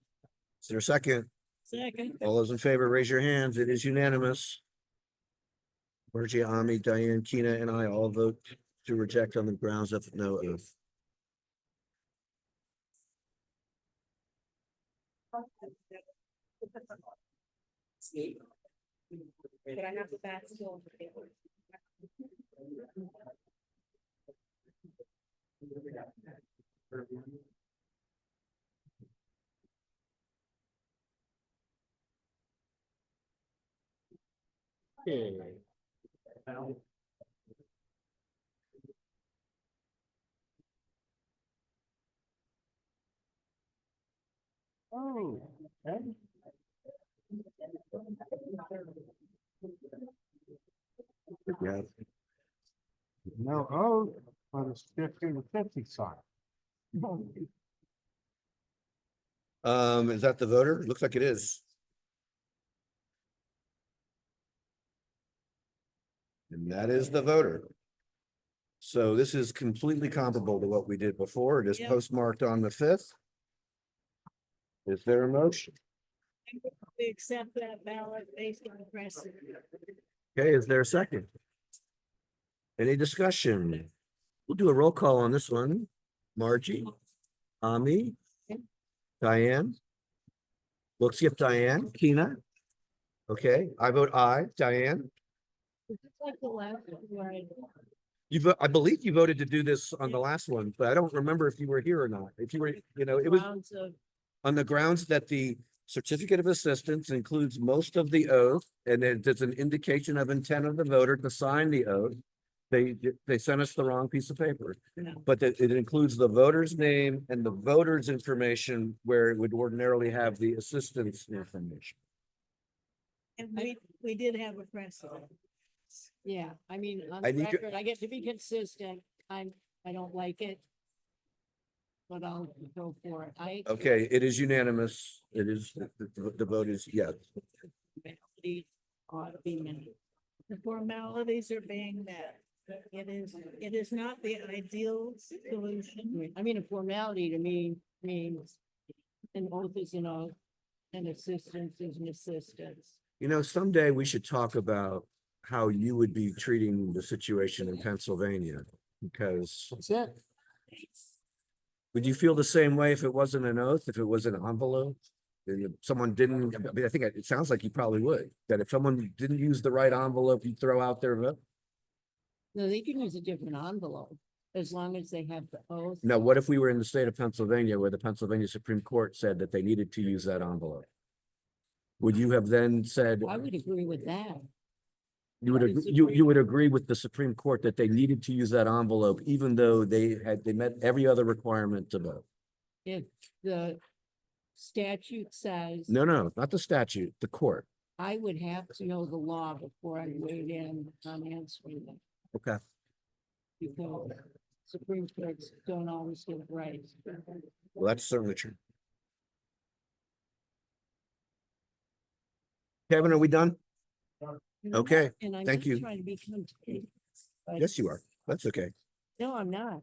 Is there a second? Second. All those in favor, raise your hands. It is unanimous. Margie, Ami, Diane, Keena, and I all vote to reject on the grounds of no oath. But I have the back still. Okay. Oh, okay. Yeah. No oath, but it's 50 sign. Is that the voter? Looks like it is. And that is the voter. So this is completely comparable to what we did before. It is Yep. postmarked on the 5th. Is there a motion? We accept that ballot based on precedent. Okay, is there a second? Any discussion? We'll do a roll call on this one. Margie, Ami, Diane. We'll skip Diane, Keena. Okay, I vote aye. Diane, It's like the last one, right? I believe you voted to do this on the last one, but I don't remember if you were here or not. If you were, it was Grounds of- on the grounds that the certificate of assistance includes most of the oath, and then there's an indication of intent of the voter to sign the oath. They sent us the wrong piece of paper, No. but it includes the voter's name and the voter's information where it would ordinarily have the assistance information. And we did have a precedent. Yeah, I mean, on I the need to- record, I get to be consistent. I don't like it. But I'll go for it. Okay, it is unanimous. It is, the vote is yes. These ought to be made. The formalities are being met. It is not the ideal solution. I mean, a formality to me means an oath is an oath, and assistance is an assistance. Someday we should talk about how you would be treating the situation in Pennsylvania, because That's it. would you feel the same way if it wasn't an oath, if it was an envelope? And if someone didn't, I mean, I think it sounds like you probably would, that if someone didn't use the right envelope, you throw out their vote. No, they can use a different envelope as long as they have the oath. Now, what if we were in the state of Pennsylvania where the Pennsylvania Supreme Court said that they needed to use that envelope? Would you have then said, I would agree with that. you would agree with the Supreme Court that they needed to use that envelope, even though they met every other requirement to vote? If the statute says. No, not the statute, the court. I would have to know the law before I weighed in on answering them, Okay. because Supreme Courts don't always get it right. Well, that's certainly true. Kevin, are we done? Okay, And I'm thank not you. trying to be contagious, but Yes, you are. That's okay. no, I'm not.